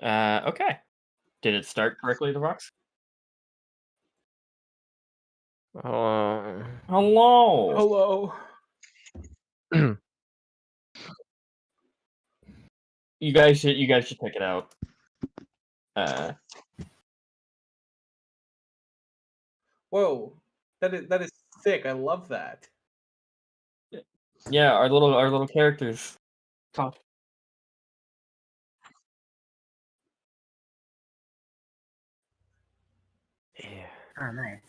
Okay. Did it start correctly, Devox? Hello. Hello. You guys should check it out. Whoa. That is sick. I love that. Yeah, our little characters talk. Yeah. Oh, nice.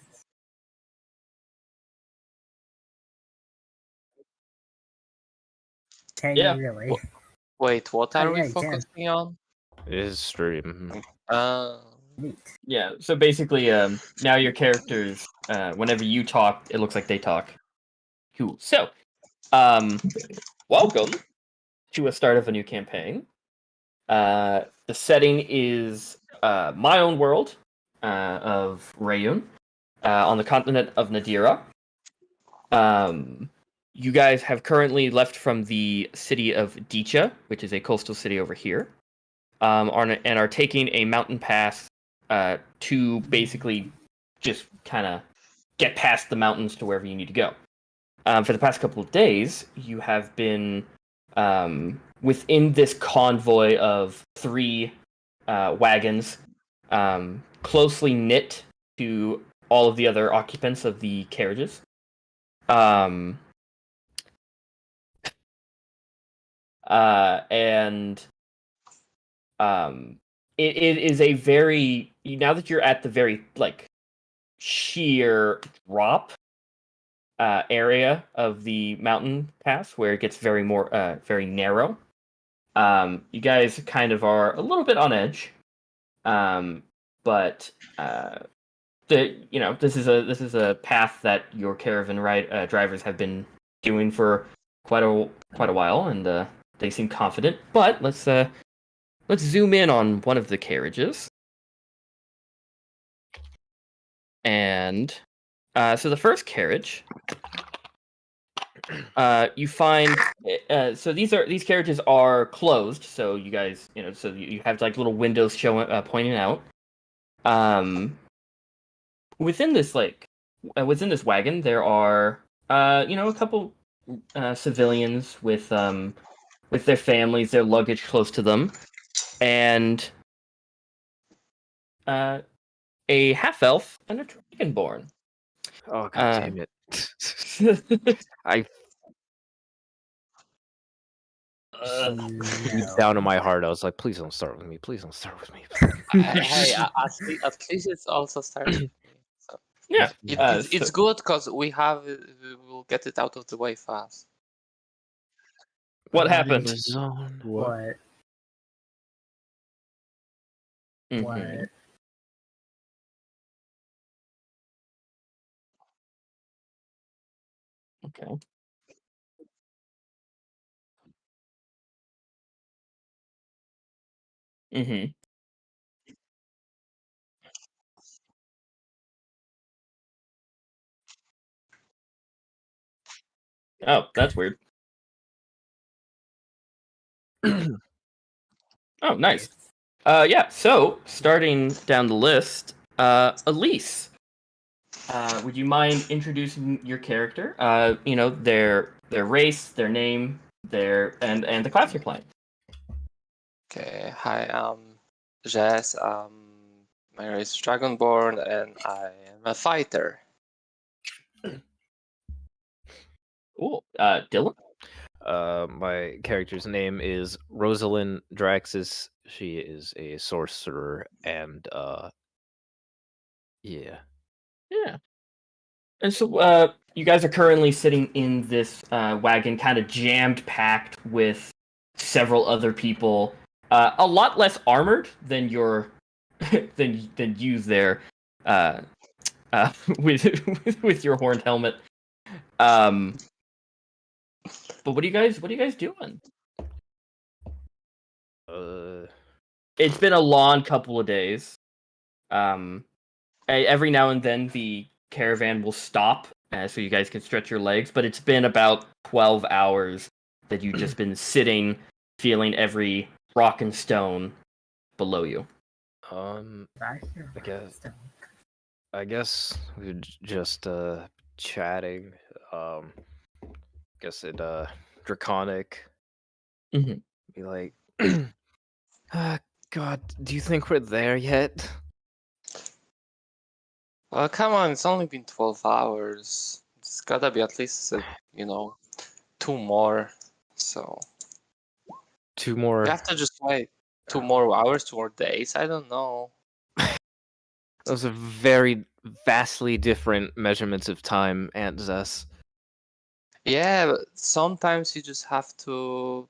Can Yeah. you really? Wait, what Oh, are yeah, we you can. focusing on? His stream. Neat. Yeah. So basically, now your characters, whenever you talk, it looks like they talk. Cool. So, welcome to a start of a new campaign. The setting is my own world of Rayun on the continent of Nedera. You guys have currently left from the city of Dicha, which is a coastal city over here, and are taking a mountain pass to basically just kind of get past the mountains to wherever you need to go. For the past couple of days, you have been within this convoy of 3 wagons, closely knit to all of the other occupants of the carriages. And it is a very, now that you're at the very sheer drop area of the mountain pass where it gets very narrow. You guys kind of are a little bit on edge, but this is a path that your caravan drivers have been doing for quite a while, and they seem confident. But let's zoom in on one of the carriages, and so the first carriage. You find so these carriages are closed, so you guys so you have little windows showing pointing out. Within this wagon there are a couple civilians with their families, their luggage close to them, and a half elf and a dragonborn. Oh, god damn it. I deep down in my heart, I was like, please don't start with me. Please don't start with me. Hey, at least it's also starting with me. So Yeah, it's good because we'll get it out of the way fast. What happened? What? Mhm. What? Okay. Mm-hmm. Oh, that's weird. Oh, nice. Yeah. So starting down the list, Elise. Would you mind introducing your character? Their race, their name, and the class you're playing. Okay, hi, Jess. My race is Dragonborn, and I am a fighter. Cool. Dylan. My character's name is Rosalind Draxis. She is a sorcerer, and yeah. Yeah. And so, you guys are currently sitting in this wagon, kind of jammed packed with several other people. A lot less armored than your than you there, with your horned helmet. But what are you guys doing? It's been a long couple of days. Every now and then the caravan will stop, so you guys can stretch your legs. But it's been about 12 hours that you've just been sitting feeling every rock and stone below you. I hear I guess- stuff. I guess we're just chatting. Guess it draconic. Mhm. Be like, God, do you think we're there yet? Well, come on, it's only been 12 hours. It's gotta be at least, 2 more. So, 2 more. you have to just wait 2 more hours, 2 more days. I don't know. Those are very vastly different measurements of time, Aunt Zess. Yeah, but sometimes you just have to,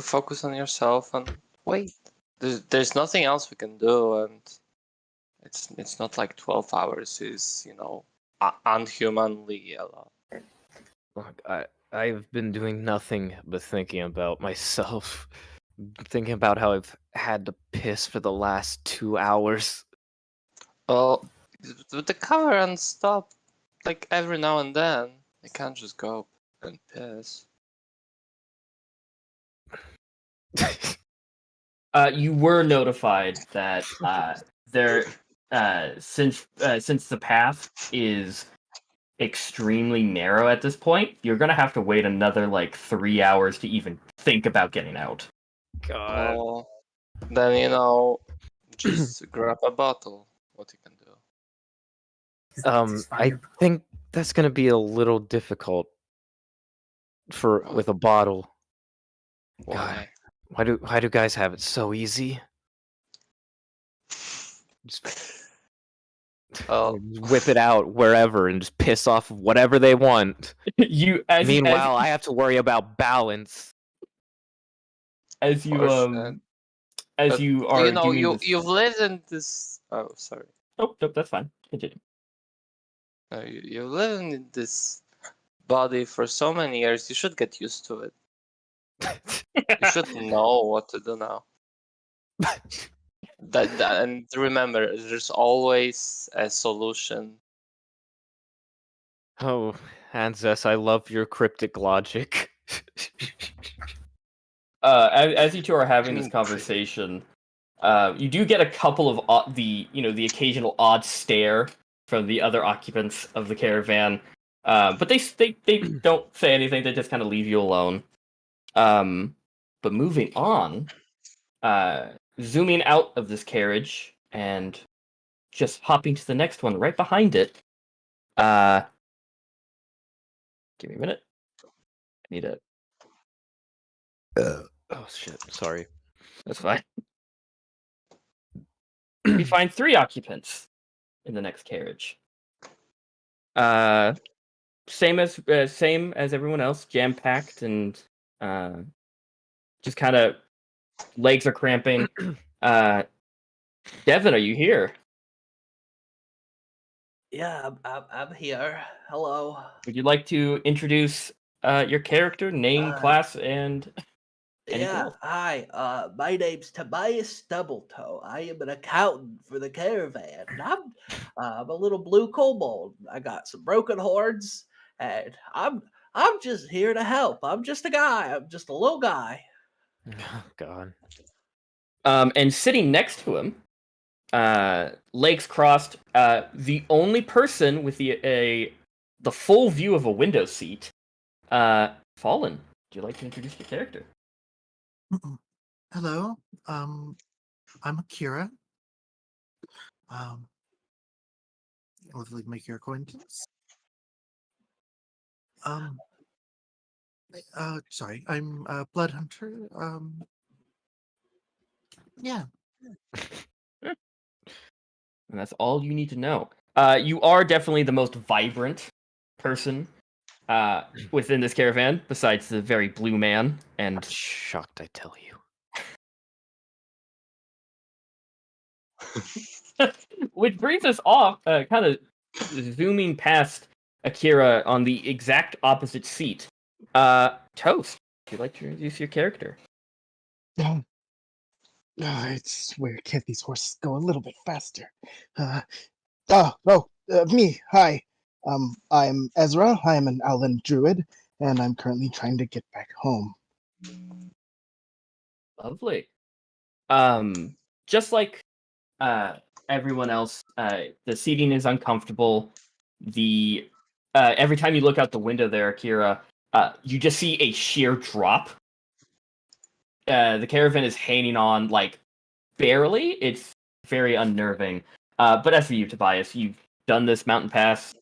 focus on yourself and wait. There's nothing else we can do, and it's not like 12 hours is, unhumanly a lot. Look, I've been doing nothing but thinking about myself. Thinking about how I've had to piss for the last 2 hours. Well, with the cover and stop, like every now and then, you can't just go and piss. You were notified that since the path is extremely narrow at this point, you're gonna have to wait another like 3 hours to even think about getting out. God. Oh, then just grab a bottle. What you can do? Just find I your- think that's gonna be a little difficult with a bottle. God. Why? Why do guys have it so easy? Just Oh, whip it out wherever and just piss off whatever they want. Meanwhile, I have to worry about balance. as you for sure. as But, you are doing this. you've lived in this. Oh, sorry. Oh, nope, that's fine. Continue. No, you've lived in this body for so many years. You should get used to it. You should know what to do now. And remember, there's always a solution. Oh, Anzes, I love your cryptic logic. As you two are having this conversation, you do get a couple of the occasional odd stare from the other occupants of the caravan, but they don't say anything. They just kind of leave you alone. But moving on, zooming out of this carriage and just hopping to the next one right behind it. Give me a minute. I need a. Oh shit, sorry. That's fine. We find 3 occupants in the next carriage. Same as everyone else, jam packed and just kind of legs are cramping. Devin, are you here? Yeah, I'm here. Hello. Would you like to introduce your character, name, class, and anything Yeah, else? hi. My name's Tobias Doubletoe. I am an accountant for the caravan. And I'm a little blue kobold. I got some broken horns, and I'm just here to help. I'm just a guy. I'm just a little guy. Oh god. And sitting next to him, legs crossed, the only person with the full view of a window seat, Fallen. Would you like to introduce your character? Hello, I'm Akira. Lovely to make your acquaintance. Sorry, I'm a blood hunter. Yeah. And that's all you need to know. You are definitely the most vibrant person within this caravan, besides the very blue man. I'm And shocked, I tell you. which brings us off, kind of zooming past Akira on the exact opposite seat. Toast, would you like to introduce your character? It's weird. Can't these horses go a little bit faster? Me. Hi. I'm Ezra. I'm an Owlin druid, and I'm currently trying to get back home. Lovely. Just like everyone else, the seating is uncomfortable. The every time you look out the window there, Akira, you just see a sheer drop. The caravan is hanging on like barely. It's very unnerving. But as for you, Tobias, you've done this mountain pass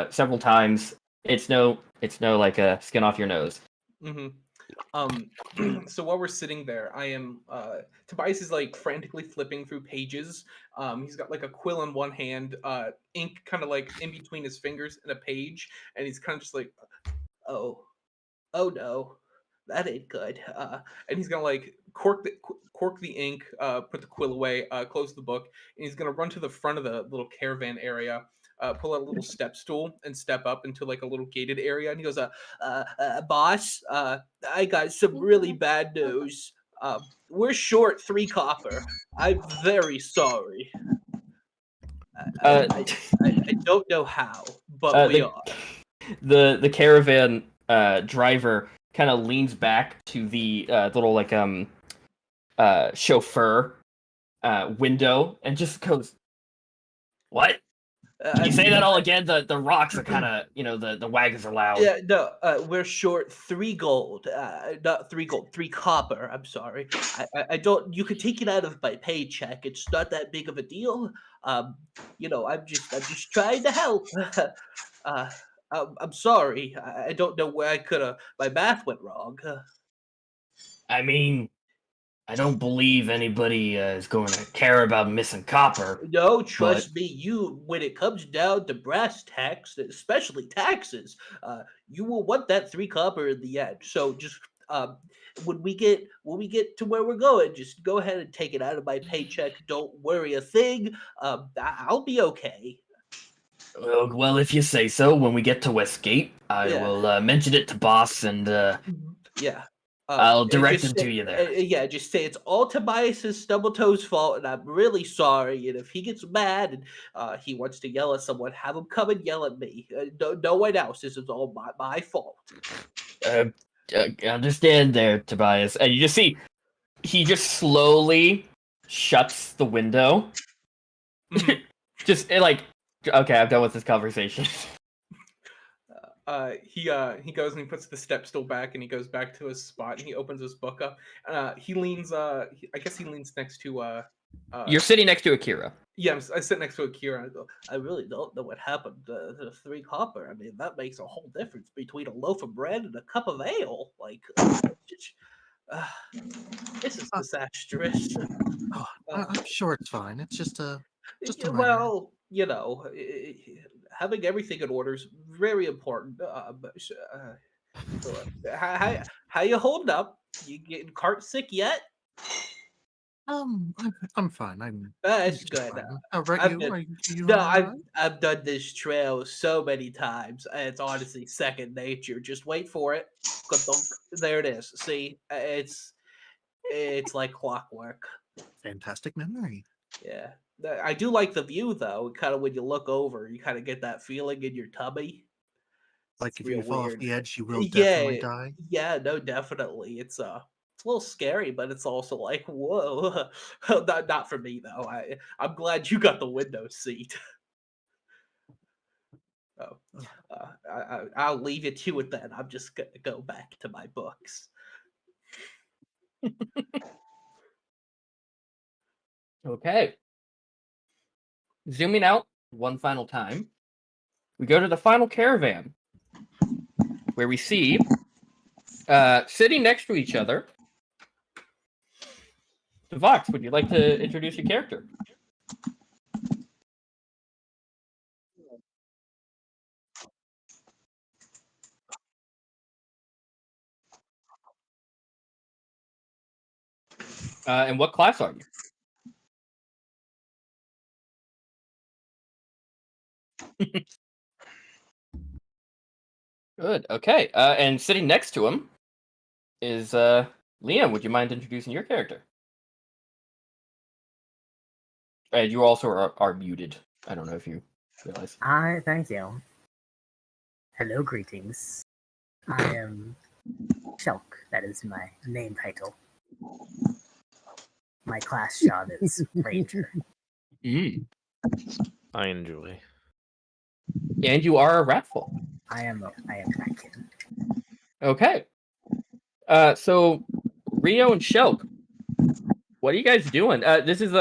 several times. It's no like a skin off your nose. Mm-hmm. So while we're sitting there, I am Tobias is like frantically flipping through pages. He's got like a quill in one hand, ink kind of like in between his fingers and a page, and he's kind of just like, Oh, oh no, that ain't good. and he's gonna like cork the ink, put the quill away, close the book, and he's gonna run to the front of the little caravan area, pull out a little step stool and step up into like a little gated area, and he goes, Boss, I got some really bad news. We're short 3 copper. I'm very sorry. Uh, I don't know how, but we the, are. the caravan driver kind of leans back to the little like chauffeur window and just goes, "What? Can you say that all again? The rocks are kind of the wagons are loud." Yeah, no, we're short 3 gold. Not 3 gold, 3 copper. I'm sorry. I don't. You can take it out of my paycheck. It's not that big of a deal. I'm just trying to help. uh, I'm sorry. I don't know where I could have. My math went wrong. I mean, I don't believe anybody is going to care about missing copper. No, trust me. When it comes down to brass tacks, especially taxes, you will want that 3 copper in the end. So just when we get to where we're going, just go ahead and take it out of my paycheck. Don't worry a thing. I'll be okay. Well, if you say so. When we get to Westgate, I Yeah. will mention it to boss, and Yeah. I'll direct just him to say- you there. Yeah, just say it's all Tobias's Stubbletoe's fault, and I'm really sorry. And if he gets mad and he wants to yell at someone, have him come and yell at me. No one else. This is all my fault. Understand there, Tobias. And you just see he just slowly shuts the window. Just like, okay, I'm done with this conversation. He goes and he puts the step stool back and he goes back to his spot and he opens his book up. He leans. I guess he leans next to. You're sitting next to Akira. Yeah, I sit next to Akira. And I go, I really don't know what happened to the 3 copper. I mean, that makes a whole difference between a loaf of bread and a cup of ale. Like, this is disastrous. Oh, I'm sure it's fine. It's just a minor. Well, having everything in order is very important. How you holding up? You getting cart sick yet? I'm fine. I'm That's just good. fine. How about I've you? been- Are you No, all right? I've done this trail so many times. It's honestly second nature. Just wait for it. Ka-thunk. There it is. See, it's like clockwork. Fantastic memory. Yeah, I do like the view though. Kind of when you look over, you kind of get that feeling in your tummy. Like It's if you real fall off weird. the edge, you will definitely die. Yeah, no, definitely. It's a little scary, but it's also like, whoa. Not for me though. I'm glad you got the window seat. Oh, I'll leave you to it then. I'm just gonna go back to my books. Okay. Zooming out one final time, we go to the final caravan, where we see, sitting next to each other, Devox, would you like to introduce your character? And what class are you? Good. Okay. And sitting next to him is Liam. Would you mind introducing your character? And you also are muted. I don't know if you realize. Hi, thank you. Hello, greetings. I am Shelk. That is my name title. My class job is ranger. Mm. I enjoy. And you are a ratful. I am that kid. Okay. So Rio and Shelk, what are you guys doing? This is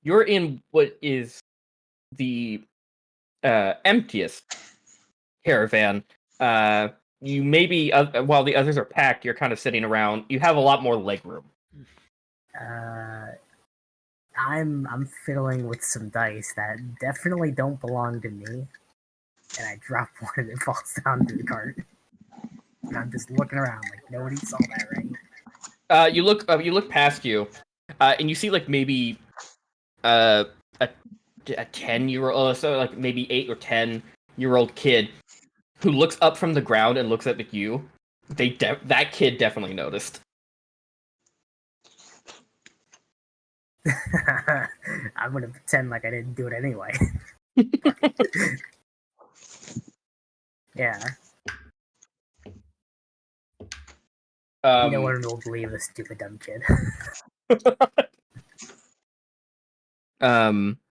you're in what is the emptiest caravan. You maybe while the others are packed, you're kind of sitting around. You have a lot more leg room. I'm fiddling with some dice that definitely don't belong to me, and I drop one and it falls down to the cart. And I'm just looking around like nobody saw that, right? You look past you, and you see like maybe a 10-year-old, so like maybe 8 or 10-year-old kid who looks up from the ground and looks up at you. That kid definitely noticed. I'm gonna pretend like I didn't do it anyway. Yeah. No one will believe this stupid dumb kid.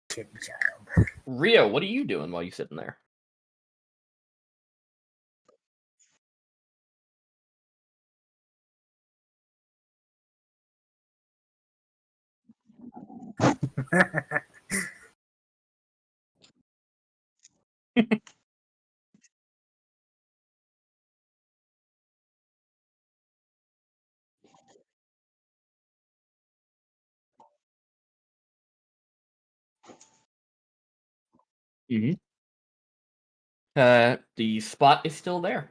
Kid child. Rio, what are you doing while you're sitting there? Mm-hmm. The spot is still there.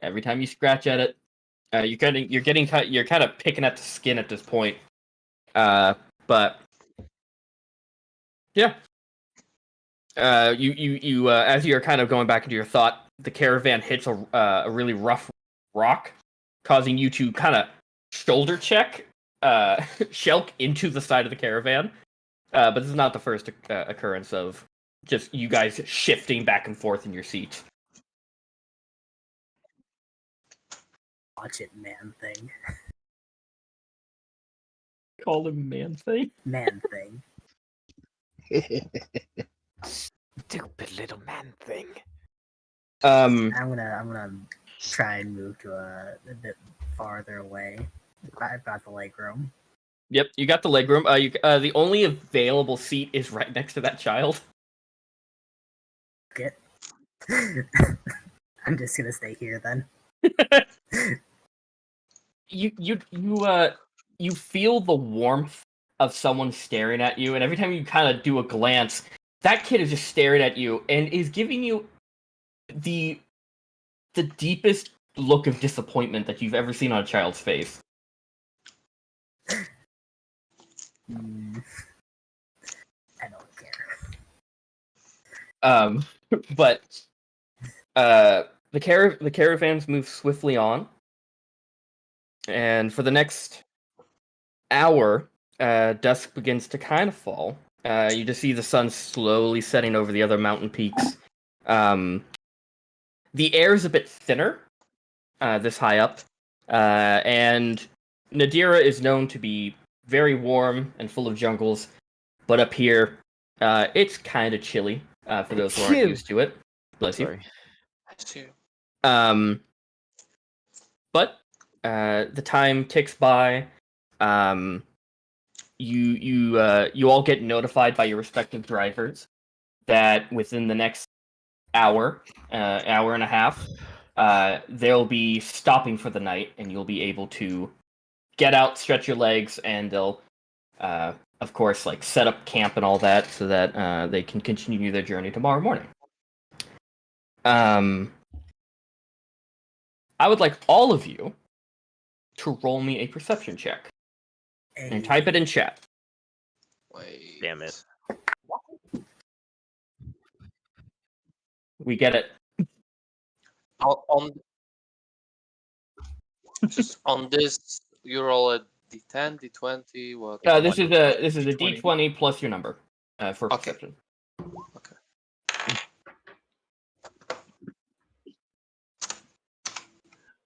Every time you scratch at it, you're kind of picking at the skin at this point. But yeah. You as you're kind of going back into your thought, the caravan hits a really rough rock, causing you to kind of shoulder check Shelk into the side of the caravan. But this is not the first occurrence of just you guys shifting back and forth in your seats. Watch it, man thing. Call him man thing. Man thing. Stupid little man thing. I'm gonna try and move to a bit farther away. I've got the leg room. Yep, you got the legroom. The only available seat is right next to that child. Get. I'm just gonna stay here then. You feel the warmth of someone staring at you, and every time you kind of do a glance, that kid is just staring at you and is giving you the deepest look of disappointment that you've ever seen on a child's face. I don't care. But the caravans move swiftly on, and for the next hour, dusk begins to kind of fall. You just see the sun slowly setting over the other mountain peaks. The air is a bit thinner this high up, and Nedera is known to be very warm and full of jungles, but up here, it's kind of chilly for those who aren't used to it. Bless you. But the time ticks by. You all get notified by your respective drivers that within the next hour and a half, they'll be stopping for the night, and you'll be able to get out, stretch your legs, and they'll, of course, like set up camp and all that, so that they can continue their journey tomorrow morning. I would like all of you to roll me a perception check and type it in chat. Wait. Damn it. We get it. Just on this, you roll a d10, d20, what? This is a d20 plus your number for perception. Okay.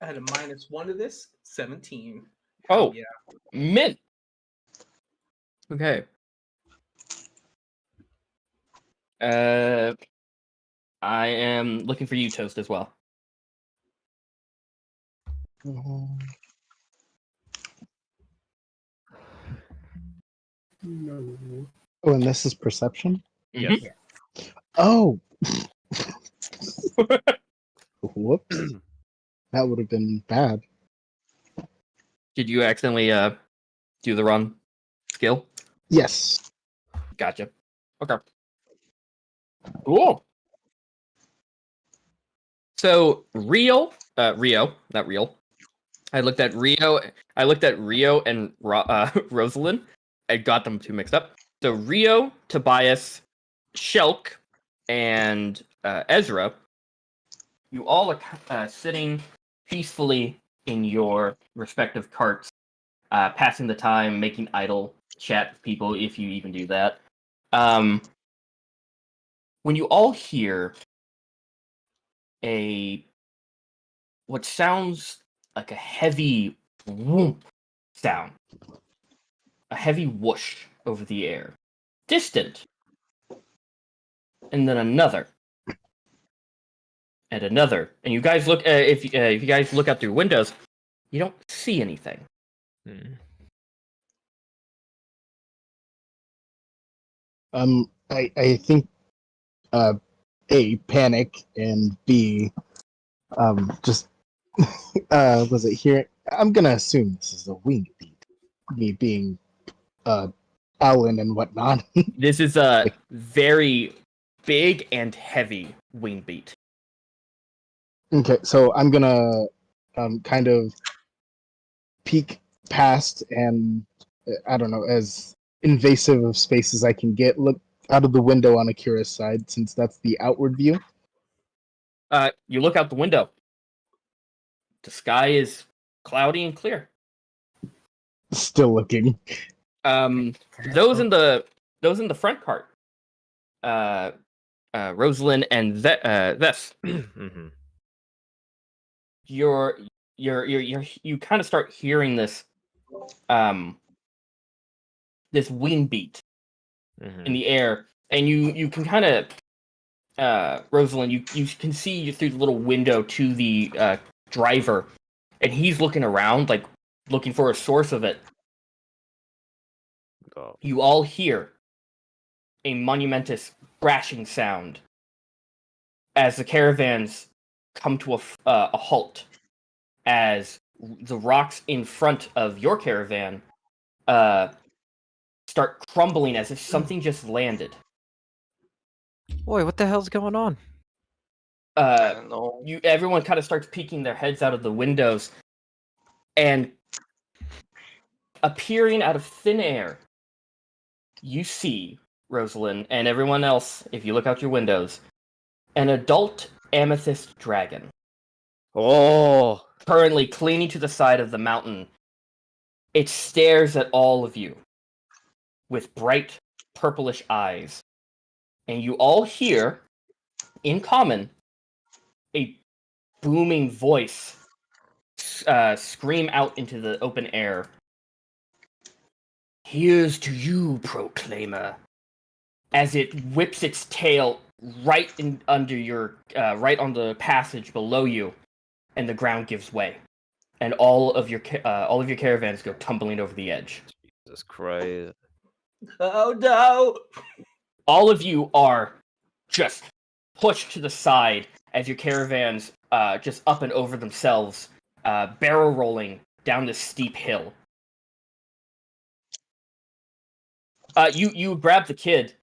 I had a -1 to this, 17. Oh, yeah. mint. Okay. I am looking for you, Toast, as well. No. Oh, and this is perception? Yes. Oh! Whoops. That would have been bad. Did you accidentally do the wrong skill? Yes. Gotcha. Okay. Cool. So Rio, not real. I looked at Rio and Rosalind. I got them two mixed up. So Rio, Tobias, Shelk, and Ezra, you all are sitting peacefully in your respective carts, passing the time, making idle chat with people, if you even do that. When you all hear what sounds like a heavy whoomp sound, a heavy whoosh over the air, distant, and then another, and another. And you guys look. If you guys look out through windows, you don't see anything. I think A, panic, and B, just was it here? I'm gonna assume this is a wing beat. Me being Alan and whatnot. This is a very big and heavy wing beat. Okay, so I'm gonna kind of peek past and I don't know, as invasive of space as I can get, look out of the window on Akira's side, since that's the outward view. You look out the window. The sky is cloudy and clear. Still looking. Can I Those poke- in the front cart, Rosalind and Ves, you kind of start hearing this this wing beat in the air, and you can kind of Rosalind, you can see through the little window to the driver, and he's looking around, like looking for a source of it. Oh. You all hear a monumentous crashing sound as the caravans come to a halt, as the rocks in front of your caravan start crumbling as if something just landed. Boy, what the hell's going on? I don't know. Everyone kind of starts peeking their heads out of the windows, and appearing out of thin air, you see, Rosalind, and everyone else, if you look out your windows, an adult amethyst dragon. Oh, Currently clinging to the side of the mountain. It stares at all of you with bright purplish eyes. And you all hear, in common, a booming voice scream out into the open air. Here's to you, Proclaimer. As it whips its tail right under your, right on the passage below you, and the ground gives way, and all of your caravans go tumbling over the edge. Jesus Christ. Oh no! All of you are just pushed to the side as your caravans just up and over themselves, barrel rolling down this steep hill. You grab the kid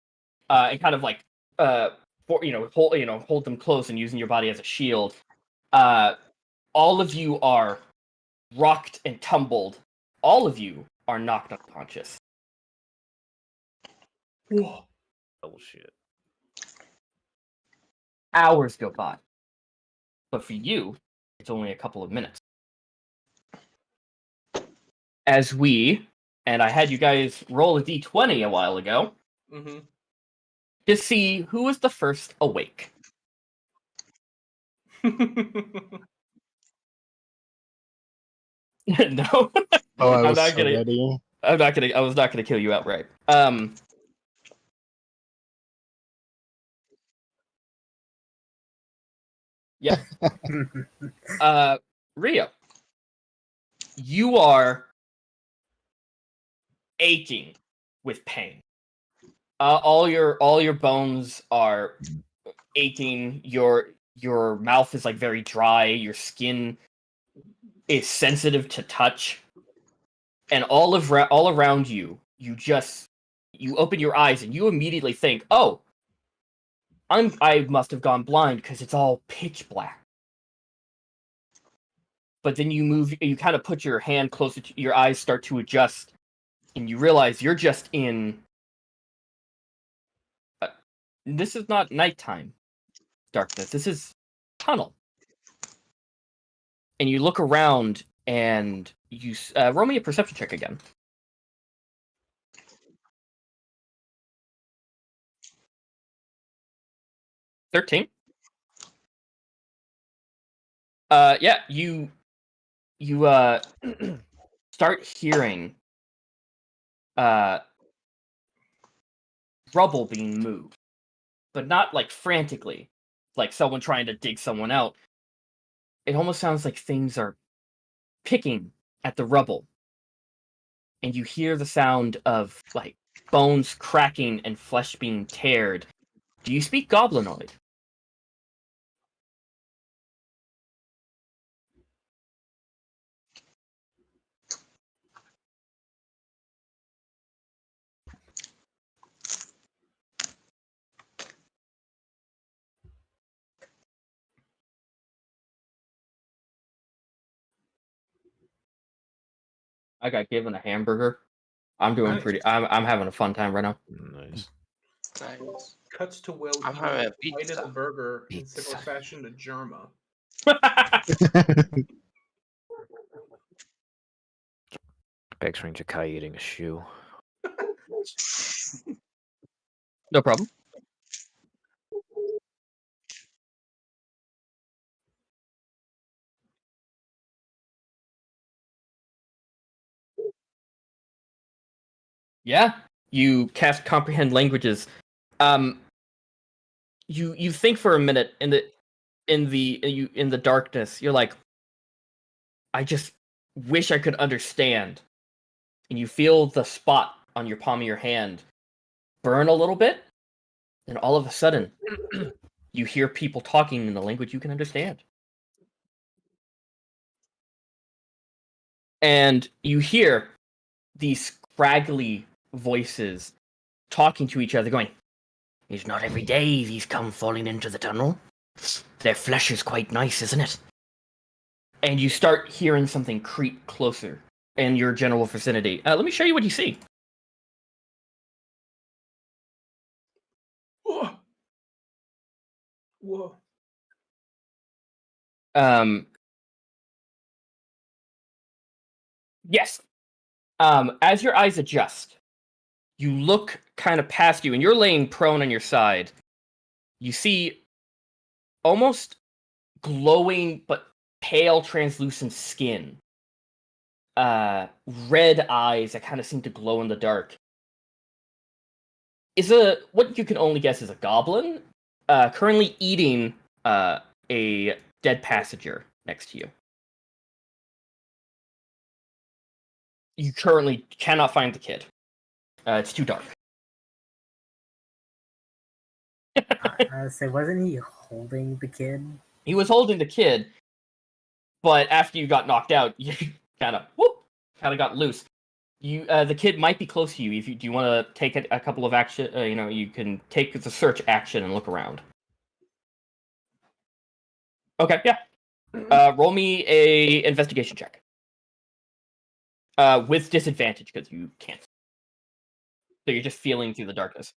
and kind of like hold them close and using your body as a shield. All of you are rocked and tumbled. All of you are knocked unconscious. Whoa. Bullshit. Hours go by. But for you, it's only a couple of minutes. As and I had you guys roll a d20 a while ago, Mm-hmm. to see who was the first awake. No. Oh, I I'm was not so gonna. ready. I was not gonna kill you outright. Yeah. Rio, you are aching with pain. All your bones are aching. Your mouth is like very dry. Your skin is sensitive to touch, and all around you, you open your eyes and you immediately think, "Oh, I must have gone blind because it's all pitch black." But then you kind of put your hand closer to your eyes, start to adjust, and you realize you're just in. This is not nighttime darkness. This is tunnel. And you look around and you roll me a perception check again. 13. Yeah, you start hearing rubble being moved, but not like frantically, like someone trying to dig someone out. It almost sounds like things are picking at the rubble, and you hear the sound of like bones cracking and flesh being teared. Do you speak Goblinoid? I got given a hamburger. I'm doing Nice. pretty. I'm having a fun time right now. Nice. Nice. Cuts to Will I'm eating having a a bite of pizza. the burger in Pizza. similar fashion to Germa. Picturing Jakai eating a shoe. No problem. Yeah, you cast comprehend languages. You think for a minute in the darkness. You're like, I just wish I could understand. And you feel the spot on your palm of your hand burn a little bit, and all of a sudden, you hear people talking in the language you can understand. And you hear these scraggly voices talking to each other, going, "It's not every day these come falling into the tunnel. Their flesh is quite nice, isn't it?" And you start hearing something creep closer in your general vicinity. Let me show you what you see. Whoa. Whoa. Yes. As your eyes adjust, you look kind of past you, and you're laying prone on your side. You see almost glowing but pale, translucent skin. Red eyes that kind of seem to glow in the dark. What you can only guess is a goblin, currently eating a dead passenger next to you. You currently cannot find the kid. It's too dark. So wasn't he holding the kid? He was holding the kid, but after you got knocked out, you kind of got loose. The kid might be close to you. Do you want to take a couple of action? You can take the search action and look around. Okay, yeah. Roll me a investigation check. With disadvantage because you can't. So you're just feeling through the darkness.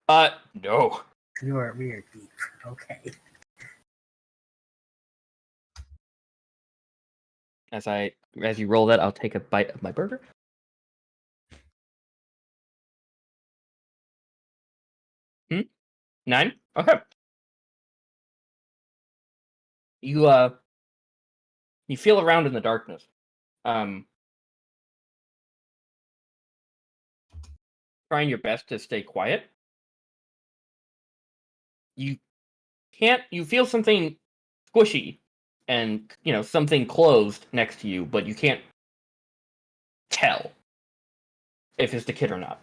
No. We are deep. Okay. As you roll that, I'll take a bite of my burger. Hmm? 9? Okay. You feel around in the darkness. trying your best to stay quiet. You can't. You feel something squishy, and something closed next to you, but you can't tell if it's the kid or not.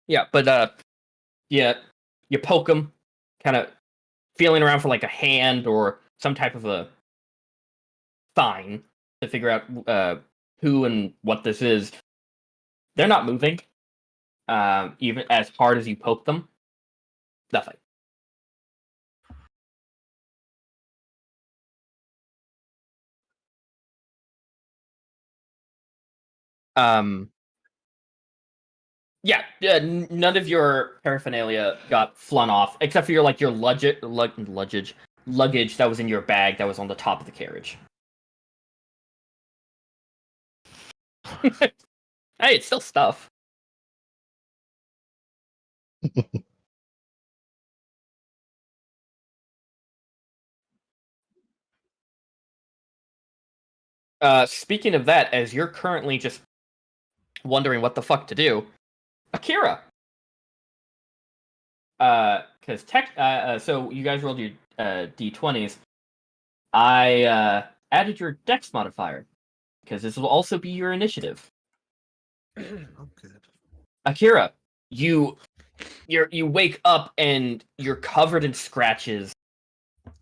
Yeah, but yeah, you poke him, kind of feeling around for like a hand or some type of a sign to figure out who and what this is. They're not moving, even as hard as you poke them. Nothing. Yeah, none of your paraphernalia got flung off, except for your luggage that was in your bag that was on the top of the carriage. Hey, it's still stuff. Speaking of that, as you're currently just wondering what the fuck to do, Akira. Because so you guys rolled your d20s. I added your dex modifier because this will also be your initiative. Oh, good. Akira, you wake up and you're covered in scratches.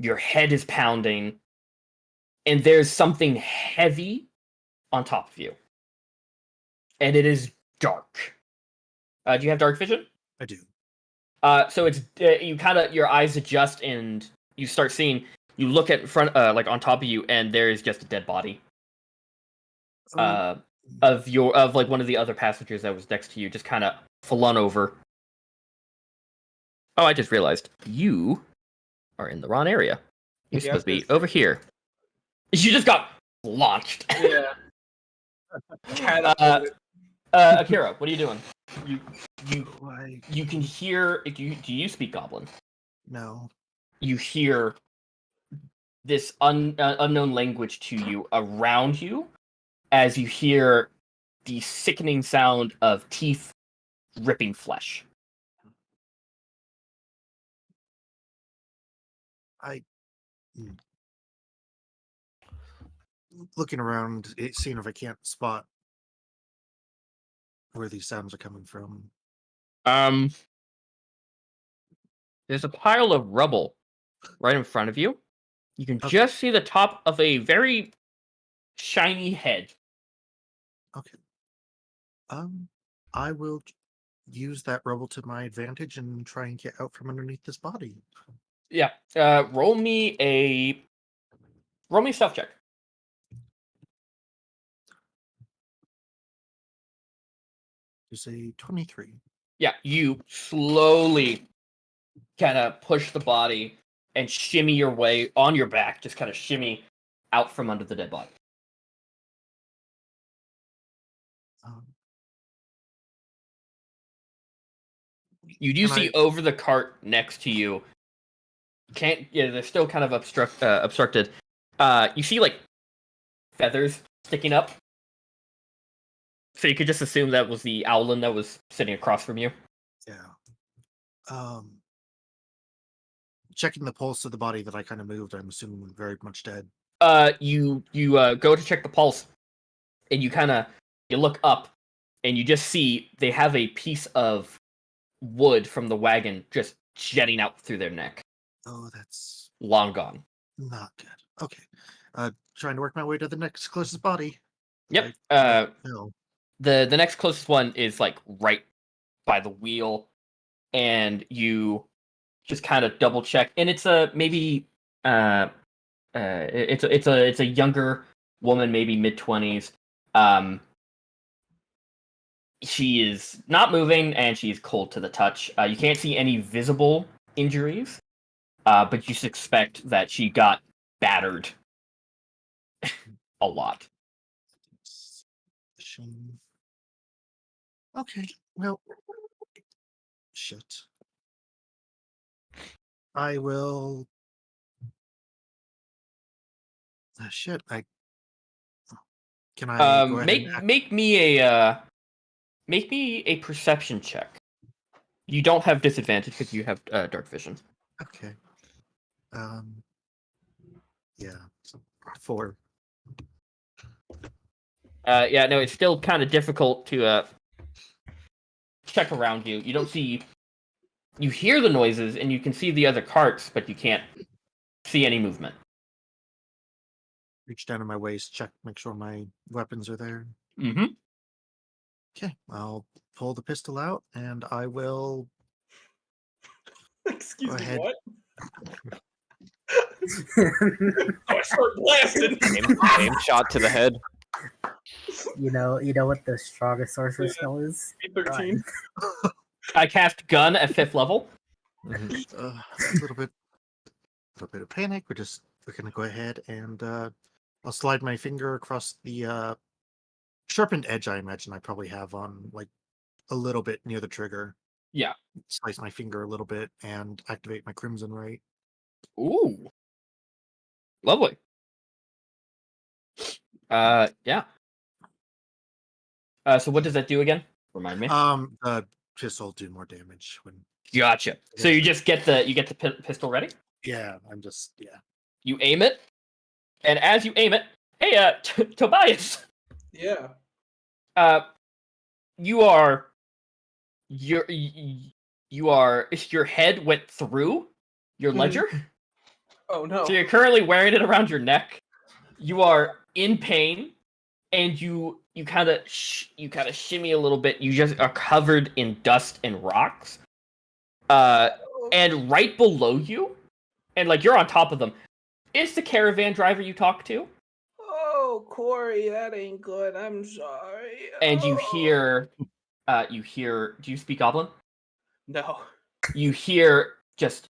Your head is pounding, and there's something heavy on top of you, and it is dark. Do you have dark vision? I do. So it's you kind of your eyes adjust and you start seeing. You look at front, like on top of you, and there is just a dead body. Of like one of the other passengers that was next to you, just kind of flung over. Oh, I just realized you are in the wrong area. You're Yeah, supposed to be over here. You just got launched. Yeah. Catapulted. Akira, what are you doing? Why? You can hear. Do you speak Goblin? No. You hear this unknown language to you around you, as you hear the sickening sound of teeth ripping flesh. Looking around, seeing if I can't spot where these sounds are coming from. There's a pile of rubble right in front of you. You can Okay. just see the top of a very shiny head. Okay. I will use that rubble to my advantage and try and get out from underneath this body. Yeah. Roll me a stealth check. It's a 23. Yeah, you slowly kind of push the body and shimmy your way on your back, just kind of shimmy out from under the dead body. You do see over the cart next to you. They're still kind of obstructed. You see like feathers sticking up. So you could just assume that was the owlin that was sitting across from you. Yeah. Checking the pulse of the body that I kind of moved, I'm assuming very much dead. You go to check the pulse, and you look up, and you just see they have a piece of wood from the wagon just jetting out through their neck. Oh, that's long gone. Not good. Okay. Trying to work my way to the next closest body. Yep. No. The next closest one is like right by the wheel, and you just kind of double check, and it's a it's a younger woman, maybe mid-20s. She is not moving, and she's cold to the touch. You can't see any visible injuries, but you suspect that she got battered a lot. Shame. Okay. Well, shit. I will Shit. Can I go ahead Make and make me a perception check. You don't have disadvantage because you have dark vision. Okay. Yeah. So 4. Yeah, no, it's still kind of difficult to check around you. You don't see. You hear the noises and you can see the other carts, but you can't see any movement. Reach down in my waist, check, make sure my weapons are there. Mm-hmm. Okay, I'll pull the pistol out and I will Excuse go me, ahead. what? I start blasting. Aim shot to the head. you know what the strongest sorcerer skill is? 13. I cast gun at 5th level. A little bit of panic. We're gonna go ahead and I'll slide my finger across the sharpened edge. I imagine I probably have on like a little bit near the trigger. Yeah. Slice my finger a little bit and activate my crimson ray. Ooh. Lovely. Yeah. So what does that do again? Remind me. The pistol do more damage when. Gotcha. So you just get the pistol ready. Yeah, You aim it, and as you aim it, hey, Tobias. Yeah. You are your head went through your Mhm. ledger. Oh no. So you're currently wearing it around your neck. You are in pain, and you kind of shimmy a little bit. You just are covered in dust and rocks. And right below you, and like you're on top of them, is the caravan driver you talked to. Oh, Corey, that ain't good. I'm sorry. And you Oh. hear, do you speak Goblin? No. You hear just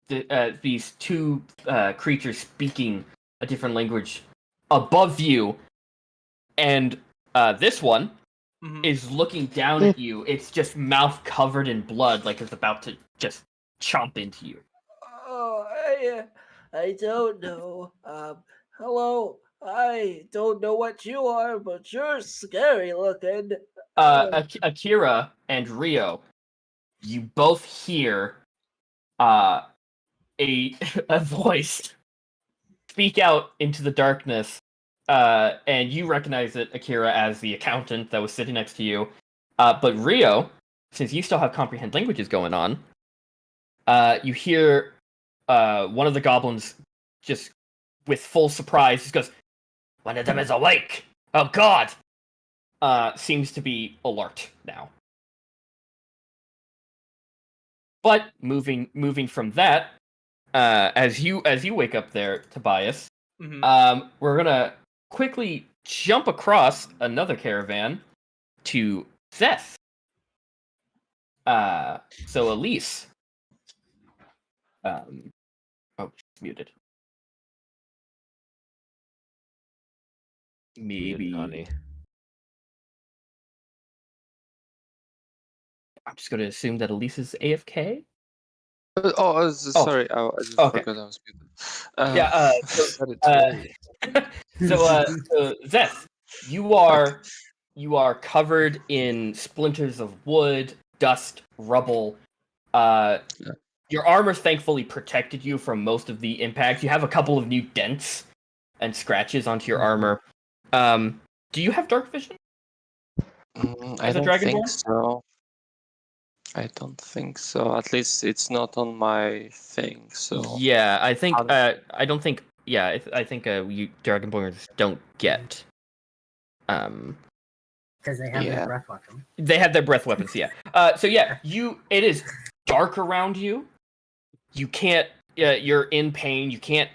these two creatures speaking a different language above you, and this one Mhm. is looking down at you. It's just mouth covered in blood, like it's about to just chomp into you. Oh, I don't know. Hello. I don't know what you are, but you're scary looking. Akira and Rio, you both hear a a voice speak out into the darkness, and you recognize it, Akira, as the accountant that was sitting next to you. But Rio, since you still have comprehend languages going on, you hear one of the goblins just with full surprise just goes, "One of them is awake! Oh God!" Seems to be alert now. But moving from that, as you wake up there, Tobias, Mhm. we're gonna quickly jump across another caravan to Seth. So Elise. Oh, she's muted. Maybe. Honey. I'm just gonna assume that Elise is AFK. Sorry, I just Okay. forgot I was muted. Yeah. Said it twice. So Zeth, you are covered in splinters of wood, dust, rubble. Yeah. Your armor thankfully protected you from most of the impact. You have a couple of new dents and scratches onto your armor. Do you have dark vision? I As a don't dragonborn? think so. I don't think so. At least it's not on my thing. So Yeah, I think. How I don't think. Yeah, I think you dragonborns don't get. Because they have Yeah. their breath weapon. They have their breath weapons. Yeah. So yeah, it is dark around you. You can't. You're in pain. You can't.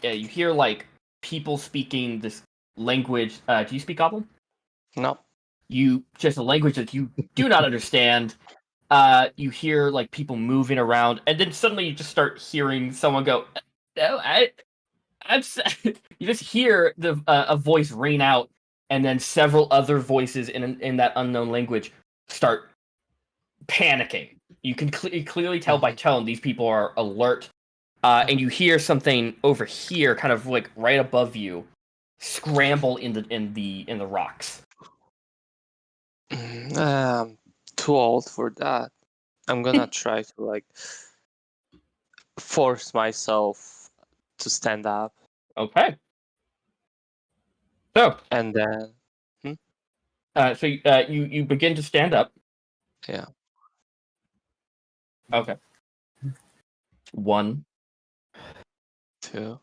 You hear like people speaking this language. Do you speak Goblin? no. You just a language that you do not understand. You hear like people moving around, and then suddenly you just start hearing someone go, "No, I'm." You just hear a voice ring out, and then several other voices in that unknown language start panicking. You can clearly tell by tone these people are alert, And you hear something over here, kind of like right above you, scramble in the rocks. I'm too old for that. I'm gonna try to like force myself to stand up, Okay. So, and then you begin to stand up. yeah. Okay. 1. 2.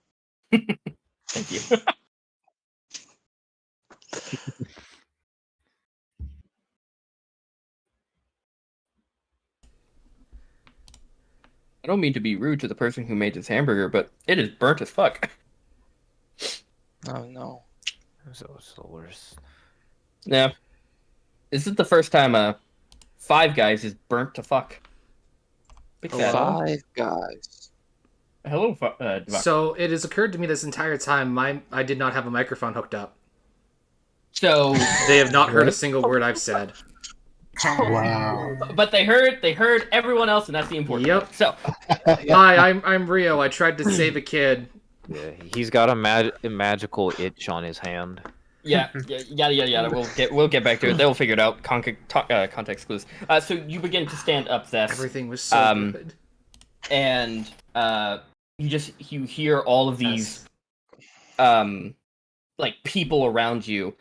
Thank you. I don't mean to be rude to the person who made this hamburger, but it is burnt as fuck. Oh no. It's the worst. Yeah. This is the first time Five Guys is burnt to fuck. Big fan. 5 guys. Hello, Devox. So it has occurred to me this entire time I did not have a microphone hooked up. So They have not heard a single word I've said. Wow. but they heard everyone else, and that's the important Yep. part. So Hi, I'm Rio. I tried to save a kid. Yeah, he's got a magical itch on his hand. yeah, yada yada yada. We'll get back to it. They'll figure it out. Context clues. So you begin to stand up, Zess. Everything was so good. And you hear all of these like people around you.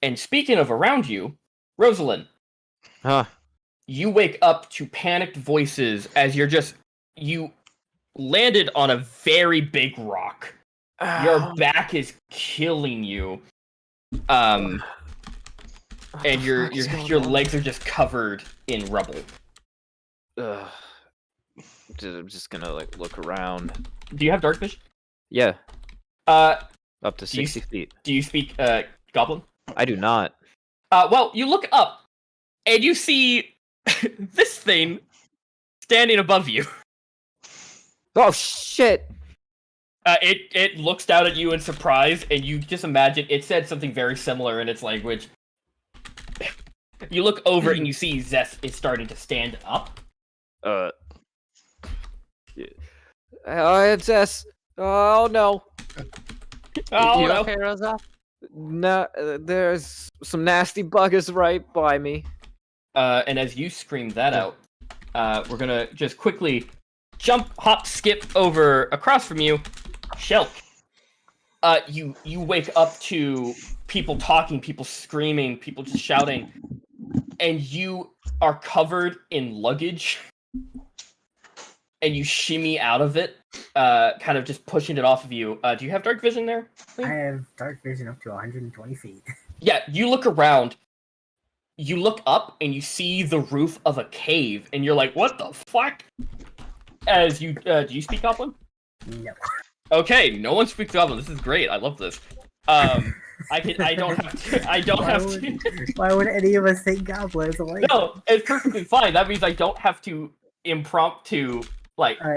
And speaking of around you, Rosalind, Huh. you wake up to panicked voices as you landed on a very big rock. Your back is killing you. And your legs are just covered in rubble. I'm just gonna like look around. Do you have dark vision? Yeah, Up to 60 feet. Do you speak Goblin? I do not. Well, you look up and you see this thing standing above you. Oh shit! It looks down at you in surprise, and you just imagine it said something very similar in its language. You look over and you see Zess is starting to stand up. Oh, it's S. Oh no. Oh You no! okay, Rosa? No, there's some nasty buggers right by me. And as you scream that out, we're gonna just quickly jump, hop, skip over across from you, Shelk. You wake up to people talking, people screaming, people just shouting, and you are covered in luggage. And you shimmy out of it, kind of just pushing it off of you. Do you have dark vision there? I have dark vision up to 120 feet. Yeah, you look around, you look up, and you see the roof of a cave, and you're like, what the fuck? As you, do you speak Goblin? No. Okay, no one speaks Goblin. This is great. I love this. I don't have to. Why would any of us think goblins? Like, No, it's perfectly fine. That means I don't have to impromptu,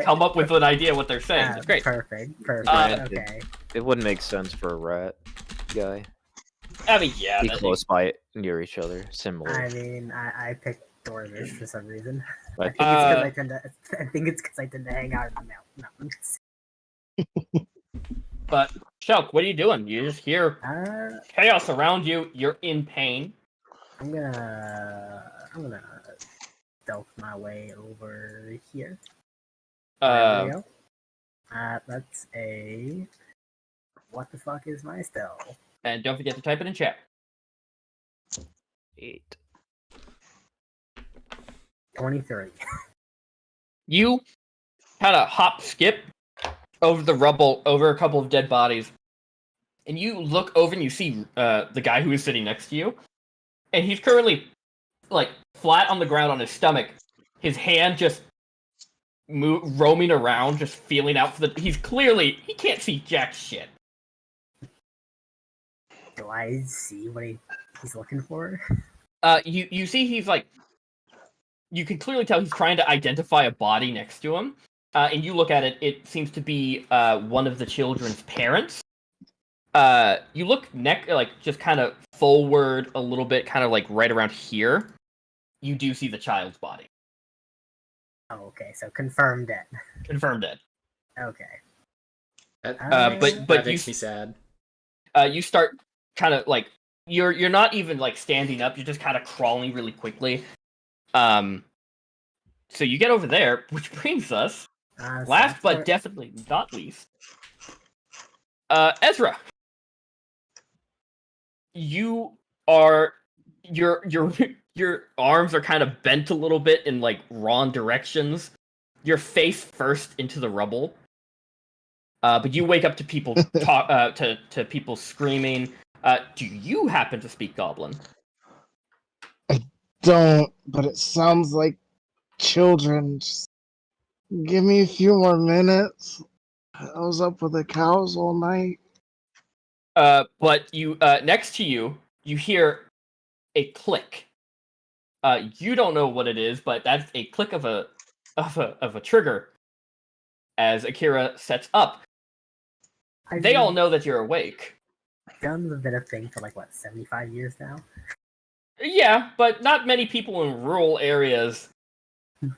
come up with an idea what they're saying. It's great. Perfect. Okay. It wouldn't make sense for a rat guy. I mean, yeah. Be close by near each other, similar. I mean, I picked Dorvish for some reason. But I think it's because I tend to hang out in the mountains. But Shelk, what are you doing? You just hear chaos around you. You're in pain. I'm gonna stealth my way over here. There we go. That's a. What the fuck is my stealth? And don't forget to type it in chat. 8. 23. You kind of hop, skip over the rubble, over a couple of dead bodies, and you look over and you see the guy who is sitting next to you, and he's currently flat on the ground on his stomach, his hand just roaming around, just feeling out for the. He can't see jack shit. Do I see what he's looking for? You see he's you can clearly tell he's trying to identify a body next to him. And you look at it, it seems to be one of the children's parents. You look just kind of forward a little bit, kind of right around here. You do see the child's body. Oh, okay, so confirmed dead. Confirmed dead. Okay. That, but that you makes me sad. you start kind of like you're not even like standing up. You're just kind of crawling really quickly. So you get over there, which brings us last but definitely not least, Ezra. You are your your arms are kind of bent a little bit in like wrong directions. Your face first into the rubble. But you wake up to people talk to people screaming. Do you happen to speak Goblin? Don't, but it sounds like children. Just give me a few more minutes. I was up with the cows all night. But you next to you, you hear a click. You don't know what it is, but that's a click of a trigger as Akira sets up. They all know that you're awake. Guns have been a thing for like what 75 years now. Yeah, but not many people in rural areas.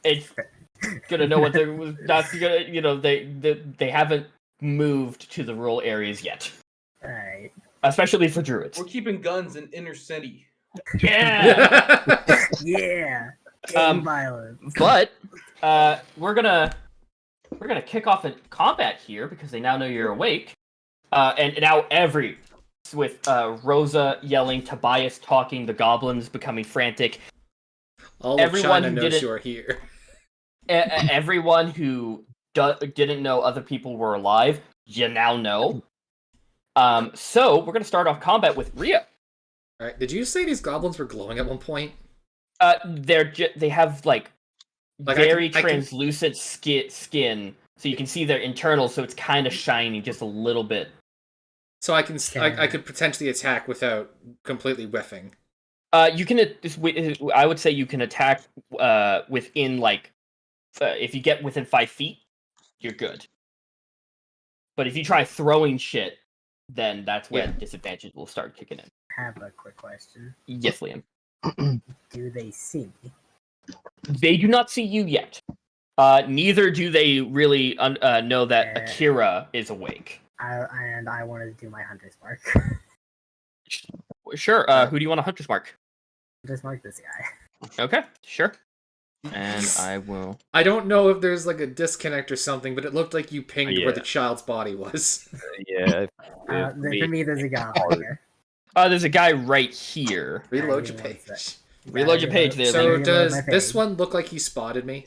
It's gonna know what they're not gonna. You know, they haven't moved to the rural areas yet. Right. Especially for druids. We're keeping guns in inner city. Yeah. Yeah. Gang violence. But we're gonna kick off in combat here because they now know you're awake. And now with Rosa yelling, Tobias talking, the goblins becoming frantic. All of China knows you're here. Everyone who didn't know other people were alive, you now know. So we're gonna start off combat with Rio. All right. Did you say these goblins were glowing at one point? They have like very I can translucent skin, so you can see their internals. So it's kind of shiny, just a little bit. So I could potentially attack without completely whiffing. You can. I would say you can attack within like if you get within 5 feet, you're good. But if you try throwing shit, then that's when disadvantage will start kicking in. I have a quick question. Yes, Liam. Do they see me? They do not see you yet. Neither do they really know that Akira is awake. I wanted to do my hunter's mark. Sure. Who do you want to hunter's mark? Just mark this guy. Okay, sure. And I will. I don't know if there's like a disconnect or something, but it looked like you pinged where the child's body was. Yeah. For me, there's a guy here. There's a guy right here. Reload your page. Reload your page there. So does this one look like he spotted me?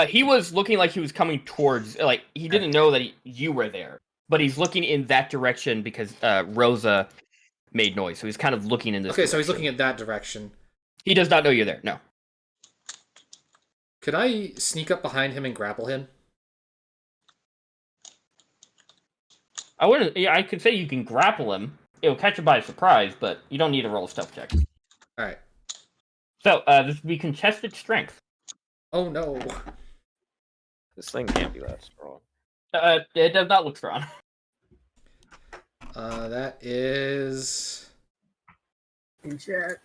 He was looking like he was coming towards. Like he didn't know that you were there, but he's looking in that direction because Rosa made noise. So he's kind of looking in this. Okay, direction. so he's looking at that direction. He does not know you're there. No. Could I sneak up behind him and grapple him? I wouldn't. Yeah, I could say you can grapple him. It'll catch him by surprise, but you don't need to roll a stealth check. All right. So this would be contested strength. Oh no! This thing can't be that strong. It does not look strong. That is. In chat.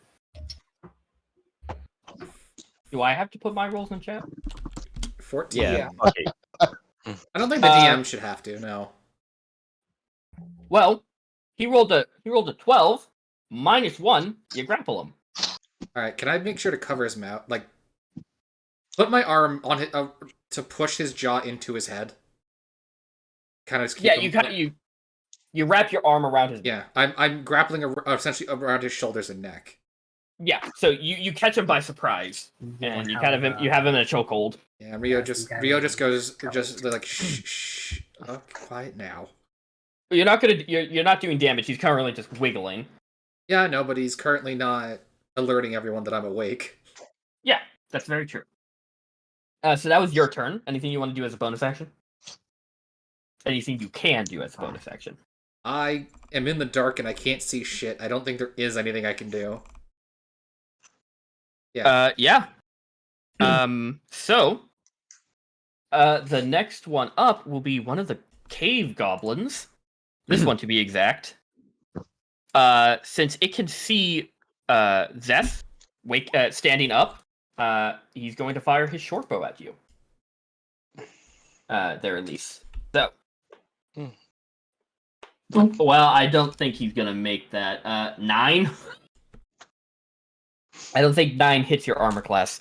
Do I have to put my rolls in chat? 14. Yeah. Okay. I don't think the DM should have to. No. Well, he rolled a 12 -1. You grapple him. All right. Can I make sure to cover his mouth? Like, put my arm on his to push his jaw into his head. Kind of. Just keep him, you wrap your arm around his. Yeah, I'm grappling essentially around his shoulders and neck. Yeah, so you catch him by surprise, and you have him in a chokehold. Yeah, Rio just goes like shh, quiet now. You're not doing damage. He's currently just wiggling. Yeah, no, but he's currently not alerting everyone that I'm awake. Yeah, that's very true. So that was your turn. Anything you want to do as a bonus action? Anything you can do as a bonus action? I am in the dark and I can't see shit. I don't think there is anything I can do. Yeah. Yeah. So, the next one up will be one of the cave goblins. This one, to be exact. Since it can see Zeth standing up, he's going to fire his short bow at you. their release. So, Hmm. well, I don't think he's gonna make that. 9. I don't think 9 hits your armor class.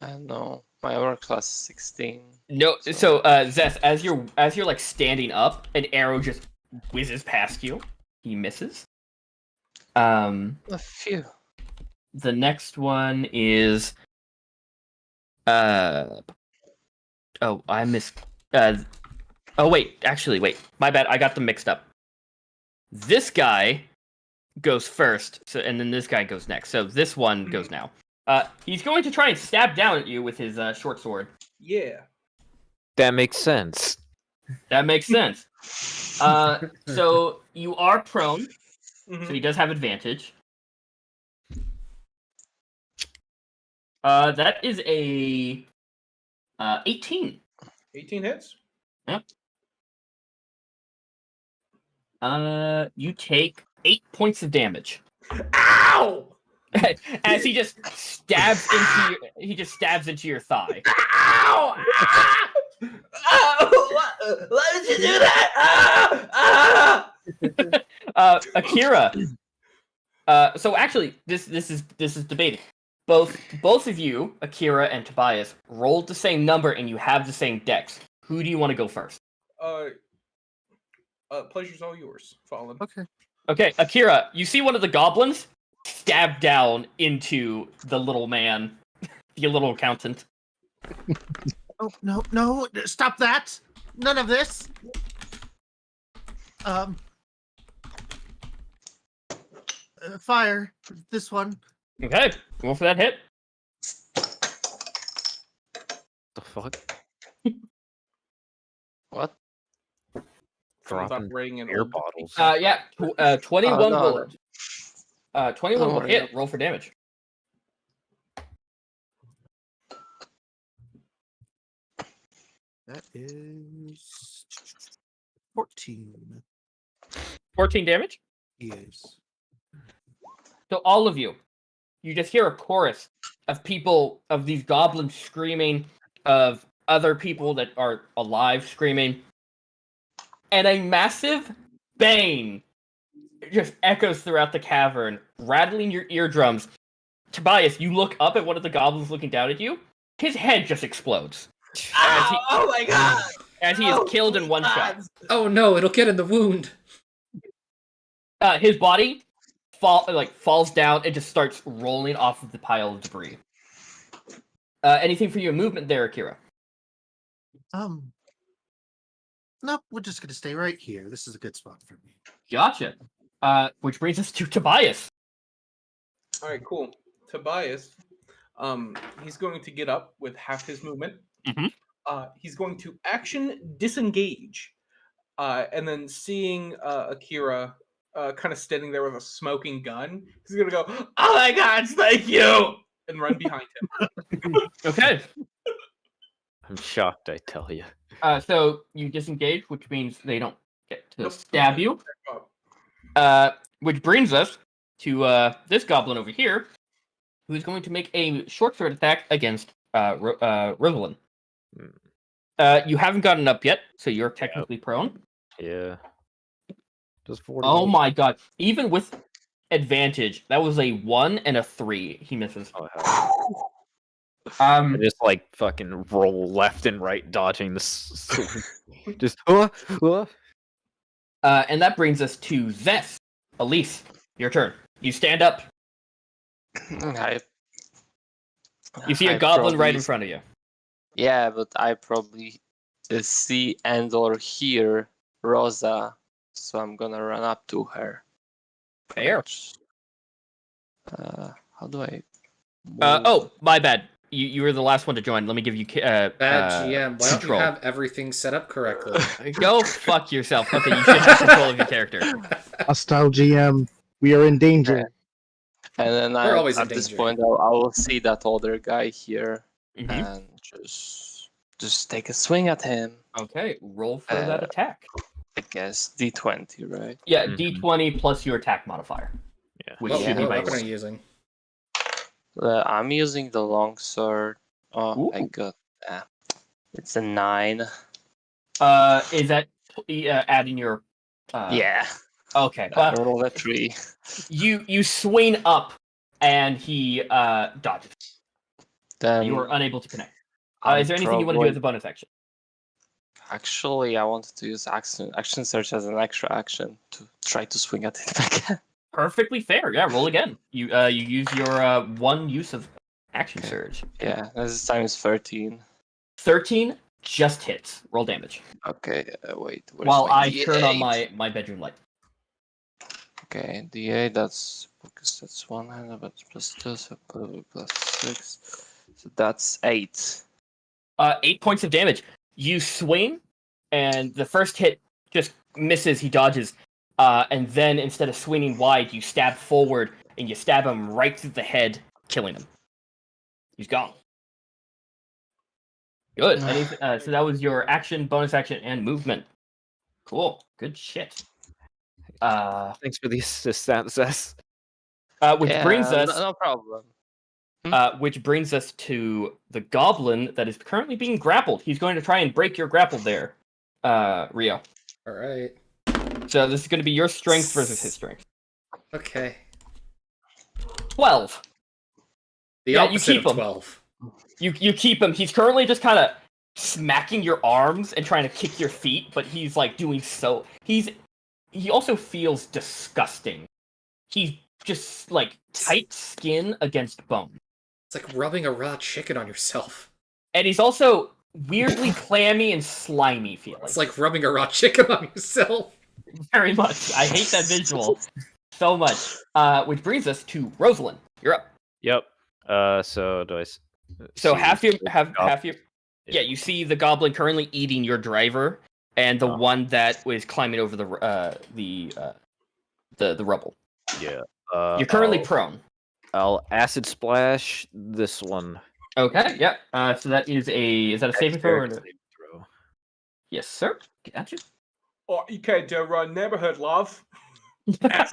I know. My armor class is 16. No. So, Zeth, as you're like standing up, an arrow just whizzes past you. He misses. A few. The next one is. Oh, I missed. Oh wait, actually, wait. My bad. I got them mixed up. This guy goes first, so and then this guy goes next. So this one goes now. He's going to try and stab down at you with his short sword. Yeah. That makes sense. That makes sense. So you are prone, so he does have advantage. That is a 18. 18 hits. Yep. You take 8 points of damage. Ow! As he just stabs into your thigh. Ow! Ah! Why did you do that? Akira. So actually, this is debated. Both of you, Akira and Tobias, rolled the same number, and you have the same dex. Who do you want to go first? Pleasure's all yours, Fallen. Okay, Akira, you see one of the goblins stab down into the little man, the little accountant. Oh, no, stop that! None of this! Fire. This one. Okay, roll for that hit. The fuck? What? Someone's Dropping operating an beer old- bottles. 21 no, will 21 will Oh, hit. yeah. Roll for damage. That is 14. 14 damage. Yes. So all of you just hear a chorus of people, of these goblins screaming, of other people that are alive screaming, and a massive bang just echoes throughout the cavern, rattling your eardrums. Tobias, you look up at one of the goblins looking down at you. His head just explodes. Ow! Oh my god! As he is killed in one shot. Oh no, it'll get in the wound. His body falls down and just starts rolling off of the pile of debris. Anything for your movement there, Akira? Nope, we're just gonna stay right here. This is a good spot for me. Gotcha. Which brings us to Tobias. All right, cool. Tobias, he's going to get up with half his movement. Mhm. He's going to action disengage, and then seeing Akira kind of standing there with a smoking gun, he's gonna go, "Oh my God, thank you!" and run behind him. Okay. I'm shocked, I tell you. So you disengage, which means they don't get to stab you. Which brings us to this goblin over here, who's going to make a short sword attack against Rivlin. You haven't gotten up yet, so you're technically prone. Yeah. Does 40. Oh my god. Even with advantage, that was a 1 and a 3. He misses. Oh, hell. I just like fucking roll left and right, dodging the sword. Just and that brings us to Zeth. Elise, your turn. You stand up. You see a goblin right in front of you. Yeah, but I probably see and or hear Rosa, so I'm gonna run up to her. Fair. How do I? Oh, my bad. You were the last one to join. Let me give you Bad GM. Why don't control. you have everything set up correctly? Go fuck yourself. Okay, you should have control of your character. Hostile GM, we are in danger. And then We're always in at this danger. point, I will see that other guy here Mhm. and just take a swing at him. Okay, roll for that attack. I guess D20, right? Yeah, Mhm. D20 plus your attack modifier. Yeah. Which What should be weapon are by you using? I'm using the longsword. Oh, I Ooh. got It's a 9. Is that adding your? Yeah. Okay. I rolled a 3. You swing up, and he dodges. Then You are unable to connect. I'm Is there anything you want to do as a bonus action? Actually, I wanted to use action search as an extra action to try to swing at it again. Perfectly fair. Yeah, roll again. You use your one use of action surge. Yeah, this time is 13. 13 just hits. Roll damage. Okay, wait. While my I D8? turn on my bedroom light. Okay, D8, that's because that's 100, but plus 2, so plus 6. So that's 8. 8 points of damage. You swing, and the first hit just misses. He dodges, and then instead of swinging wide, you stab forward, and you stab him right through the head, killing him. He's gone. Good. So that was your action, bonus action, and movement. Cool. Good shit. Thanks for the assistance. Which brings us no problem. which brings us to the goblin that is currently being grappled. He's going to try and break your grapple there, Rio. All right. So this is going to be your strength versus his strength. Okay. 12. The Yeah, you opposite keep of him. 12. You keep him. He's currently just kind of smacking your arms and trying to kick your feet, but he's like doing so. He also feels disgusting. He's just like tight skin against bone. It's like rubbing a raw chicken on yourself. And he's also weirdly clammy and slimy feeling. It's like rubbing a raw chicken on yourself. Very much. I hate that visual so much. Which brings us to Rosalind. You're up. Yep. So do I? So see half your the half goblin? your yeah. You see the goblin currently eating your driver, and the one that was climbing over the rubble. Yeah. You're currently prone. I'll acid splash this one. Okay. Yeah. So that is that a saving throw or no? Saving throw. Yes, sir. Gotcha. Okay, the neighborhood love. This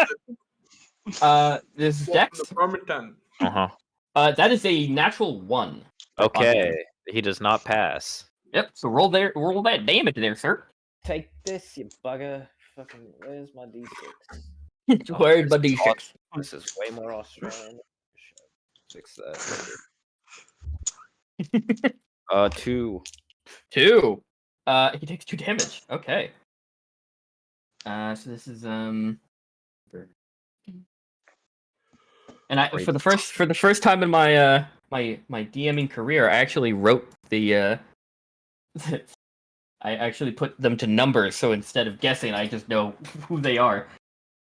is Dex. Uh huh. That is a natural 1. Okay. He does not pass. Yep. So roll that damage there, sir. Take this, you bugger. Fucking, where's my d6? Where's my d6? This is way more Australian. Fix that. 2. 2. He takes 2 damage. Okay. So this is and for the first time in my my DMing career, I actually wrote the I actually put them to numbers, so instead of guessing, I just know who they are.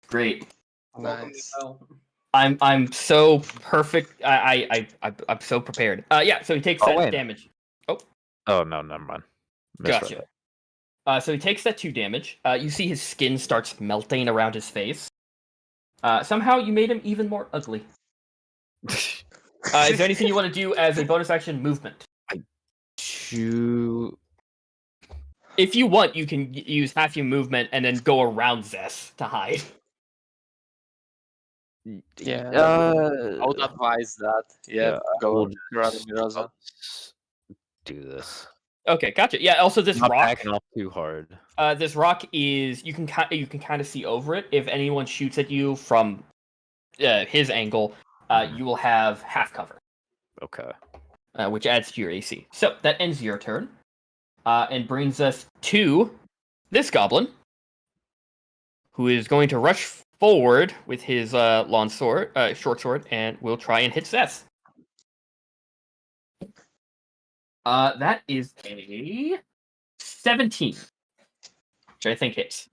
Great. Nice. I'm so perfect. I'm so prepared. Yeah. So he takes that damage. Oh no, never mind. Gotcha. So he takes that 2 damage. You see his skin starts melting around his face. Somehow you made him even more ugly. Is there anything you want to do as a bonus action movement? If you want, you can use half your movement and then go around Zess to hide. Yeah. I would advise that. Yeah. Go around Miroza. Do this. Okay, gotcha. Yeah. Also, this Not rock. backing off too hard. This rock is you can kind of see over it. If anyone shoots at you from his angle, you will have half cover. Okay. Which adds to your AC. So that ends your turn, and brings us to this goblin, who is going to rush forward with his short sword, and will try and hit Seth. That is a 17, which I think hits.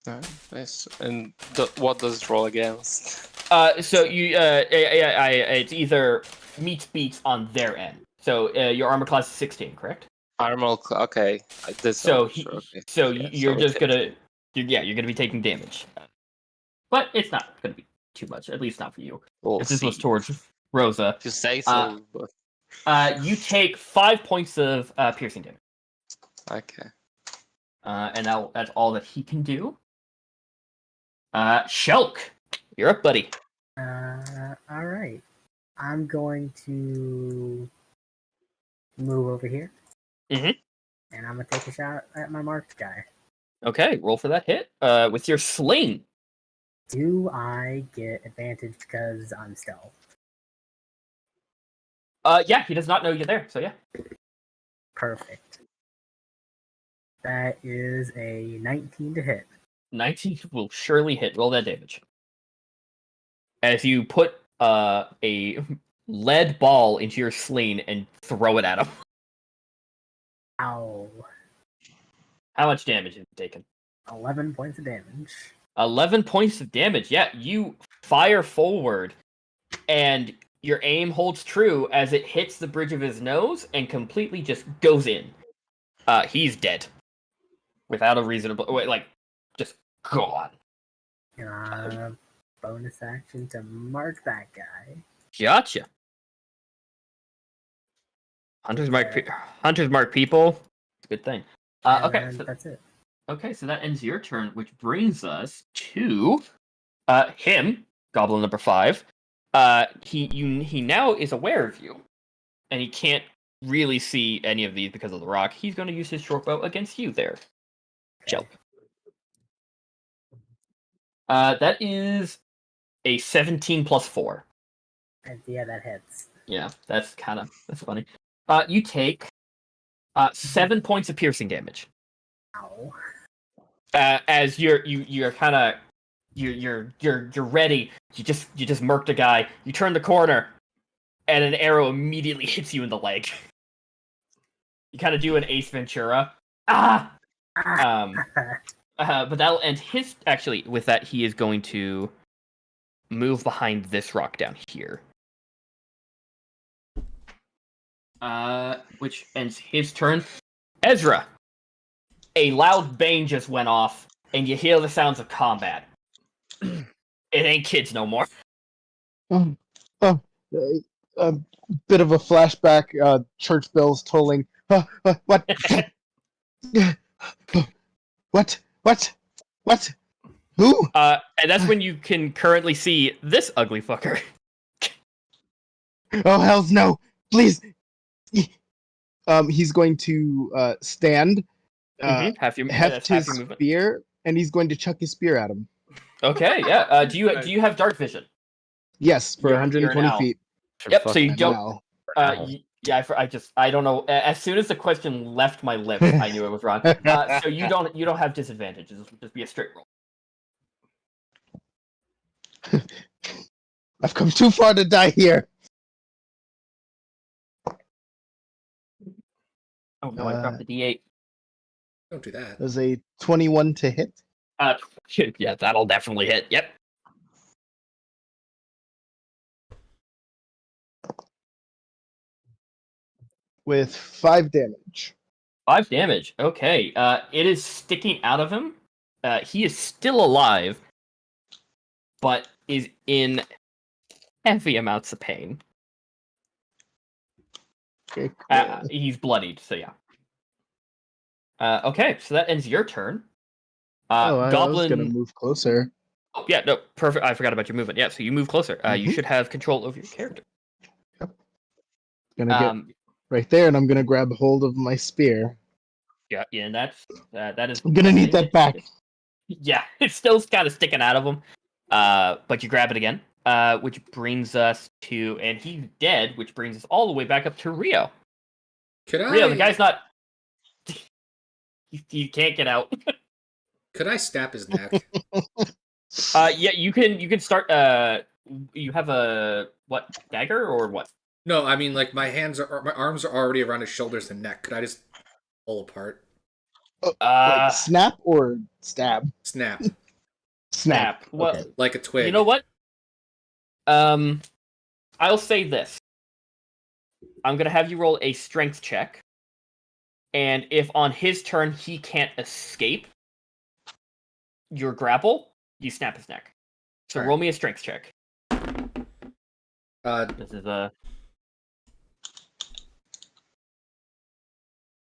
Nice. And what does it roll against? So you, it's either meets beats on their end. So your armor class is 16, correct? Okay. You're just gonna, you're gonna be taking damage, but it's not gonna be too much, at least not for you. This was towards Rosa. You say so, but you take 5 points of piercing damage. Okay. And that's all that he can do. Shulk, you're up, buddy. All right. I'm going to move over here. Mhm. And I'm gonna take a shot at my marked guy. Okay, roll for that hit. With your sling. Do I get advantage because I'm stealth? Yeah, he does not know you're there, so yeah. Perfect. That is a 19 to hit. 19 will surely hit. Roll that damage. As you put a lead ball into your sling and throw it at him. Ow. How much damage have you taken? 11 points of damage. 11 points of damage. Yeah, you fire forward, and your aim holds true as it hits the bridge of his nose and completely just goes in. He's dead. Without a reasonable... Like, just gone. Bonus action to mark that guy. Gotcha. Hunters mark people. It's a good thing. Okay, And so, that's it. okay, so that ends your turn, which brings us to him, Goblin number 5. He now is aware of you, and he can't really see any of these because of the rock. He's going to use his short bow against you there, Jelp. That is a 17 plus 4. Yeah, that hits. Yeah, that's funny. You take 7 points of piercing damage. Ow. As you're ready. You just murked a guy. You turn the corner, and an arrow immediately hits you in the leg. You kind of do an Ace Ventura. But that'll end his. Actually, with that, he is going to move behind this rock down here. Which ends his turn. Ezra, a loud bang just went off, and you hear the sounds of combat. It ain't kids no more. A bit of a flashback. Church bells tolling. What? What? Who? And that's when you can currently see this ugly fucker. Oh hells no! Please. He's going to stand. Heft his spear, and he's going to chuck his spear at him. Okay, yeah. Do you have dark vision? Yes, for You're 120 an feet. Yep. So you don't. Owl. Yeah, I don't know. As soon as the question left my lips, I knew it was wrong. So you don't have disadvantages. It'll just be a straight roll. I've come too far to die here. Oh no, I dropped the D8. Don't do that. There's a 21 to hit. Yeah, that'll definitely hit. Yep. With 5 damage. 5 damage. Okay. It is sticking out of him. He is still alive, but is in heavy amounts of pain. Okay, cool. He's bloodied, so yeah. Okay, so that ends your turn. I Goblin. was gonna move closer. Oh, yeah, no, perfect. I forgot about your movement. Yeah, so you move closer. You should have control over your character. Yep. Gonna get right there, and I'm gonna grab hold of my spear. Yeah, and that is. I'm gonna need that back. Yeah, it's still kind of sticking out of him. But you grab it again. Which brings us to, and he's dead, which brings us all the way back up to Rio. Rio, the guy's not. You can't get out. Could I snap his neck? Yeah, you can start. You have a dagger or what? No, I mean like my arms are already around his shoulders and neck. Could I just pull apart? Like snap or stab? Snap. Snap. Well, okay. Like a twig. You know what? I'll say this. I'm gonna have you roll a strength check, and if on his turn he can't escape your grapple, you snap his neck. So roll me a strength check. This is a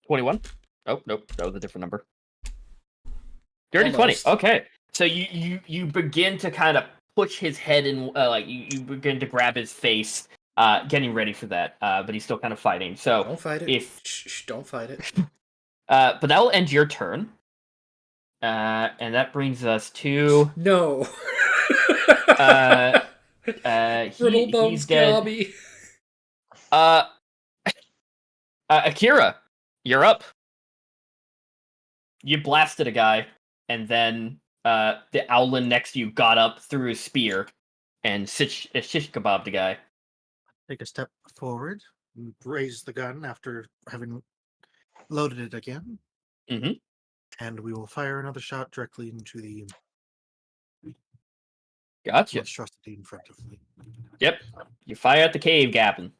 21. Oh nope, that was a different number. Dirty Almost. 20. Okay, so you begin to kind of push his head and like you begin to grab his face, getting ready for that. But he's still kind of fighting. So Don't fight it. if Shh, don't fight it. but that will end your turn. And that brings us to No. Brittle Bones he's dead. Gobby. Akira, you're up. You blasted a guy, and then the owlin next to you got up, threw his spear, and shish kebabbed the guy. Take a step forward, and raise the gun after having loaded it again. Mm-hmm. And we will fire another shot directly into the Gotcha. monstrosity in front of me. Yep. You fire at the cave, Gavin.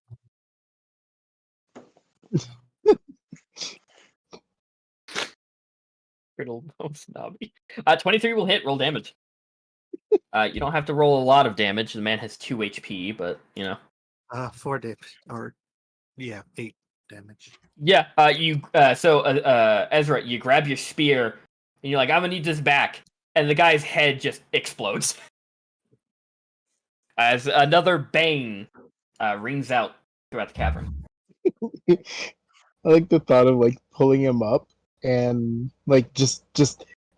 Brittle bones snobby. 23 will hit. Roll damage. You don't have to roll a lot of damage. The man has 2 HP, but 4 damage, or 8 damage. Yeah. Ezra, you grab your spear, and you're like, "I'm gonna need this back," and the guy's head just explodes as another bang rings out throughout the cavern. I like the thought of like pulling him up and like just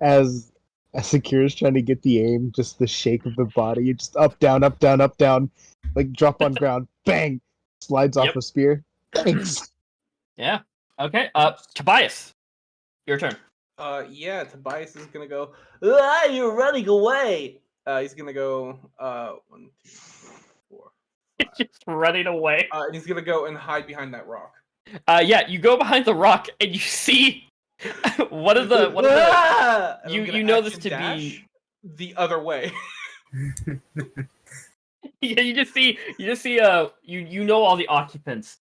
as Akira's trying to get the aim, just the shake of the body, just up down, like drop on ground, bang, slides off a spear. Thanks. Yeah. Okay. Tobias, your turn. Yeah, Tobias is gonna go. You're running away. He's gonna go. 1, 2, 3, 4. Just running away. And he's gonna go and hide behind that rock. Yeah, you go behind the rock and you see one of the you know this to be the other way. Yeah, you just see you know all the occupants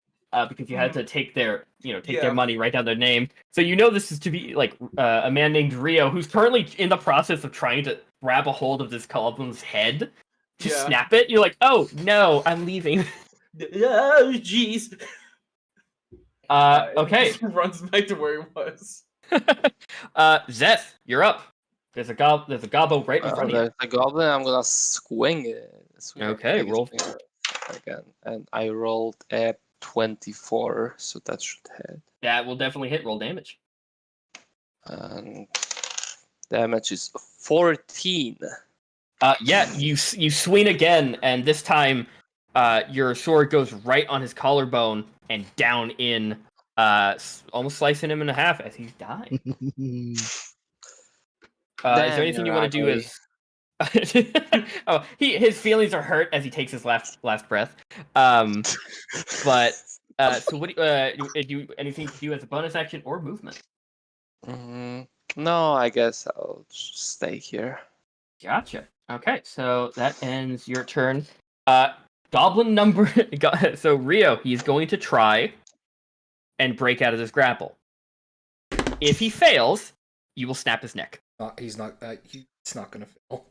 because you had to take their their money, write down their name. So you know this is to be like a man named Rio who's currently in the process of trying to grab a hold of this goblin's head to snap it. You're like, oh no, I'm leaving. Oh jeez. Okay. He runs back to where he was. Zeth, you're up. There's a gobbo right in front of you. There's a goblin. I'm gonna swing it. Okay, roll again, and I rolled a 24, so that should hit. That will definitely hit. Roll damage. And damage is 14. Yeah, you swing again, and this time, your sword goes right on his collarbone and down in, almost slicing him in half as he's dying. Is there anything you want to do as? His feelings are hurt as he takes his last breath. But so what do anything to do as a bonus action or movement? No, I guess I'll just stay here. Gotcha. Okay, so that ends your turn. Goblin number. So Rio, he's going to try and break out of this grapple. If he fails, you will snap his neck. He's not gonna fail.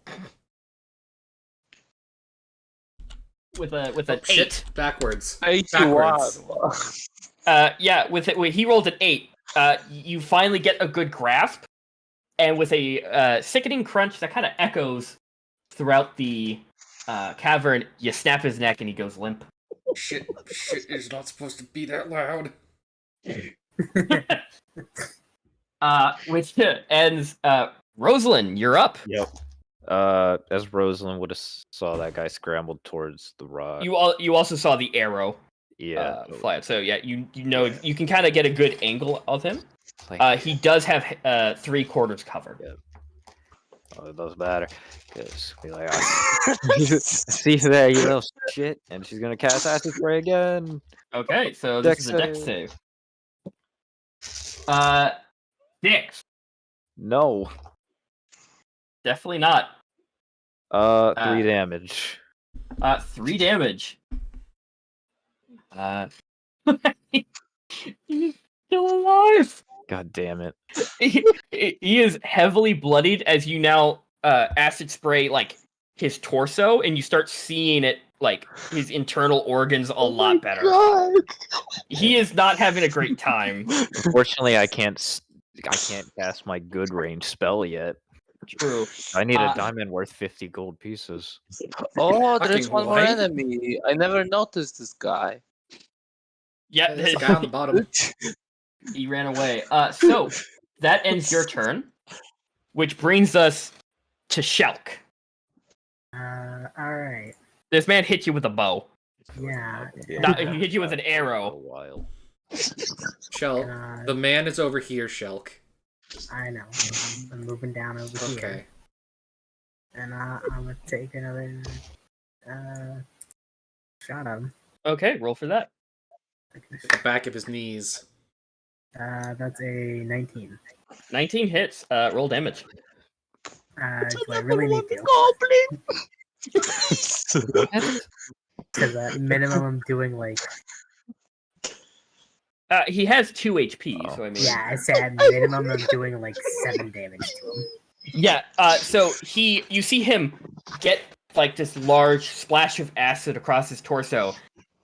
With an 8 backwards. 81. Yeah, he rolled an 8. You finally get a good grasp, and with a sickening crunch that kind of echoes throughout the cavern, you snap his neck and he goes limp. Shit is not supposed to be that loud. Which ends. Rosalind, you're up. Yep. As Rosalind would have saw that guy scrambled towards the rock. You also saw the arrow. Yeah. Fly. So yeah, you know you can kind of get a good angle of him. He does have 3/4 cover. Yeah. Oh, it doesn't matter. Cause be like, see you there, you little shit, and she's gonna cast acid spray again. Okay, so this is a dex save. 6. No. Definitely not. 3 damage. 3 damage. He's still alive. God damn it. He is heavily bloodied as you now acid spray like his torso, and you start seeing it like his internal organs a lot better. God. He is not having a great time. Unfortunately, I can't cast my good range spell yet. True. I need a Uh, diamond worth 50 gold pieces. Oh, there's Fucking one more what? enemy. I never noticed this guy. Yeah, There's a guy on the bottom. he ran away. So that ends your turn, which brings us to Shelk. All right. This man hit you with a bow. Yeah. He hit you with an For a arrow. while. Shelk, the man is over here, Shelk. I know. I'm moving down over here. Okay. And I'm gonna take another shot at him. Okay, roll for that. The back of his knees. That's a 19. 19 hits. Roll damage. Do I really need to? Because at minimum I'm doing like... He has 2 HP, so I mean... Yeah, I said at minimum I'm doing like 7 damage to him. Yeah, so you see him get like this large splash of acid across his torso.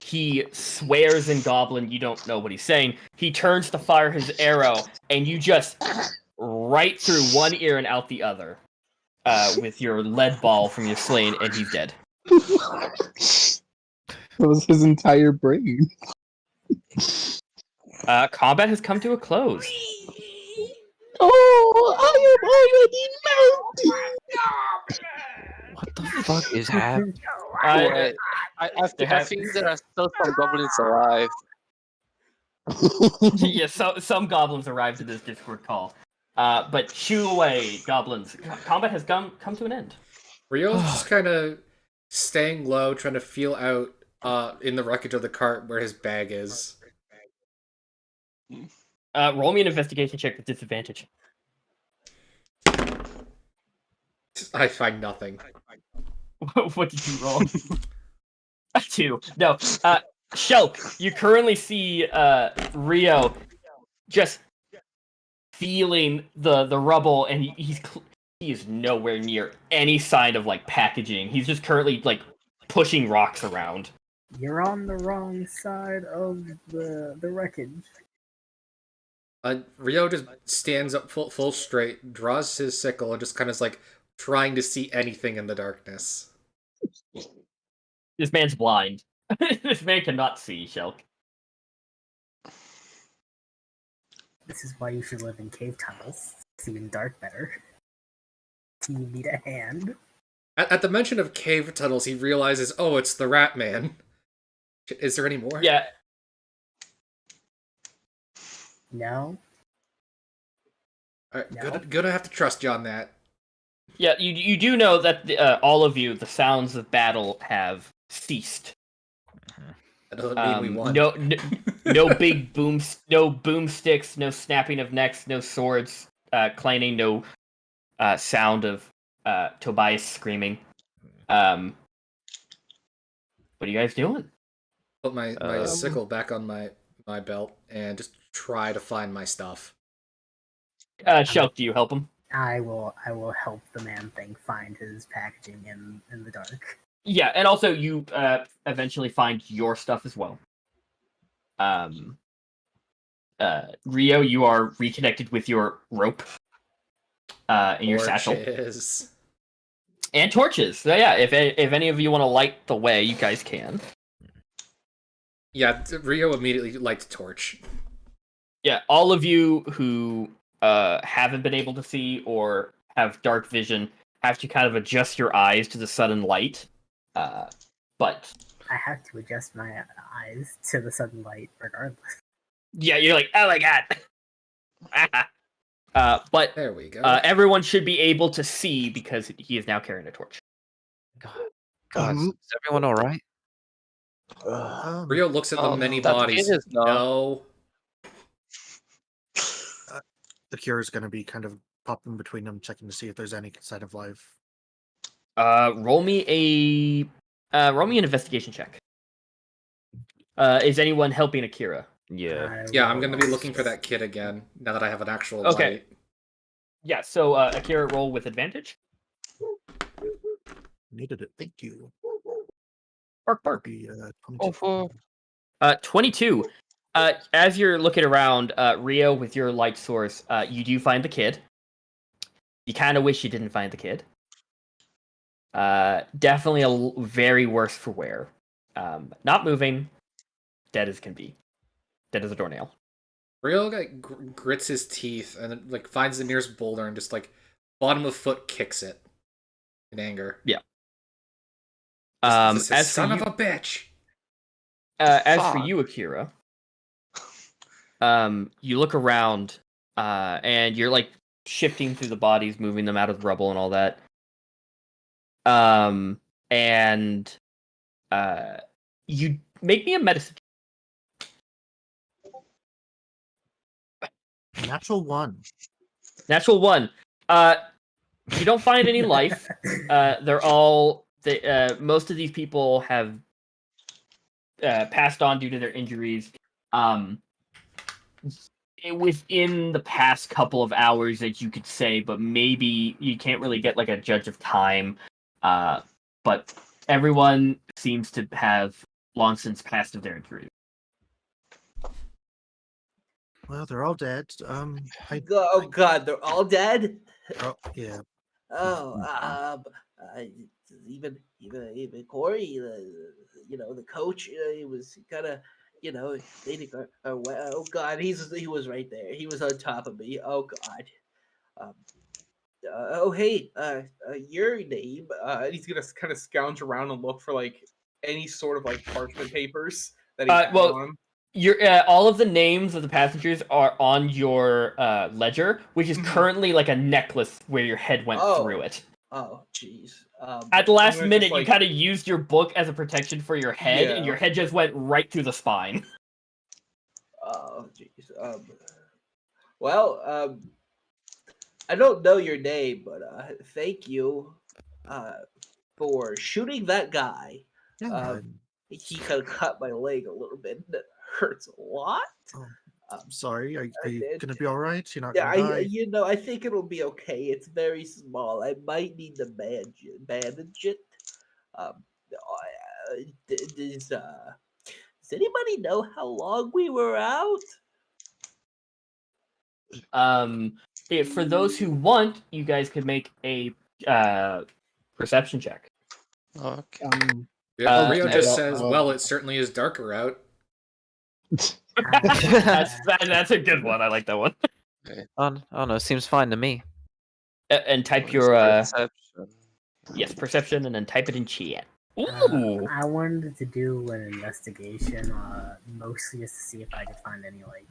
He swears in Goblin, you don't know what he's saying. He turns to fire his arrow, and you just right through one ear and out the other with your lead ball from your sling, and he's dead. That was his entire brain. Combat has come to a close. Oh, I am already melting. What the fuck is happening? I think there are still some goblins alive. Yeah, some goblins arrived at this Discord call. But shoo away, goblins. Combat has come to an end. Rio's just kind of staying low, trying to feel out in the wreckage of the cart where his bag is. Roll me an investigation check with disadvantage. I find nothing. What did you roll? 2. No. Shelk, you currently see Rio just feeling the rubble, and he is nowhere near any sign of like packaging. He's just currently like pushing rocks around. You're on the wrong side of the wreckage. Rio just stands up full straight, draws his sickle, and just kind of like trying to see anything in the darkness. This man's blind. This man cannot see, Shelk. This is why you should live in cave tunnels. See in dark better. You need a hand. At the mention of cave tunnels, he realizes, oh, it's the Rat Man. Is there any more? Yeah. No. All right, No. gonna have to trust you on that. Yeah, you do know that all of you, the sounds of battle have ceased. That doesn't mean we won. No big booms, no boomsticks, no snapping of necks, no swords clanging, no sound of Tobias screaming. What are you guys doing? Put my sickle back on my belt and just try to find my stuff. Shelk, do you help him? I will help the man thing find his packaging in the dark. Yeah, and also you eventually find your stuff as well. Rio, you are reconnected with your rope in your satchel. Torches. And torches. So yeah, if any of you want to light the way, you guys can. Yeah, Rio immediately lights a torch. Yeah, all of you who haven't been able to see or have dark vision have to kind of adjust your eyes to the sudden light. But I have to adjust my eyes to the sudden light regardless. yeah, you're like, oh my god. But There we go. everyone should be able to see because he is now carrying a torch. God, is everyone all right? Rio looks at the many that bodies. kid is not. No. The cure is going to be kind of popping between them, checking to see if there's any sign of life. Roll me an investigation check. Is anyone helping Akira? Yeah. Yeah, I'm gonna be looking for that kid again now that I have an actual Okay. light. Yeah, so Akira, roll with advantage. Needed it. Thank you. Bark, bark. Be, 22. Oh, for 22. As you're looking around, Rio, with your light source, you do find the kid. You kind of wish you didn't find the kid. Definitely very worse for wear. Not moving, dead as can be. Dead as a doornail. Real guy grits his teeth and then like finds the nearest boulder and just like bottom of foot kicks it in anger. Yeah. This As son for of you, a bitch. as for Fuck. you, Akira, you look around, and you're like shifting through the bodies, moving them out of the rubble and all that. And you make me a medicine. Natural one. Natural one. You don't find any life. They're all most of these people have passed on due to their injuries. Within the past couple of hours that you could say, but maybe you can't really get like a judge of time. But everyone seems to have long since passed of their injuries. Well, they're all dead. Oh God, they're all dead. Oh, yeah. Oh, even Corey, the coach, he was kind of, they think, oh God, he was right there. He was on top of me. Oh God. Oh hey, your name? He's gonna kind of scrounge around and look for like any sort of like parchment papers that he has Well, on him. All of the names of the passengers are on your ledger, which is currently like a necklace where your head went through it. Oh, jeez. At the last I'm gonna minute, just, you like- kind of used your book as a protection for your head, and Yeah. your head just went right through the spine. Oh, jeez. I don't know your name, but thank you for shooting that guy. Yeah. He kind of cut my leg a little bit. That hurts a lot. I'm sorry. Are you it- gonna be all right? You're not Yeah, gonna die. I think it'll be okay. It's very small. I might need to bandage it. Does anybody know how long we were out? For those who want, you guys could make a perception check. Okay. Yeah, Rio just well, says, "Well, it certainly is darker out." That's a good one. I like that one. Oh no, seems fine to me. And type What is your perception? yes, perception, and then type it in chat. Ooh. I wanted to do an investigation, mostly just to see if I could find any like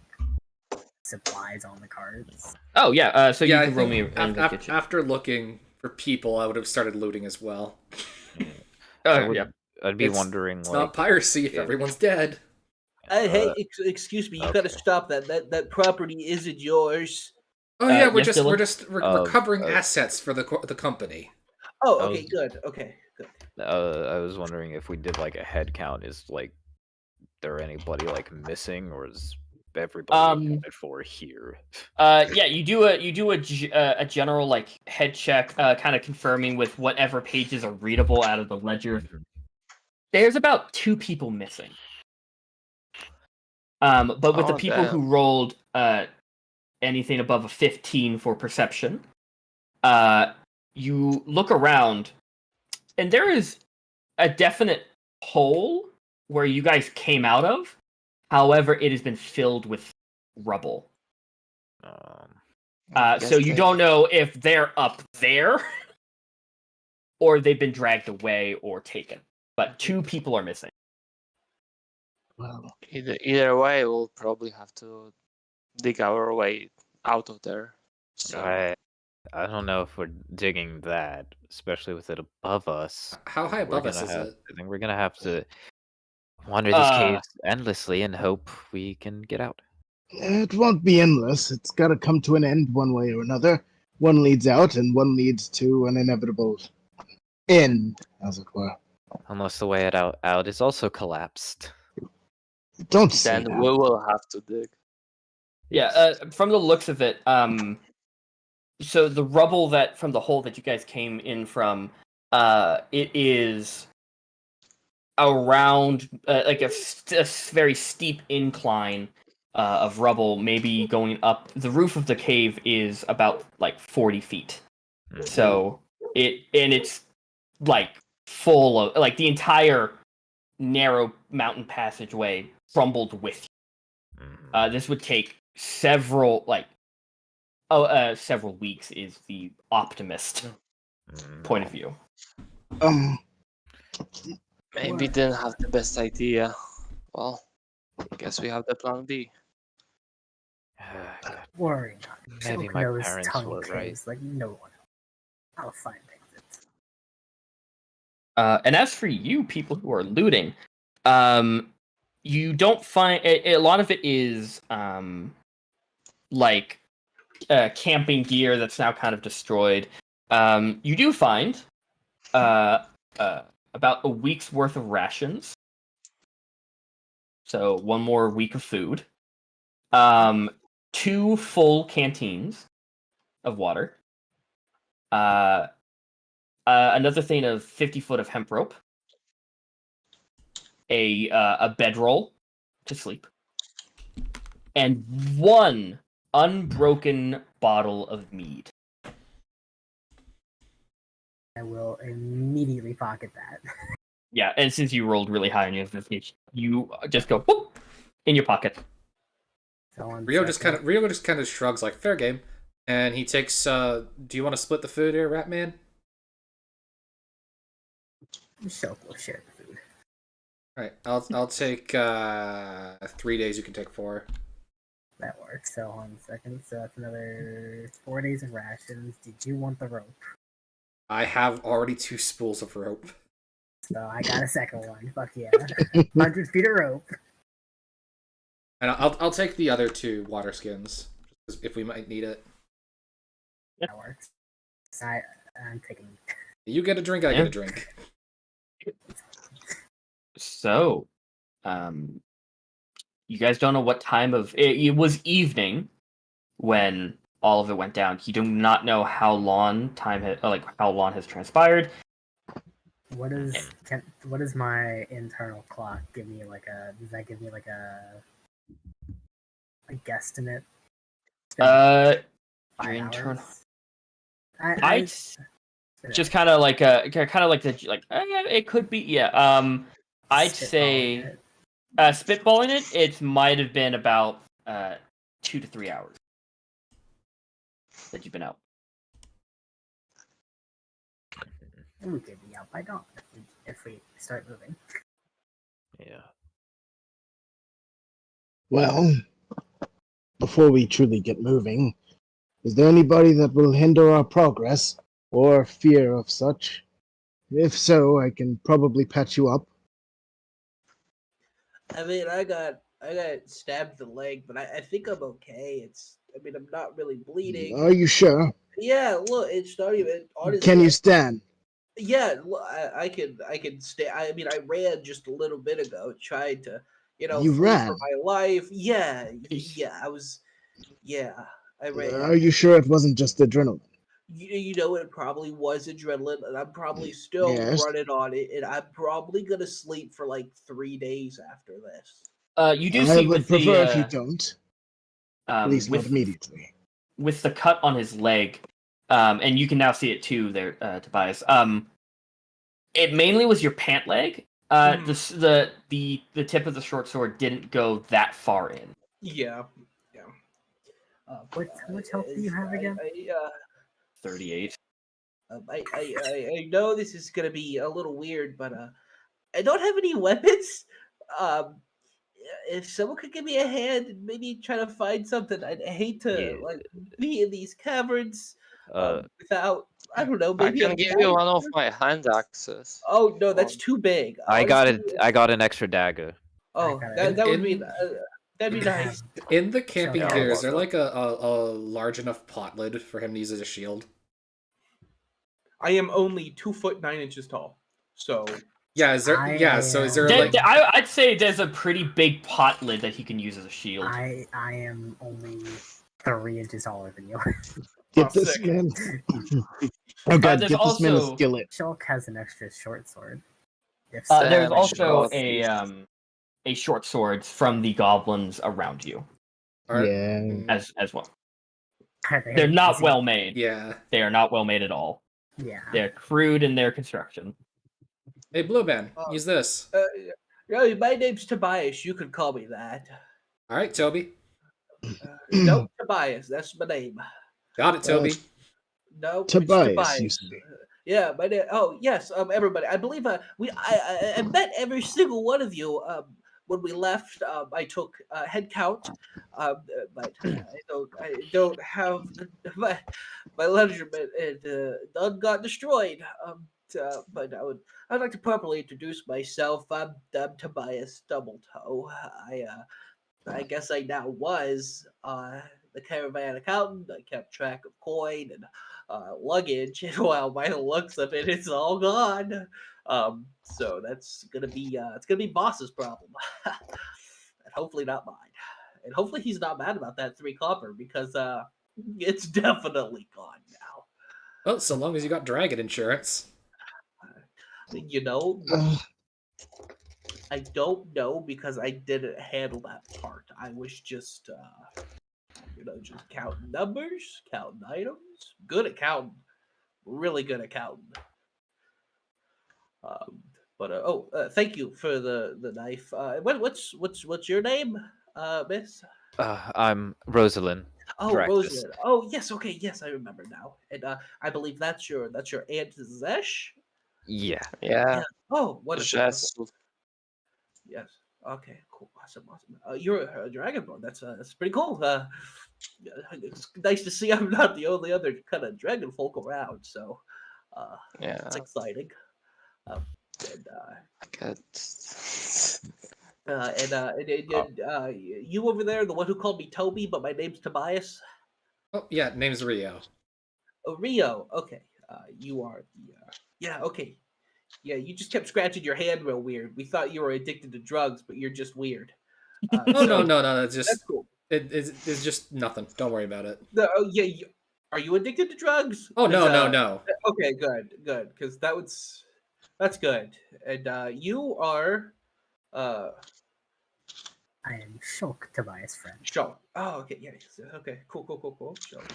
supplies on the carts. Oh yeah. So Yeah, you I can roll me think an investigation. after looking for people, I would have started looting as well. Yeah. I'd be It's- wondering It's like not piracy if yeah. everyone's dead. Hey, excuse me. You gotta okay. stop that. That property isn't yours. Oh yeah, yes, Dylan? we're recovering assets for the company. Oh, I okay, was- good. Okay, good. I was wondering if we did like a head count. Is like there anybody like missing, or is everybody accounted for here? Yeah, you do a general like head check, kind of confirming with whatever pages are readable out of the ledger. There's about 2 people missing. But with the people who rolled anything above a 15 for perception, you look around, and there is a definite hole where you guys came out of. However, it has been filled with rubble. So you don't know if they're up there or they've been dragged away or taken. But 2 people are missing. Well, Either way, we'll probably have to dig our way out of there. So I don't know if we're digging that, especially with it above us. How high above us is it? I think we're gonna have to wander these caves endlessly and hope we can get out. it won't be endless. It's got to come to an end one way or another. One leads out, and one leads to an inevitable end, as it were. Unless the way out is also collapsed. Don't say then that. we will have to dig. Yeah, from the looks of it, so the rubble that from the hole that you guys came in from, it is around like a very steep incline of rubble, maybe going up. The roof of the cave is about like 40 feet. So it's like full of like the entire narrow mountain passageway crumbled with you. This would take several several weeks is the optimist point of view. Maybe didn't have the best idea. Well, I guess we have the plan B. Worry not. Maybe Choke my knows parents tongue were right. caves like no one else. I'll find exits. And as for you, people who are looting, you don't find a lot of it is like camping gear that's now kind of destroyed. You do find about a week's worth of rations, so one more week of food. 2 full canteens of water. Another thing of 50 foot of hemp rope. A bedroll to sleep. And 1 unbroken bottle of mead. I will immediately pocket that. Yeah, and since you rolled really high on your investigation, you just go whoop in your pocket. So Rio just kind of shrugs like fair game, and he takes. Do you want to split the food here, Ratman? Shulk will share the food. All right, I'll take 3 days. You can take 4. That works. So 1 second. So that's another 4 days of rations. Did you want the rope? I have already 2 spools of rope. So I got a second one. Fuck yeah. 100 feet of rope. And I'll take the other 2 water skins if we might need it. That works. I'm taking. You get a drink, I get a drink. So, you guys don't know what time of it was evening when all of it went down. You do not know how long how long has transpired. What does my internal clock give me? Does that give me like a guesstimate? Your 5 internal. hours? I just kind of like it could be I'd say spitballing it. It might have been about 2 to 3 hours that you've been out. We could be out by dawn if we start moving. Yeah. Well, before we truly get moving, is there anybody that will hinder our progress or fear of such? If so, I can probably patch you up. I mean, I got stabbed in the leg, but I think I'm okay. I'm not really bleeding. Are you sure? Yeah, look, it's not even honestly. Can you stand? Yeah, I can stay. I mean, I ran just a little bit ago, tried to, You flee ran? for my life. Yeah, I ran. Are you sure it wasn't just adrenaline? It probably was adrenaline, and I'm probably still Yes. running on it, and I'm probably gonna sleep for like 3 days after this. You do I see would with prefer if the you don't. At least not immediately. with the cut on his leg, and you can now see it too there, Tobias. It mainly was your pant leg. The tip of the short sword didn't go that far in. Yeah. How much health do you have again? 38. I know this is gonna be a little weird, but I don't have any weapons. If someone could give me a hand and maybe try to find something, I'd hate to be in these caverns without. I don't know. I Maybe can give you one of my hand axes. Oh no, that's too big. I Honestly, got an extra dagger. Oh, that would be that'd be nice. In the camping Yeah, gear, is well there like a large enough pot lid for him to use as a shield? I am only 2'9" tall, so Yeah, is there? So is there like? I'd say there's a pretty big pot lid that he can use as a shield. I am only 3 inches taller than you. Get this sick. man. Oh god, there's get this man a also- skillet. Shulk has an extra short sword. There's Damn, also short. a short sword from the goblins around you Are- Yeah. as well. They're not easy? well made. Yeah. They are not well made at all. Yeah. They're crude in their construction. Hey, Blue Ben, use this. Yeah, my name's Tobias. You can call me that. All right, Toby. No, Tobias. That's my name. Got it, Toby. No, it's Tobias used to be. Yeah, my name. Oh, yes. Everybody. I believe I met every single one of you. When we left, I took head count. But I don't have my measurement. None got destroyed. But I'd like to properly introduce myself. I'm Tobias Doubletoe. I guess I now was the caravan accountant. I kept track of coin and luggage, and while by the looks of it, it's all gone. So that's gonna be it's gonna be boss's problem, and hopefully not mine. And hopefully he's not mad about that 3 copper because it's definitely gone now. Well, so long as you got dragon insurance. You know, I don't know because I didn't handle that part. I was just just counting numbers, counting items. Good at counting, really good at counting. Thank you for the knife. What's your name, Miss? I'm Rosalind. Oh, Draxus. Rosalind. Oh, yes. Okay, yes, I remember now. And I believe that's your Aunt Zesh. Yeah. Yeah. Oh, wonderful. Just Yes. Okay. Cool. Awesome. You're a dragonborn. That's pretty cool. It's nice to see I'm not the only other kind of dragon folk around. So, yeah. it's exciting. And you over there, the one who called me Toby, but my name's Tobias. Oh, yeah, name's Rio. Oh, Rio. Okay. You are the. Yeah. Okay. Yeah, you just kept scratching your hand real weird. We thought you were addicted to drugs, but you're just weird. Oh, no. It's just That's cool. it's just nothing. Don't worry about it. No, yeah. Are you addicted to drugs? Oh, 'Cause, no. Okay, good. Because that's good. And you are I am Shulk, Tobias' friend. Shulk. Oh, okay. Yeah. Okay. Cool. Shulk.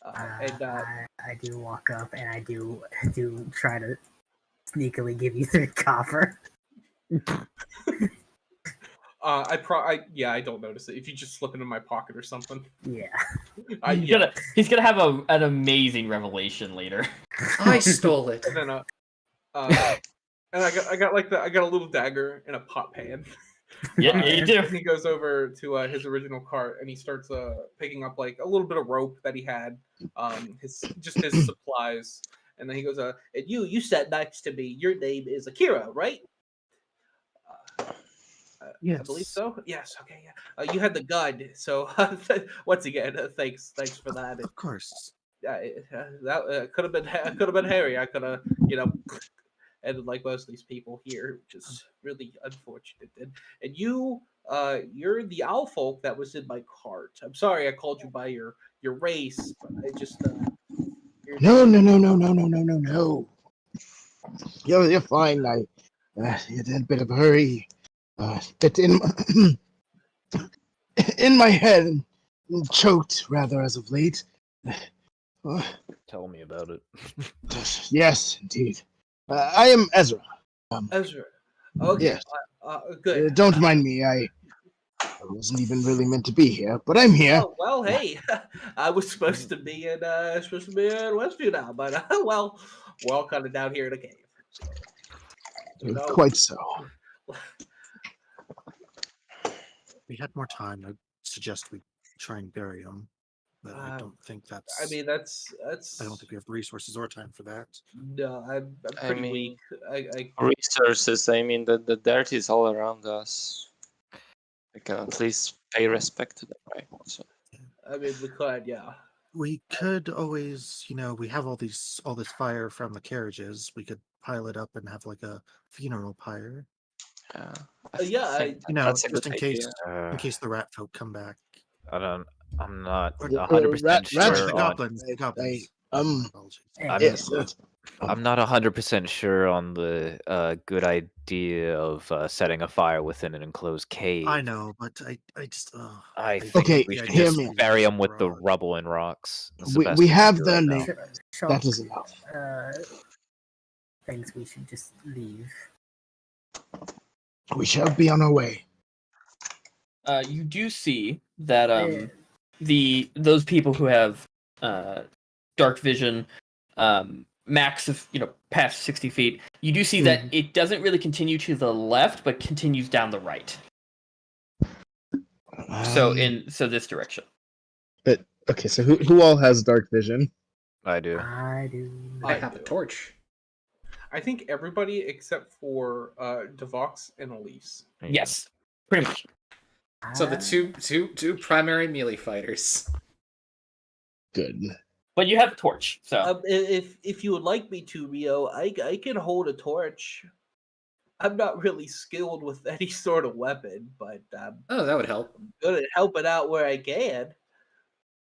I do walk up and I do try to sneakily give you 3 copper. I don't notice it. If you just slip it in my pocket or something. Yeah. He's gonna have an amazing revelation later. I stole it. And then and I got a little dagger in a pot pan. Yeah, you do. He goes over to his original cart and he starts picking up like a little bit of rope that he had, his supplies, and then he goes, and you sat next to me. Your name is Akira, right? Yes. I believe so. Yes. Okay. Yeah. You had the gun, so once again, thanks for that. Of course. That could have been Harry. I could have, ended like most of these people here, which is really unfortunate. And you're the owl folk that was in my cart. I'm sorry I called you by your race, but I just No. You're fine. I in a bit of a hurry. Bit in my head and choked rather as of late. Tell me about it. Yes, indeed. I am Ezra. Ezra. Okay. Yes. Good. Don't mind me. I wasn't even really meant to be here, but I'm here. Oh, well, hey, I was supposed to be in Westview now, but we're kind of down here in a cave. So, Quite so. If we had more time, I'd suggest we try and bury him. But I don't think that's. I mean, that's. I don't think we have resources or time for that. No, I'm pretty weak. Resources. I mean, the dirt is all around us. We can at least pay respect to them, right? So. I mean, we could, yeah. We could always, we have all this fire from the carriages. We could pile it up and have like a funeral pyre. Yeah, that's just in case the rat folk come back. I'm not 100% Rats sure. The goblins. yes. I'm not 100% sure on the good idea of setting a fire within an enclosed cave. I know, but I just. I think Okay, we the should idea hear just me seems bury them with the broad. rubble and rocks. That's the We best we can have do their right now. names. Shulk, That is enough. thinks we should just leave. We shall be on our way. You do see that Eh, those people who have dark vision, max of past 60 feet, you do see that it doesn't really continue to the left, but continues down the right. So this direction. But okay, so who all has dark vision? I do. I do. I I have a do. torch. I think everybody except for Devox and Elise. Yes, pretty much. So the two primary melee fighters. Good. But you have a torch, so If you would like me to, Rio, I can hold a torch. I'm not really skilled with any sort of weapon, but I'm Oh, that would help. good at helping out where I can.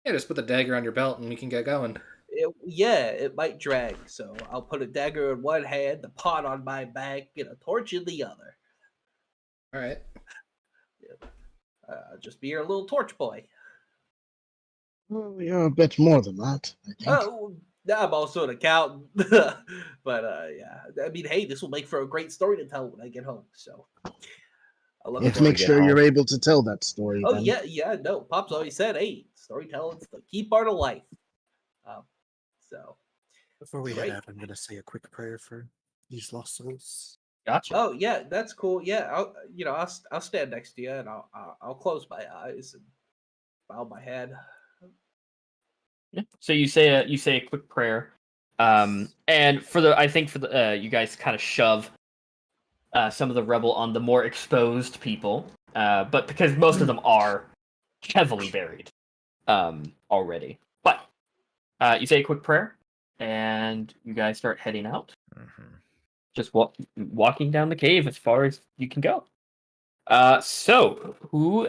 Yeah, just put the dagger on your belt and we can get going. It might drag, so I'll put a dagger in one hand, the pot on my back, and a torch in the other. All right. Just be your little torch boy. Well, you're a bit more than that, I think. Oh, I'm also an accountant, but yeah. I mean, hey, this will make for a great story to tell when I get home. So I'll look You have to forward make to it. sure you're able to tell that story. Oh then. yeah. No, Pop's always said, hey, storytelling's the key part of life. So Before we Great. head out, I'm gonna say a quick prayer for these lost souls. gotcha. oh yeah, that's cool. Yeah, I'll stand next to you and I'll close my eyes and bow my head. Yeah. So you say a quick prayer, and I think for the you guys kind of shove some of the rebel on the more exposed people, but because most of them are heavily buried already. But you say a quick prayer, and you guys start heading out. Mhm. Just walking down the cave as far as you can go. So who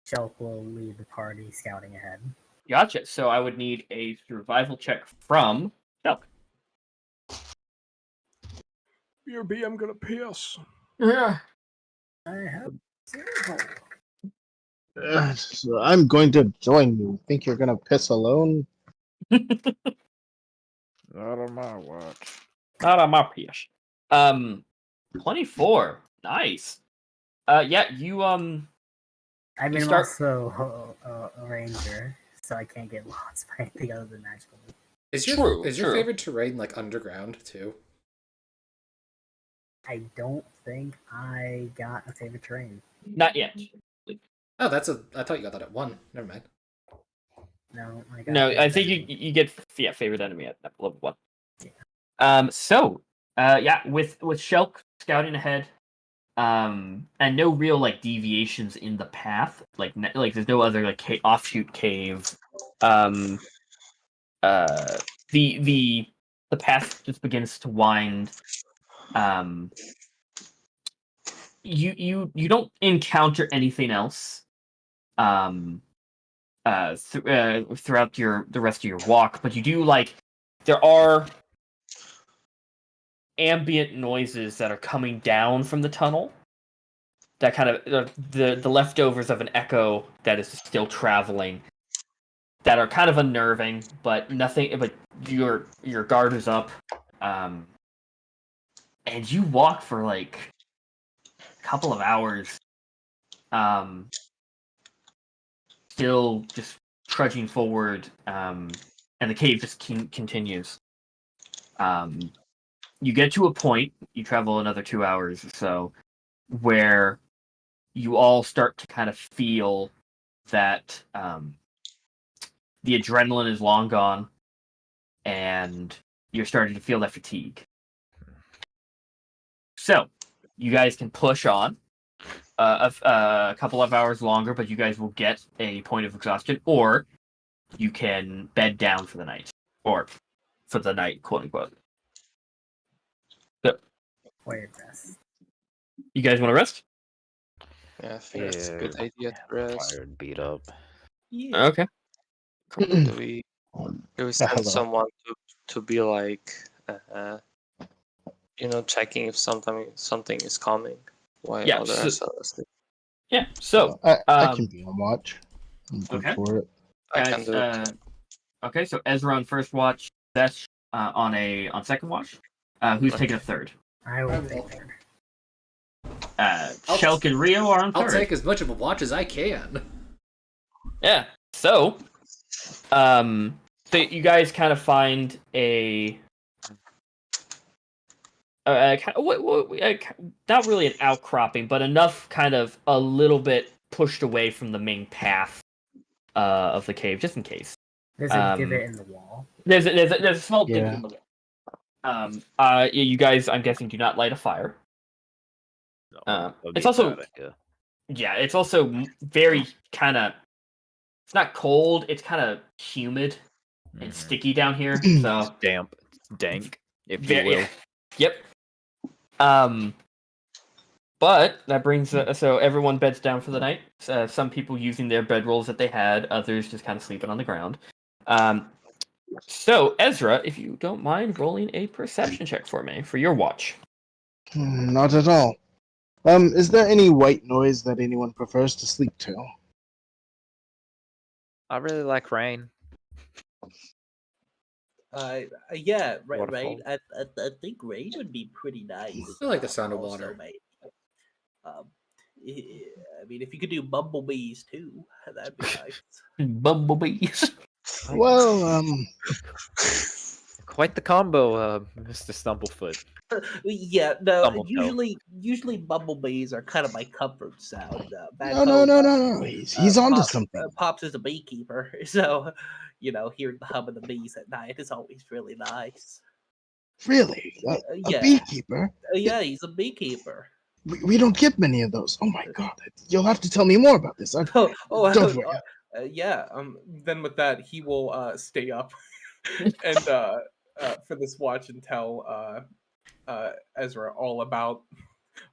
Shulk will lead the party scouting ahead. gotcha? So I would need a survival check from Chuck. BRB, I'm gonna piss. Yeah. I have 0. So I'm going to join you. Think you're gonna piss alone? Not on my watch. Not on my piss. 24. Nice. Yeah, you I mean, I'm start- also a ranger, so I can't get lost by anything other than magical. Is your True. favorite terrain like underground too? I don't think I got a favorite terrain. not yet. Oh, I thought you got that at 1. Never mind. No, I got No, I favorite think enemy. you get favorite enemy at level 1. Yeah. So yeah, with Shelk scouting ahead, and no real like deviations in the path, like there's no other like offshoot cave. The path just begins to wind. You don't encounter anything else throughout the rest of your walk, but you do there are ambient noises that are coming down from the tunnel that kind of the leftovers of an echo that is still traveling, that are kind of unnerving, but nothing. But your guard is up, and you walk for like a couple of hours, still just trudging forward, and the cave just continues. You get to a point, you travel another 2 hours or so, where you all start to kind of feel that the adrenaline is long gone, and you're starting to feel that fatigue. So, you guys can push on a couple of hours longer, but you guys will get a point of exhaustion, or you can bed down for the night, or for the night, quote unquote. So, Wait, this. you guys want to rest? Yeah, I think it's a good idea to rest. Tired, beat up. Yeah. Okay. Do we We send hello. someone to be like, checking if something is coming while Yeah. others are asleep. Yeah. So, I can be on watch. I'm good okay. for it. I can do it. Okay, so Ezra on first watch, Sesh on second watch. Who's taking a third? I will take third. Shelk and Rio are on third. I'll take as much of a watch as I can. Yeah. So, you guys kind of find a not really an outcropping, but enough kind of a little bit pushed away from the main path of the cave, just in case. There's a divot in the wall. There's a small Yeah. divot in the wall. You guys, I'm guessing, do not light a fire. It's also it's also very kind of. It's not cold. It's kind of humid and sticky down here. So Damp, dank, if you will. Yep. But that brings so everyone beds down for the night. Some people using their bedrolls that they had, others just kind of sleeping on the ground. So Ezra, if you don't mind rolling a perception check for me for your watch. Not at all. Is there any white noise that anyone prefers to sleep to? I really like rain. Yeah, right. Waterfall. I think rain would be pretty nice. I like the sound of also, water. maybe. I mean, if you could do bumblebees too, that'd be nice. Bumblebees. Well, Quite the combo, Mr. Stumblefoot. Yeah, no. Stumbletail. Usually bumblebees are kind of my comfort sound. Back no. home, He's onto something. Pops is a beekeeper, so hearing the hum of the bees at night is always really nice. Really? Yeah. A beekeeper? Yeah, he's a beekeeper. We don't get many of those. Oh my god! You'll have to tell me more about this. Don't worry. Yeah. Then with that, he will stay up and for this watch and tell Ezra all about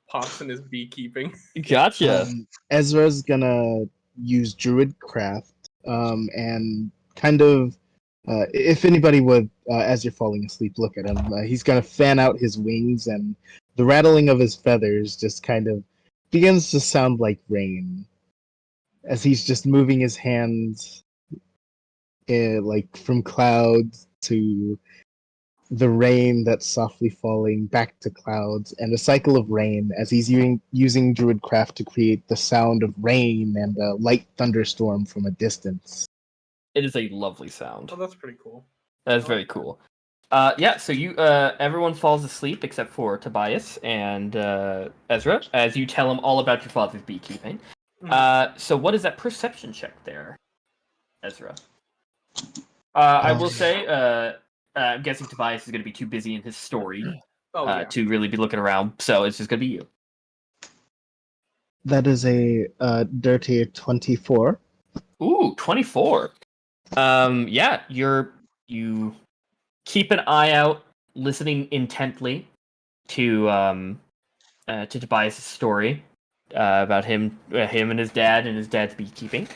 Pops and his beekeeping. Gotcha. Ezra's gonna use Druidcraft, and kind of, if anybody would, as you're falling asleep, look at him. He's gonna fan out his wings, and the rattling of his feathers just kind of begins to sound like rain, as he's just moving his hands, like from clouds to the rain that's softly falling back to clouds, and a cycle of rain as he's using Druidcraft to create the sound of rain and a light thunderstorm from a distance. It is a lovely sound. Oh, that's pretty cool. That's very cool. Yeah, so you everyone falls asleep except for Tobias and Ezra, as you tell him all about your father's beekeeping. So what is that perception check there, Ezra? I will say, I'm guessing Tobias is going to be too busy in his story to really be looking around, so it's just going to be you. That is a dirty 24. Ooh, 24. Yeah, you keep an eye out, listening intently to Tobias' story about him and his dad's beekeeping.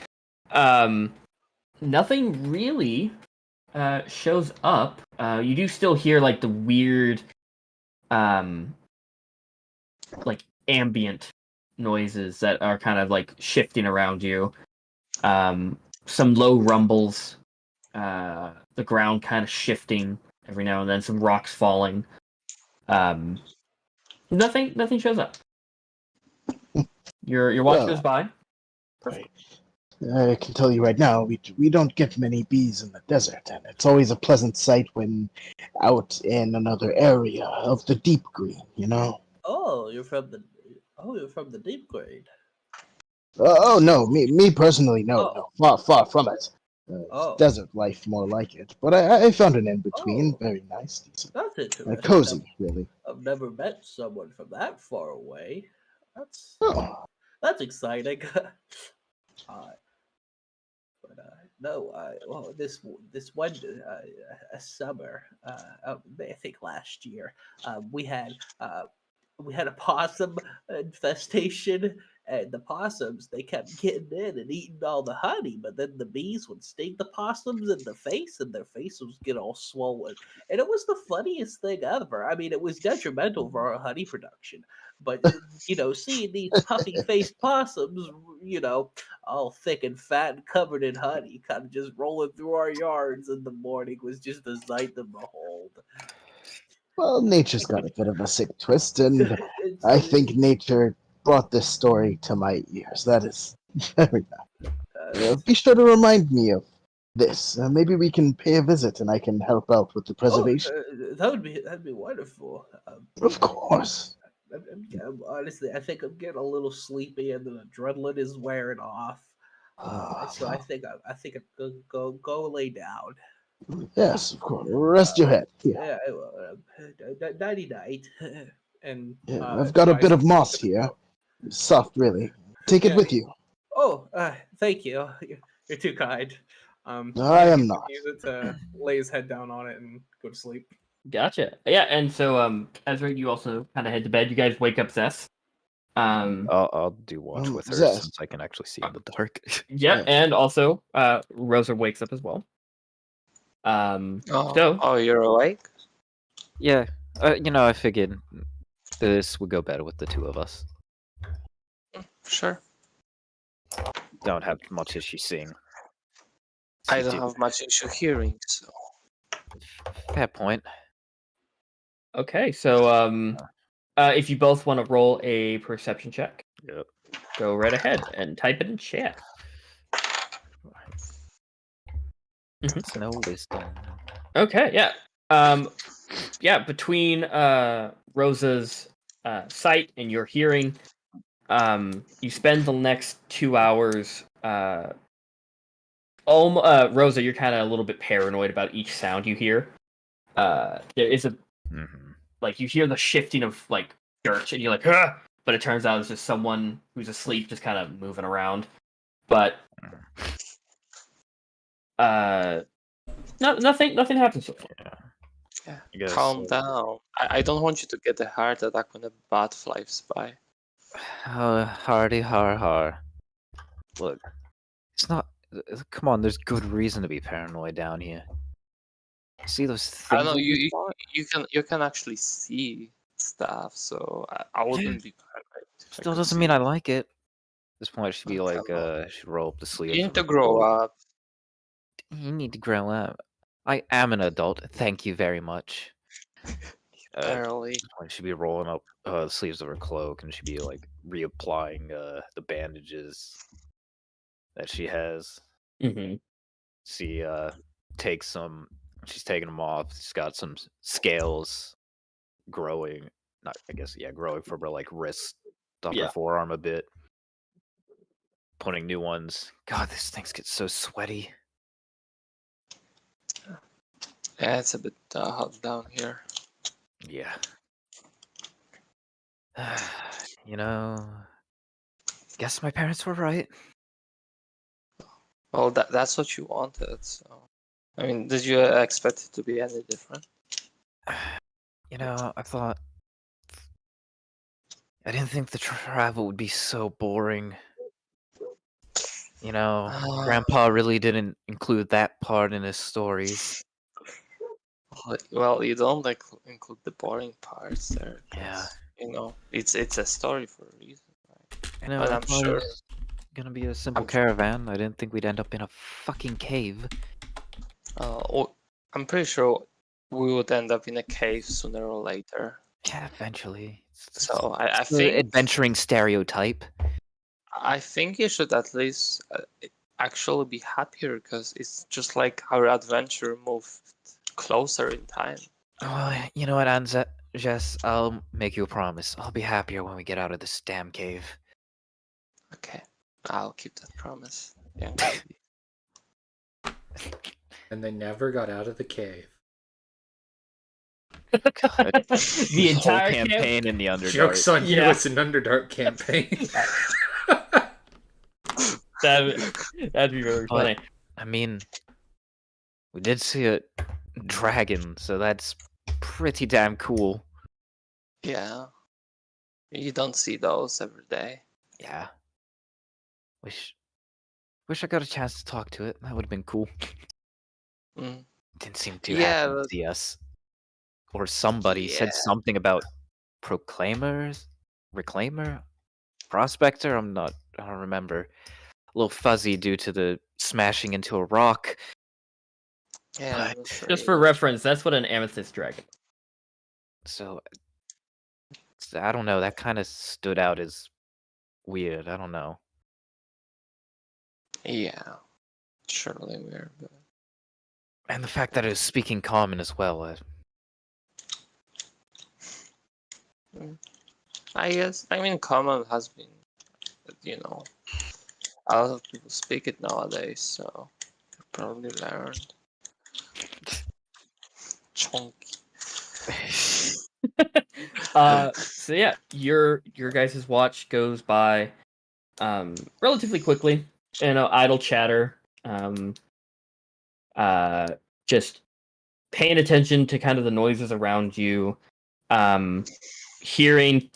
Nothing really shows up. You do still hear like the weird, like ambient noises that are kind of like shifting around you. Some low rumbles. The ground kind of shifting every now and then. Some rocks falling. Nothing shows up. Your watch goes by. Right. I can tell you right now, we don't get many bees in the desert, and it's always a pleasant sight when out in another area of the deep green, you know? Oh, you're from the deep grade. Oh no, me personally, no, far from it. Oh. Desert life, more like it. But I found an in-between, very nice, decent. That's interesting. Cozy, really. I've never met someone from that far away. Oh. That's exciting. This one summer, I think last year, we had a possum infestation, and the possums, they kept getting in and eating all the honey, but then the bees would sting the possums in the face, and their faces would get all swollen. And it was the funniest thing ever. I mean, it was detrimental for our honey production, but seeing these puffy-faced possums, all thick and fat and covered in honey, kind of just rolling through our yards in the morning was just a sight to behold. Well, nature's got a bit of a sick twist, and It's- I think nature brought this story to my ears. That is very nice. Be sure to remind me of this. Maybe we can pay a visit, and I can help out with the preservation. that'd be wonderful. Of course. Honestly, I think I'm getting a little sleepy, and the adrenaline is wearing off. So I think I'm gonna go lay down. Yes, of course. Rest your head. Yeah, Nighty night. And yeah. I've got a bit of moss here. Soft, really. Take it Yeah. with you. Oh, thank you. You're too kind. I am not. Use it to lay his head down on it and go to sleep. Gotcha. Yeah, and so Ezra, you also kind of head to bed. You guys wake up Zess. I'll do watch with her Zest. since I can actually see in the dark. Yeah, and also Rosa wakes up as well. So You're awake? Yeah, I figured this would go better with the two of us. Sure. Don't have much issue seeing. I You don't do. have much issue hearing, so. Fair point. okay, so if you both want to roll a perception check, Yep. go right ahead and type it in chat. It's no wisdom. Okay, yeah. Yeah, between Rosa's sight and your hearing, you spend the next 2 hours. Rosa, you're kind of a little bit paranoid about each sound you hear. There is a like you hear the shifting of like dirt, and you're like, ah! But it turns out it's just someone who's asleep, just kind of moving around. But nothing happens so far. Yeah. I guess, Calm down. I don't want you to get a heart attack when a bat flies by. Hardy har. Look, it's not. Come on, there's good reason to be paranoid down here. See those things? I don't know. that we You can actually see stuff, so I wouldn't be paranoid. if I Still could doesn't see mean I it. like it. At this point, I should be like, Hello. should roll up the sleeves. You need of to a grow cloak. up. You need to grow up. I am an adult. Thank you very much. Barely. I should be rolling up the sleeves of her cloak, and she'd be like reapplying the bandages that she has. Mm-hmm. She takes some. She's taking them off. She's got some scales growing. Not, I guess, yeah, growing from her like wrist up Yeah. her forearm a bit. Putting new ones. God, these things get so sweaty. Yeah, it's a bit hot down here. Yeah. Guess my parents were right. Well, that's what you wanted. So, I mean, did you expect it to be any different? I didn't think the travel would be so boring. Grandpa really didn't include that part in his stories. Well, you don't include the boring parts there. Yeah. It's a story for a reason, right? But I'm I thought sure. it was gonna be a simple I'm- caravan. I didn't think we'd end up in a fucking cave. I'm pretty sure we would end up in a cave sooner or later. Yeah, eventually. So I It's the think adventuring stereotype. I think you should at least actually be happier because it's just like our adventure moved closer in time. Oh, you know what, Jess? I'll make you a promise. I'll be happier when we get out of this damn cave. Okay, I'll keep that promise. Yeah. And they never got out of the cave. The This whole entire campaign in the Underdark. Joke's on you, Yeah. it's an Underdark campaign. That'd be really funny. I mean, we did see a dragon, so that's pretty damn cool. Yeah. You don't see those every day. Yeah. Wish I got a chance to talk to it. That would have been cool. Mm. Didn't seem too Yeah, happy to but see us. Or somebody yeah, said something about proclaimers, reclaimer, prospector. I don't remember. A little fuzzy due to the smashing into a rock. yeah, I'm But not sure Just for either. reference, that's what an amethyst dragon. so I don't know. That kind of stood out as weird. I don't know. Yeah, surely we're. But... And the fact that it was speaking common as well. I guess I mean common has been, you know, a lot of people speak it nowadays, so you probably learned. Chunky. So yeah, your guys' watch goes by relatively quickly. Idle chatter. Just paying attention to kind of the noises around you. Hearing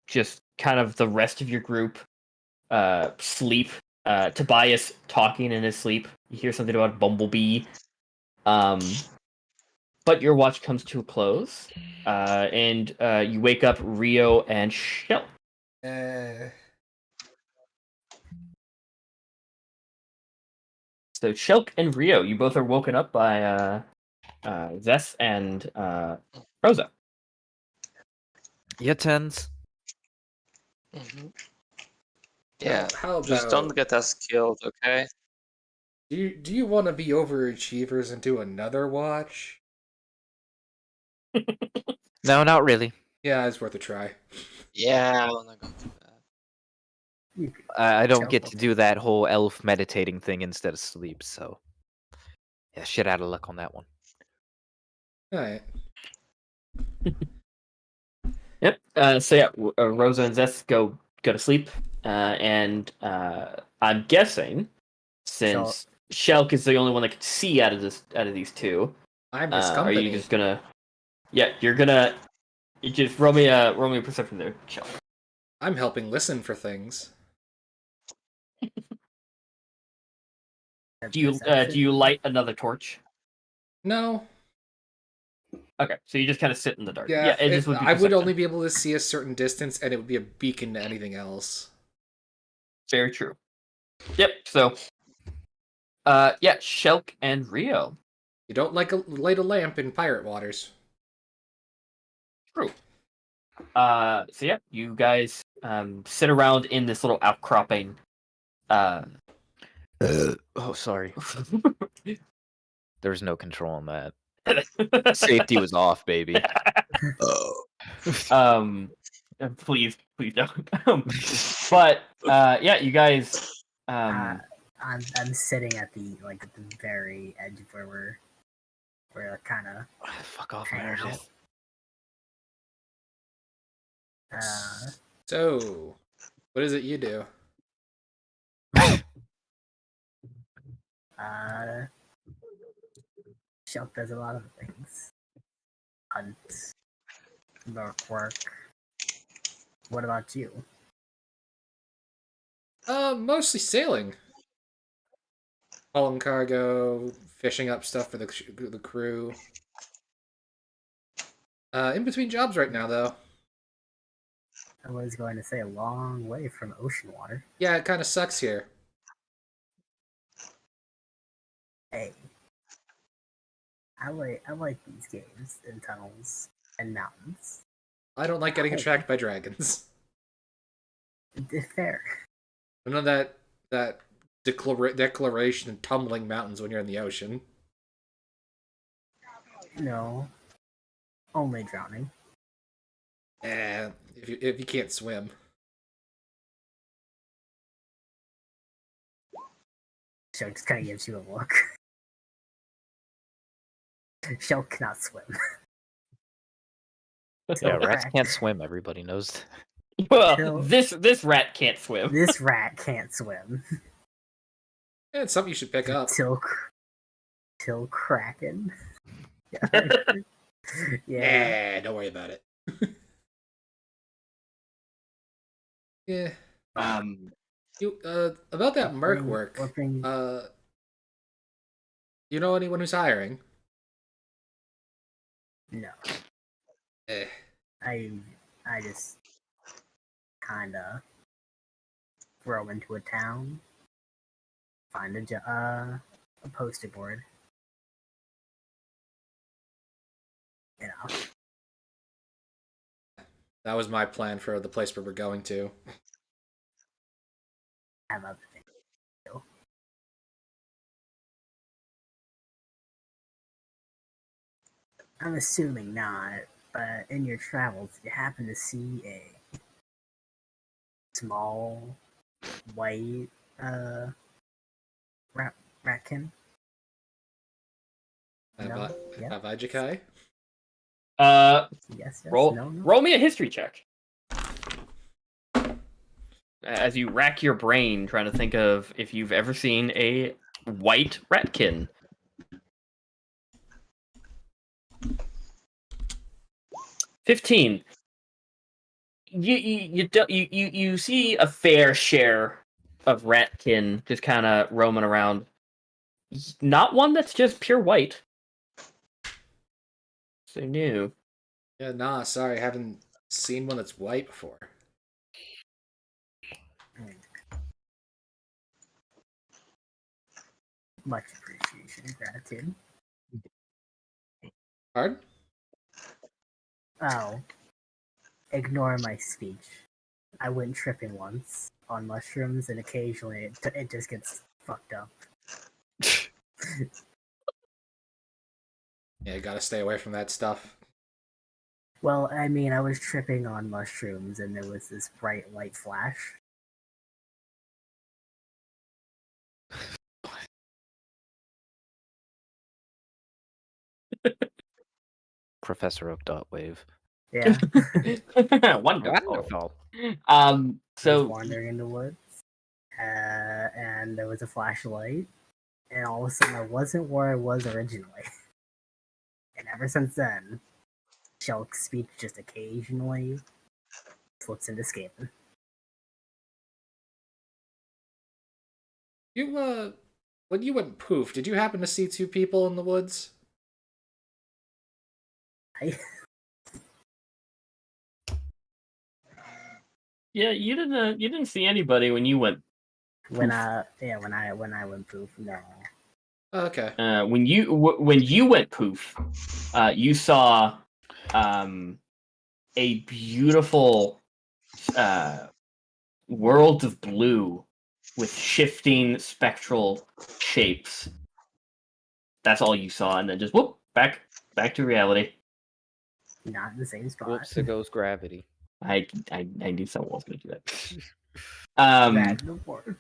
just kind of the rest of your group sleep. Tobias talking in his sleep. You hear something about Bumblebee. But your watch comes to a close, and you wake up Rio and Shell. So Shelk and Rio, you both are woken up by Zess and Rosa. Yeah, tens. Mm-hmm. Yeah, How just don't about get us killed, okay? do you want to be overachievers and do another watch? No, not really. Yeah, it's worth a try. Yeah, I wanna go to bed. You could I don't Shell get will to do that whole elf meditating thing instead of sleep, so yeah, shit out of luck on that one. All right. Yep. So yeah, Rosa and Zess go to sleep, and I'm guessing since Shelk is the only one that can see out of these two, I'm his are you company. just gonna? Yeah, you just roll me a perception there, Shelk. I'm helping listen for things. have Do perception. you light another torch? No. Okay, so you just kind of sit in the dark. Yeah, Yeah, it just would be I would perception. only be able to see a certain distance, and it would be a beacon to anything else. Very true. Yep. So, yeah, Shelk and Rio. You don't light a lamp in pirate waters. True. So yeah, you guys sit around in this little outcropping. Oh, sorry. There was no control on that. Safety was off, baby. um, please don't. But yeah, you guys. I'm sitting at the very edge of where we're kind of Fuck off, hanging out. Meredith. So, what is it you do? Shelk does a lot of things. Hunt, work. What about you? Mostly sailing. Hauling cargo, fishing up stuff for the crew. In between jobs right now, though. I was going to say a long way from ocean water. Yeah, it kind of sucks here. Hey, I like these games in tunnels and mountains. I don't like getting attacked by dragons. It's fair. None of that declaration of tumbling mountains when you're in the ocean. No, only drowning. If you can't swim. Shell just kind of gives you a look. Shell cannot swim. Yeah, rats can't swim. Everybody knows. Well, this rat can't swim. This rat can't swim. Yeah, it's something you should pick up. Till Kraken. Yeah, don't worry about it. Yeah. You About that merc work. Flipping. You know anyone who's hiring? No, Eh. I just kinda roam into a town, find a poster board. You know, That was my plan for the place where we're going to. have other things to do. I'm assuming not, but in your travels, did you happen to see a small white ratkin? No? Yep. Have I, Jakai? Yes, roll no. roll me a history check. As you rack your brain trying to think of if you've ever seen a white ratkin. 15. You see a fair share of ratkin just kind of roaming around. Not one that's just pure white. So new. Yeah, nah, sorry, I haven't seen one that's white before. Much appreciation and gratitude. Pardon? Oh, ignore my speech. I went tripping once on mushrooms, and occasionally it just gets fucked up. Yeah, you gotta stay away from that stuff. Well, I mean, I was tripping on mushrooms, and there was this bright light flash. Professor Oak.wave. Yeah. Wonderful. I was So wandering in the woods, and there was a flashlight, and all of a sudden I wasn't where I was originally. And ever since then, Shulk's speech just occasionally slips into Skaven. You, when you went poof, did you happen to see two people in the woods? yeah, you didn't see anybody when you went. When I went poof, no. Okay. When you went poof, you saw a beautiful world of blue with shifting spectral shapes. That's all you saw, and then just whoop back to reality. Not in the same spot. Whoops, there goes gravity. I knew someone was going to do that. Bad report.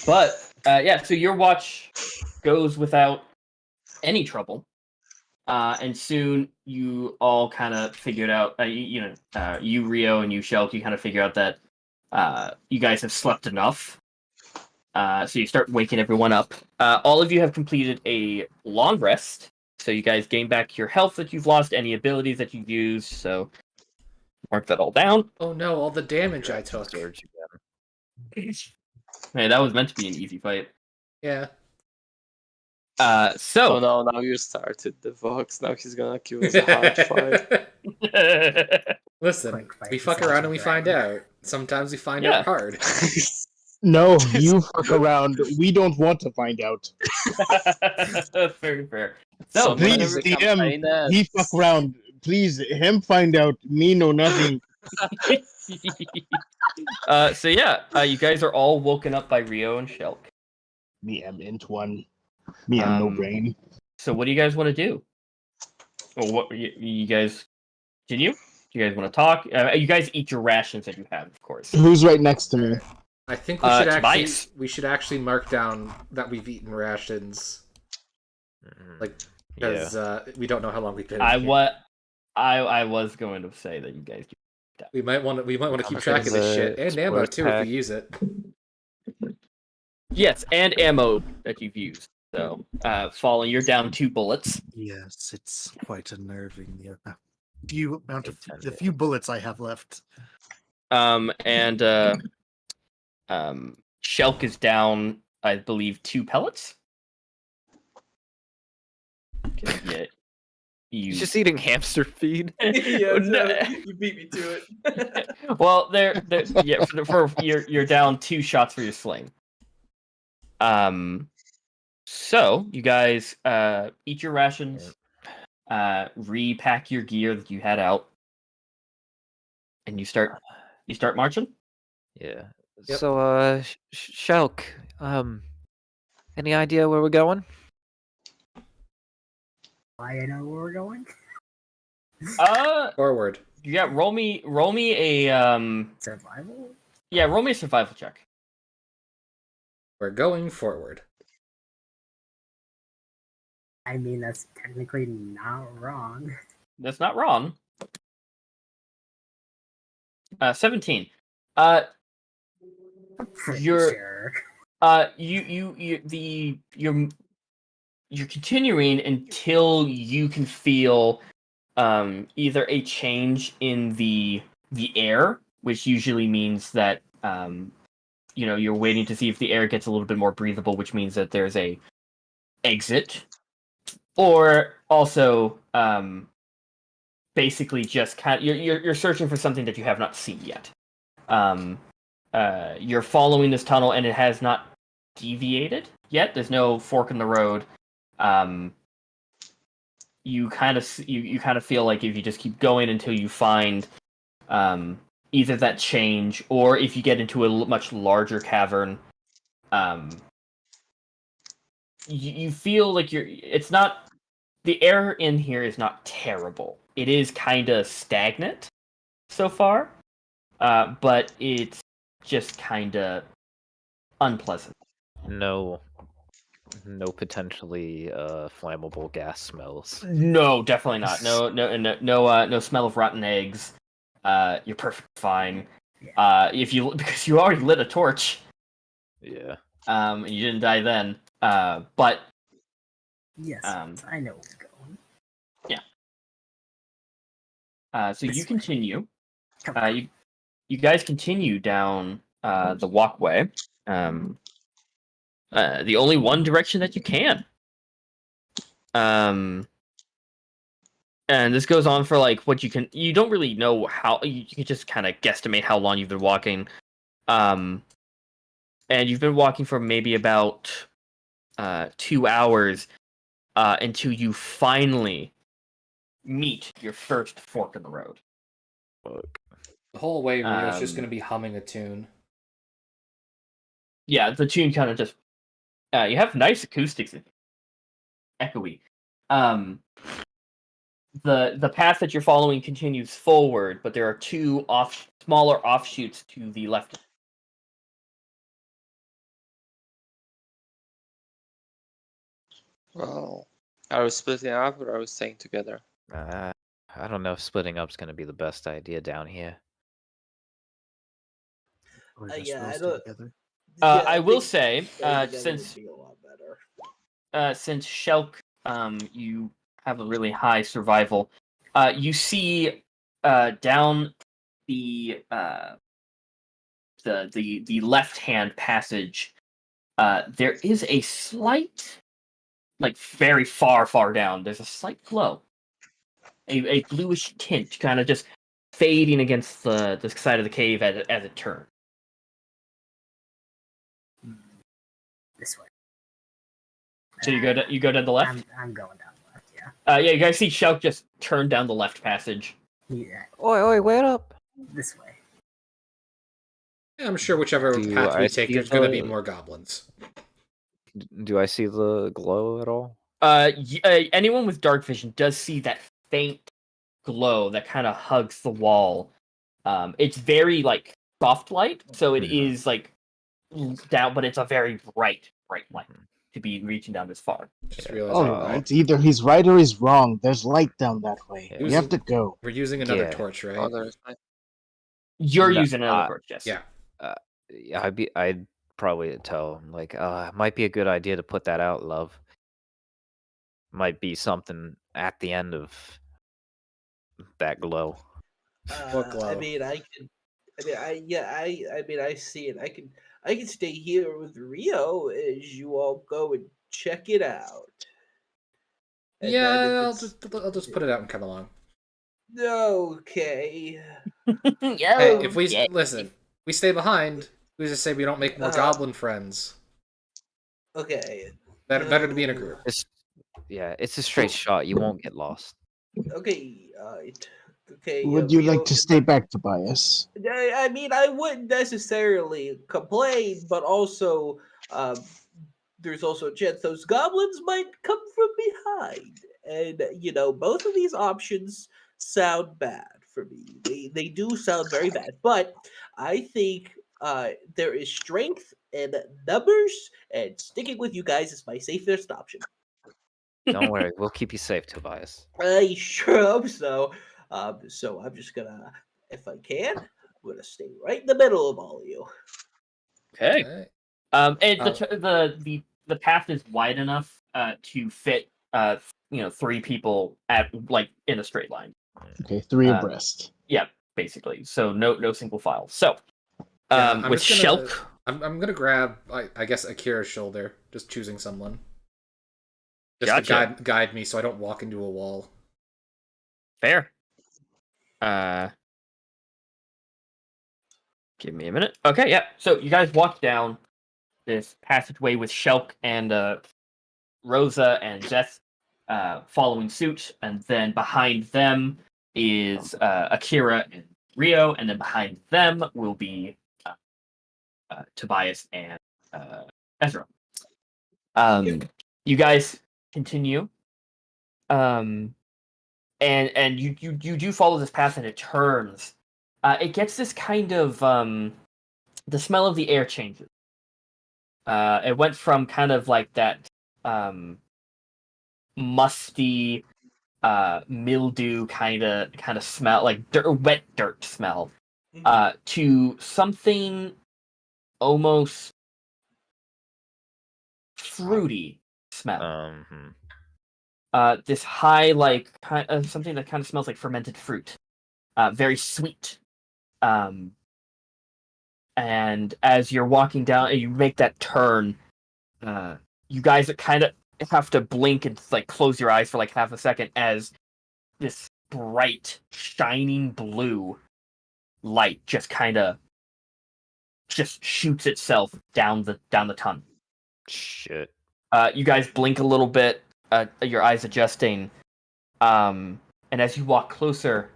But yeah, so your watch goes without any trouble, and soon you all kind of figured out. You Rio and you Shelk, you kind of figure out that you guys have slept enough. So you start waking everyone up. All of you have completed a long rest, so you guys gain back your health that you've lost, any abilities that you've used. So mark that all down. Oh no, all the damage I took. Hey, that was meant to be an easy fight. Yeah. So Oh no, now you started Devox. Now he's gonna accuse a hard fight. Listen, Quick fight we to fuck solve around the and we find dragon. out. Sometimes we find Yeah. out hard. No, you fuck around. We don't want to find out. Very fair. So Please, the DM, campaign ends. he fuck around. Please, him find out. Me know nothing. so yeah, you guys are all woken up by Rio and Shelk. Me am into one. Me am no brain. So what do you guys want to do? Well, what you guys continue? Do you guys want to talk? You guys eat your rations that you have, of course. Who's right next to me? I think Tobias. we should actually mark down that we've eaten rations. Like, because we don't know how long we've been. I was going to say that you guys. We might want to keep much track is of this a shit and ammo sport too if pack? we use it. Yes, and ammo that you've used. So, Fallen, you're down 2 bullets. Yes, it's quite unnerving. The few It tends the to- few bullets I have left. And Shelk is down, I believe, 2 pellets. Yeah, He's just eating hamster feed. Yeah, No. so you beat me to it. Well, yeah, for you're down 2 shots for your sling. So you guys eat your rations, repack your gear that you had out, and you start marching. Yeah. Yep. So, Shelk, any idea where we're going? I know where we're going. Forward. Yeah, roll me a Survival. yeah, roll me a survival check. We're going forward. I mean, that's technically not wrong. That's not wrong. 17. I'm pretty You're- sure. You're continuing until you can feel either a change in the air, which usually means that you're waiting to see if the air gets a little bit more breathable, which means that there's a exit, or also basically just kind of, you're searching for something that you have not seen yet. You're following this tunnel and it has not deviated yet. There's no fork in the road. You kind of feel like if you just keep going until you find either that change, or if you get into a much larger cavern, you feel like it's not, the air in here is not terrible. It is kind of stagnant so far, but it's just kind of unpleasant. No potentially flammable gas smells. No, definitely not. No smell of rotten eggs. You're perfectly fine. Because you already lit a torch. Yeah. And you didn't die then. But Yes, I know where we're going. so This you way. continue. Come You guys continue down the walkway. The only one direction that you can. And this goes on for like what you don't really know how, you can just kind of guesstimate how long you've been walking. And you've been walking for maybe about 2 hours until you finally meet your first fork in the road. Fuck. The whole way, Rio's just Um, going to be humming a tune. Yeah, the tune kind of just you have nice acoustics in here. Echoey. The path that you're following continues forward, but there are 2 smaller offshoots to the left. Well, are we splitting up or are we staying together? I don't know if splitting up's gonna be the best idea down here. Or just Yeah, I roast don't. it together. I will think say, staying together since would be a lot better. since Shelk, you have a really high survival. You see down the left hand passage. There is a slight, like very far down. There's a slight glow, a bluish tint, kind of just fading against the side of the cave as it turns. this way. So you go to the left. I'm going down the left. Yeah. Yeah, you guys see Shelk just turn down the left passage. Yeah. Oi, wait up! This way. Yeah, I'm sure whichever Do path I we take, see there's going to be the- more goblins. Do I see the glow at all? Anyone with dark vision does see that faint glow that kind of hugs the wall. It's very like soft light, so it is like down, but it's a very bright light to be reaching down this far. Just realized All right, either he's right or he's wrong. There's light down that way. Yeah. We have to go. we're using another Yeah. torch, right? Oh, there's my... You're No, using another torch, yes. Yeah. Yeah, I'd probably tell him like, it might be a good idea to put that out, love. Might be something at the end of that glow. What glow? I mean, I mean, I see it. I can stay here with Rio as you all go and check it out. And Yeah, then if I'll it's just put it out and come along. okay, Hey, if we Yeah. listen, if we stay behind, we just say we don't make more Uh-huh. goblin friends. okay, Better to be in a oh, group. It's a straight shot. You won't get lost. okay, okay. Would you like Rio. to stay back, Tobias? I mean, I wouldn't necessarily complain, but also, there's also a chance those goblins might come from behind, and both of these options sound bad for me. They do sound very bad, but I think there is strength in numbers, and sticking with you guys is my safest option. Don't worry, we'll keep you safe, Tobias. I sure hope so. So I'm just gonna, if I can, I'm gonna stay right in the middle of all of you. Okay. Alright. And Oh. the path is wide enough to fit 3 people at like in a straight line. Okay, 3 Uh, abreast. Yeah, basically. So no single file. So Yeah, I'm with just gonna- Shelk, I'm gonna grab, I guess, Akira's shoulder, just choosing someone. Just to Gotcha. guide me so I don't walk into a wall. fair. Give me a minute. Okay, yeah. So you guys walk down this passageway with Shelk and Rosa and Zeth following suit, and then behind them is Akira and Rio, and then behind them will be Tobias and Ezra. You guys continue, and you do follow this path, and it turns. It gets this kind of the smell of the air changes. It went from kind of like that musty mildew kind of smell, like wet dirt smell, to something almost fruity smell. This high, like kind of something that kind of smells like fermented fruit, very sweet. And as you're walking down, and you make that turn, you guys kind of have to blink and like close your eyes for like half a second as this bright, shining blue light just shoots itself down the tunnel. Shit. You guys blink a little bit, your eyes adjusting, and as you walk closer,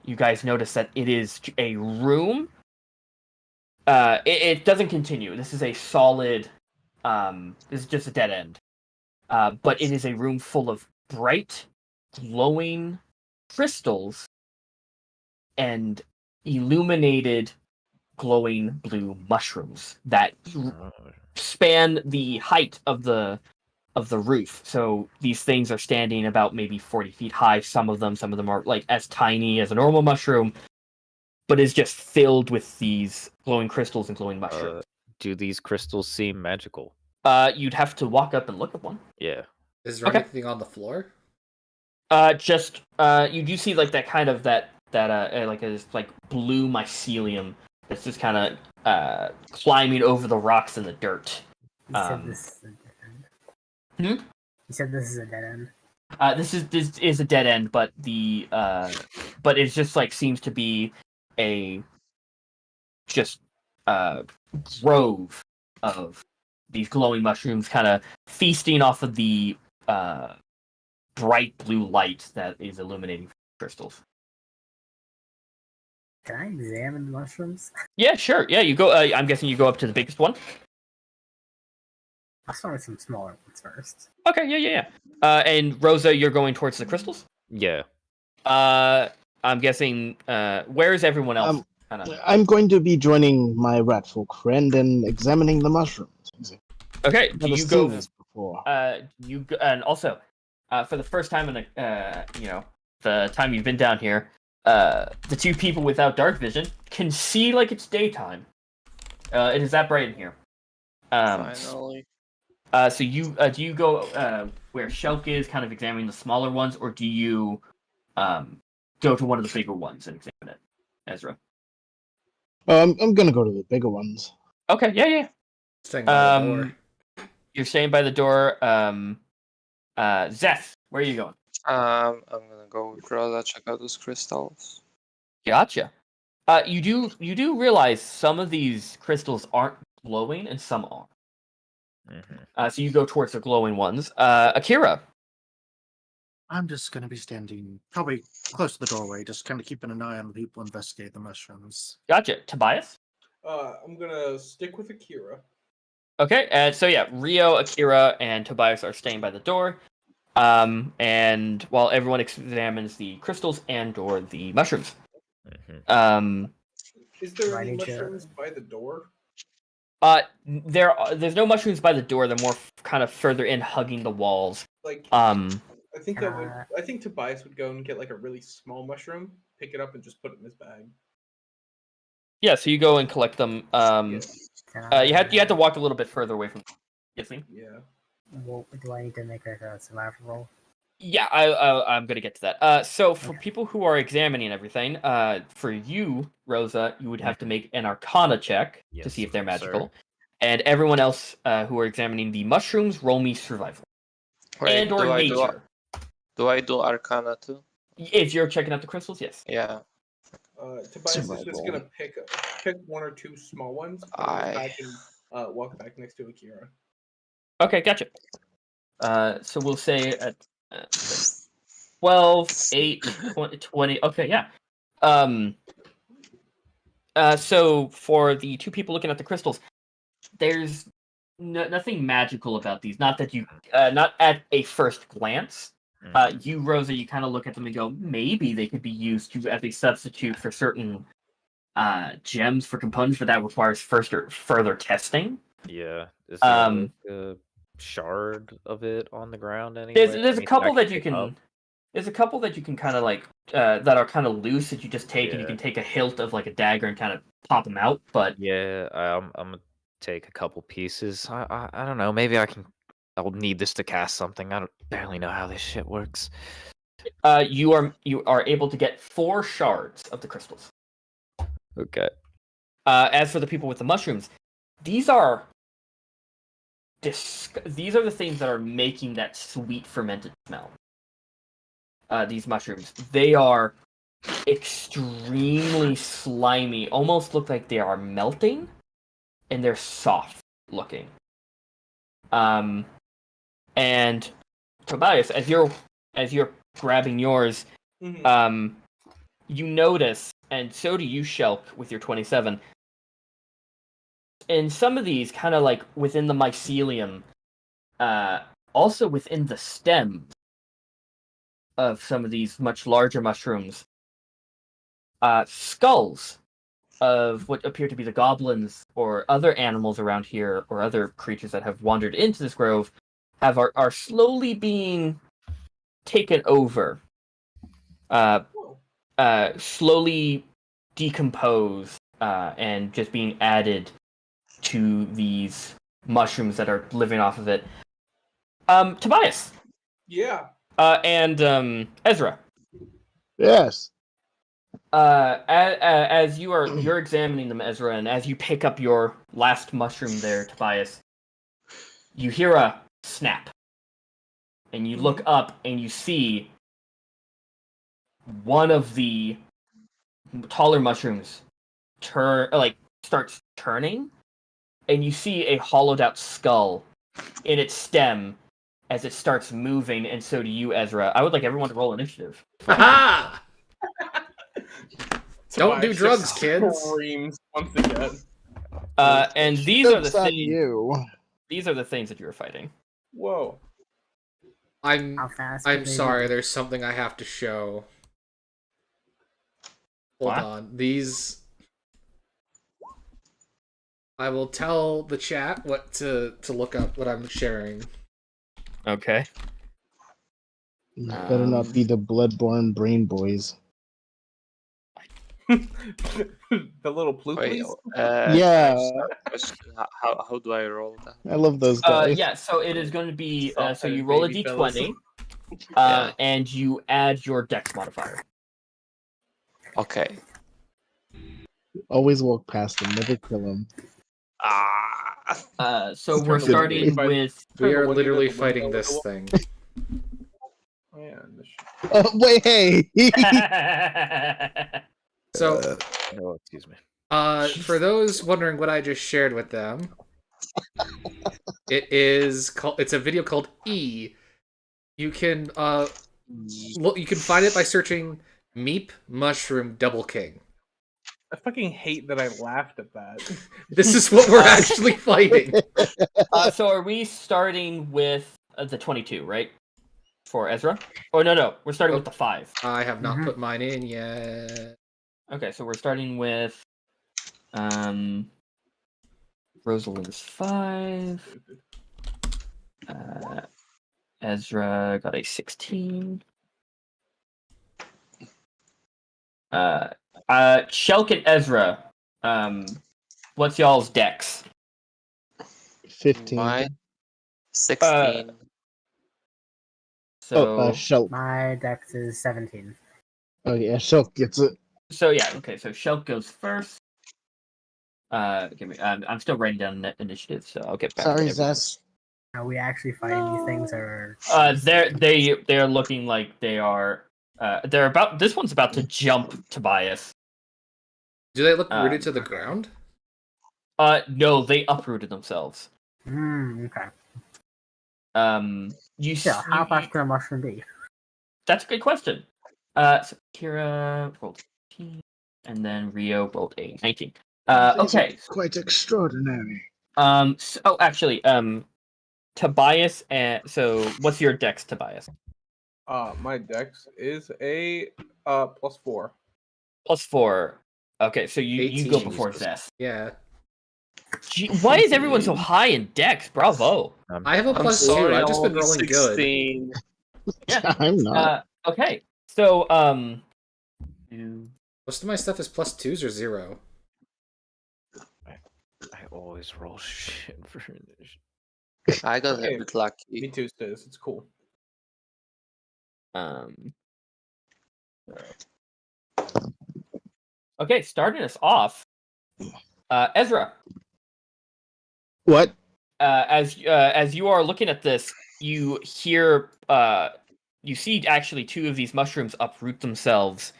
you guys notice that it is a room. It doesn't continue. This is a solid. This is just a dead end. But it is a room full of bright, glowing crystals and illuminated, glowing blue mushrooms that span the height of the roof. So these things are standing about maybe 40 feet high. Some of them are like as tiny as a normal mushroom, but is just filled with these glowing crystals and glowing mushrooms. Do these crystals seem magical? You'd have to walk up and look at one. Yeah. Is there anything on the floor? You do see like that kind of that like a like blue mycelium that's just kind of climbing over the rocks and the dirt. You said this is a dead end. Hmm? You said this is a dead end. This is a dead end, but but it just like seems to be a grove of these glowing mushrooms, kind of feasting off of the bright blue light that is illuminating crystals. Can I examine the mushrooms? Yeah, sure. Yeah, you go. I'm guessing you go up to the biggest one. I'll start with some smaller ones first. Okay. Yeah. And Rosa, you're going towards the crystals. Yeah. I'm guessing. Where is everyone else? I'm going to be joining my rat folk friend and examining the mushrooms. Okay. Do Never you go? seen this before. And also, for the first time in the time you've been down here, the 2 people without dark vision can see like it's daytime. It is that bright in here. Finally. So you do you go where Shelk is, kind of examining the smaller ones, or do you go to one of the bigger ones and examine it, Ezra? I'm gonna go to the bigger ones. Okay, yeah. Staying by the door. You're staying by the door. Zeth, where are you going? I'm gonna go with Rosa, check out those crystals. Gotcha. You do realize some of these crystals aren't glowing and some are. So you go towards the glowing ones. Akira. I'm just going to be standing probably close to the doorway, just kind of keeping an eye on the people investigate the mushrooms. Gotcha. Tobias. I'm gonna stick with Akira. Okay, so yeah, Rio, Akira, and Tobias are staying by the door. And while everyone examines the crystals and/or the mushrooms. Is there Do I any need to- mushrooms by the door? There's no mushrooms by the door. They're more kind of further in, hugging the walls. Like, Um, I think I think Tobias would go and get like a really small mushroom, pick it up, and just put it in his bag. yeah. So you go and collect them. Yeah. You had to walk a little bit further away from. Guessing. Yeah. Well, do I need to make a survival roll? Yeah, I'm gonna get to that. So for people who are examining everything, for you, Rosa, you would have to make an Arcana check to Yes, see if they're sir. magical, and everyone else who are examining the mushrooms, roll me survival Wait, and or nature. do I do Arcana too? If you're checking out the crystals, yes. Yeah. Tobias is just gonna pick one or two small ones, put it in his bag, and walk back next to Akira. Okay, gotcha. So we'll say at 12, 8, 20. Okay, yeah. So for the two people looking at the crystals, there's nothing magical about these. Not that you, not at a first glance. You, Rosa, you kind of look at them and go, maybe they could be used as a substitute for certain gems for components, but that requires further testing. Yeah. Is there like a shard of it on the ground anywhere? There's a couple that you can. There's a couple that you can kind of like that are kind of loose that you just take, and you can take a hilt of like a dagger and kind of pop them out. But yeah, I'm gonna take a couple pieces. I don't know. Maybe I'll need this to cast something. I don't barely know how this shit works. you are able to get 4 shards of the crystals. Okay. As for the people with the mushrooms, these are the things that are making that sweet fermented smell. These mushrooms, they are extremely slimy, almost look like they are melting, and they're soft looking. And Tobias, as you're grabbing yours, you notice, and so do you, Shelk, with your 27. And some of these, kind of like within the mycelium, also within the stems of some of these much larger mushrooms, skulls of what appear to be the goblins or other animals around here, or other creatures that have wandered into this grove, are slowly being taken over, slowly decomposed, and just being added to these mushrooms that are living off of it. Tobias. Yeah. And Ezra. Yes. As you're examining them, Ezra, and as you pick up your last mushroom there, Tobias, you hear a snap, and you look up and you see one of the taller mushrooms starts turning, and you see a hollowed out skull in its stem as it starts moving, and so do you, Ezra. I would like everyone to roll initiative. Ha! Don't do Tobias drugs, just kids. Screams once again. And these are the Jokes on things. you. These are the things that you're fighting. Whoa. How fast? would I'm they sorry, be? there's something I have to show. Hold What? on. These I will tell the chat what to look up what I'm sharing. Okay. Better not be the bloodborne brain boys. The little Wait, plooplies? Yeah. question. How do I roll that? I love those guys. Yeah, so it is going to be so Soft-headed you roll a baby d20, Yeah. and you add your dex modifier. Okay. Always walk past him, never kill him. So Turn we're the starting window by- with. We Turn the are window literally to the fighting window. this thing. Oh, yeah, this shit. Wait, hey! So, Oh, excuse me. for those wondering what I just shared with them, it's a video called E. You can you can find it by searching Meep Mushroom Double King. I fucking hate that I laughed at that. This is what we're actually fighting. So are we starting with the 22, right? For Ezra? Oh, no. We're starting with the 5. I have not Mhm. put mine in yet. Okay, so we're starting with Rosalind's 5. Ezra got a 16. Shelk and Ezra, what's y'all's dex? 15. Mine 16. So, Shelt. My dex is 17. Oh yeah, Shelt gets it. so Shelk goes first. Give me. I'm still writing down the initiative, so I'll get back. Sorry, to everything. Zess. Are we actually fighting these things, or? They're looking like they are. They're about. This one's about to jump Tobias. Do they look rooted to the ground? No, they uprooted themselves. Okay. You. Yeah, how you- fast can a mushroom be? That's a good question. So Kira rolled 18, and then Rio rolled a 19. Okay. Quite extraordinary. Actually, Tobias, and so what's your dex, Tobias? My dex is a +4. +4. Okay, so you go 18. before Zeth. Yeah. Gee, why is everyone so high in dex? Bravo. I have a I'm +2. sorry, I've just I'm been only rolling good. 16. Yeah. I'm not. Okay. So Most of my stuff is +2s or 0. I always roll shit for initiative. I got Okay. a bit lucky. Me too, Stiz. It's cool. Okay, starting us off, Ezra. What? As you are looking at this, you hear you see actually 2 of these mushrooms uproot themselves.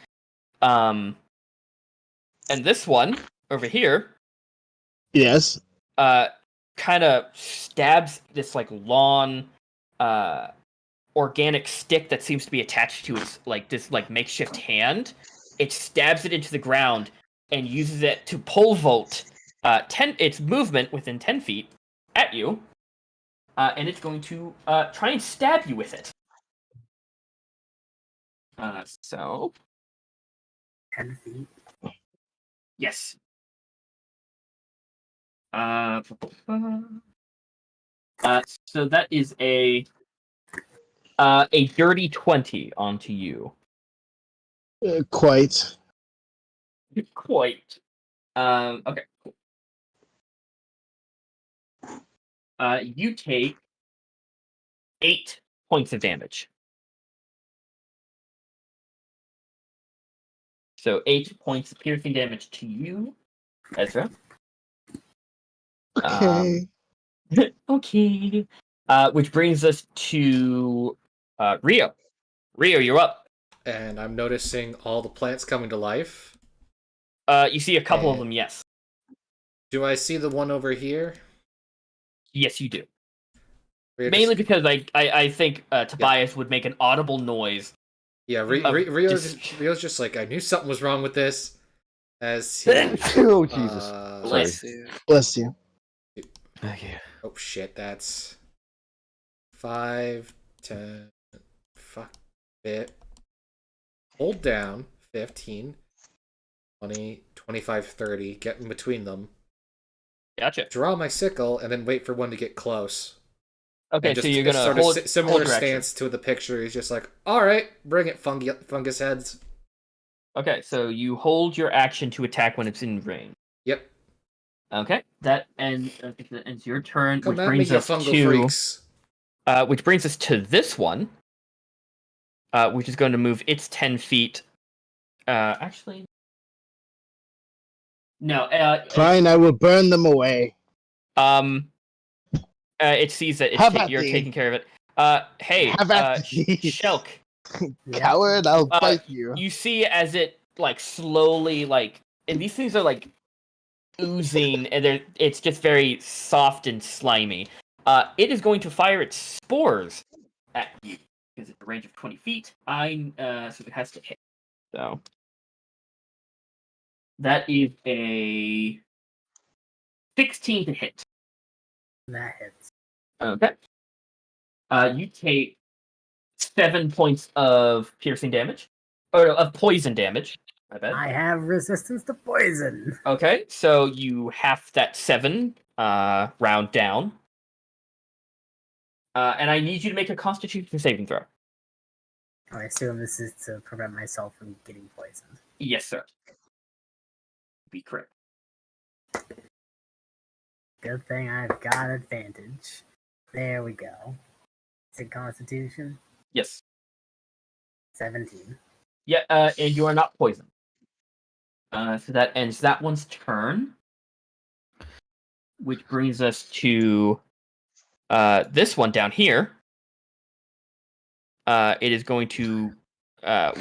And this one over here Yes. kind of stabs this like long organic stick that seems to be attached to its like this like makeshift hand. It stabs it into the ground and uses it to pole vault its movement within 10 feet at you, and it's going to try and stab you with it. So 10 feet. yes. So that is a dirty 20 onto you. Quite. Quite. Okay. Cool. You take 8 points of damage. So 8 points of piercing damage to you, Ezra. Okay. Okay. Which brings us to Rio. Rio, you're up. And I'm noticing all the plants coming to life. You see a couple of them, yes. Do I see the one over here? Yes, you do. We're Mainly just- because I think Tobias would make an audible noise. Yeah, Rio's just like, I knew something was wrong with this. As he, Oh, Jesus. Bless you. Bless you. Thank you. Oh shit, that's 5, 10, fuck it. Hold down 15, 20, 25, 30, get in between them. Gotcha. Draw my sickle and then wait for one to get close. Okay, And so just you're gonna sort hold of similar hold your action. stance to the picture. He's just like, all right, bring it, fungus heads. Okay, so you hold your action to attack when it's in range. Yep. Okay, that ends your turn, Come which at me, brings you us fungal to freaks. which brings us to this one, which is going to move its 10 feet. Actually, No. Fine, I will burn them away. It sees that Have at you're thee. taking care of it. Hey, Have at thee. Shelk. Coward, I'll bite you. You see as it like slowly and these things are like oozing, and it's just very soft and slimy. It is going to fire its spores at you because it's a range of 20 feet. So it has to hit. So that is a 16 to hit. That hits. Okay. You take 7 points of piercing damage, or of poison damage. I bet. I have resistance to poison. Okay, so you half that 7 round down. And I need you to make a Constitution saving throw. I assume this is to prevent myself from getting poisoned. Yes, sir. Be correct. Good thing I've got advantage. There we go. Is it Constitution? Yes. 17. Yeah, and you are not poisoned. So that ends that one's turn. Which brings us to this one down here. It is going to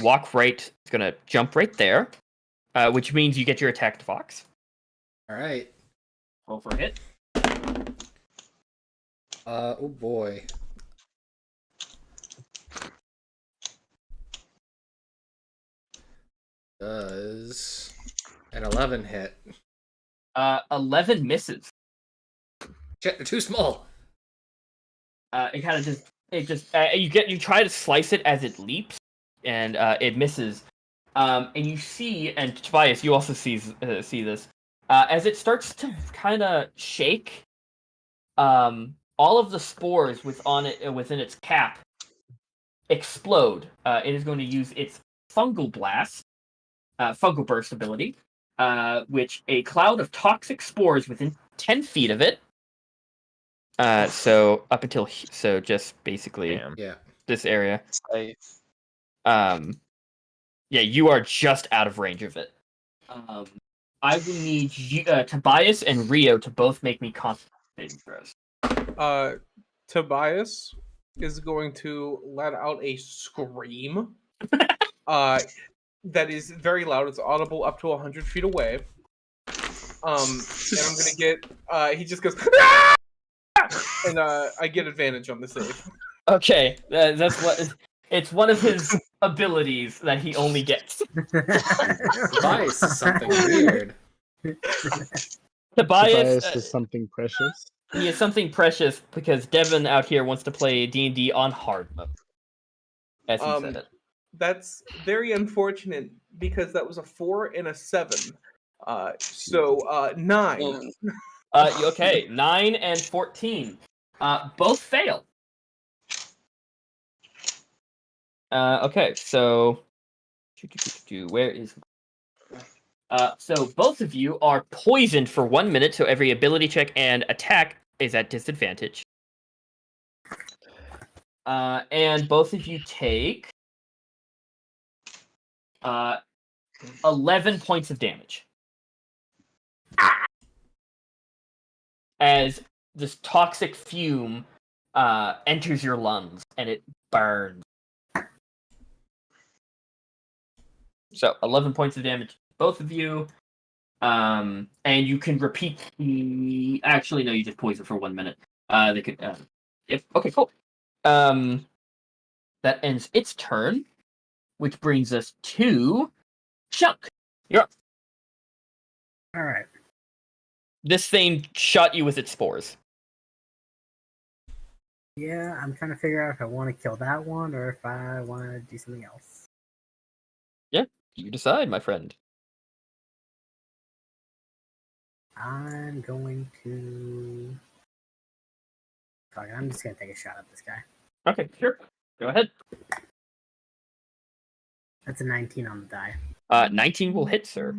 walk right. It's going to jump right there, which means you get your attack, Devox. All right. Roll for a hit. Oh boy. Does an 11 hit? 11 misses. Shit, they're too small. It kind of you try to slice it as it leaps, and it misses. And you see, and Tobias, you also see this as it starts to kind of shake. All of the spores within its cap explode. It is going to use its fungal blast, fungal burst ability, which a cloud of toxic spores within 10 feet of it. So up until just basically Yeah. this area. Safe. Yeah, you are just out of range of it. I will need you, Tobias and Rio to both make me constitution throws. Tobias is going to let out a scream. That is very loud. It's audible up to 100 feet away. And I'm gonna get. He just goes, "Ah!" And I get advantage on the save. Okay, that's what. It's one of his abilities that he only gets. Tobias is something weird. Tobias is something precious. He is something precious because Devin out here wants to play D&D on hard mode. As he said it. That's very unfortunate because that was a 4 and a 7. So 9. Okay, 9 and 14. Both fail. Okay, so where is? So both of you are poisoned for 1 minute. So every ability check and attack is at disadvantage. And both of you take 11 points of damage. As this toxic fume enters your lungs and it burns. So 11 points of damage to both of you. And you can repeat the... Actually, no, you just poison for 1 minute. They could... Okay, cool. That ends its turn, which brings us to Chunk. You're up. All right. This thing shot you with its spores. Yeah, I'm trying to figure out if I want to kill that one or if I want to do something else. Yeah, you decide, my friend. I'm going to... Fuck it, I'm just going to take a shot at this guy. Okay, sure. Go ahead. That's a 19 on the die. 19 will hit, sir.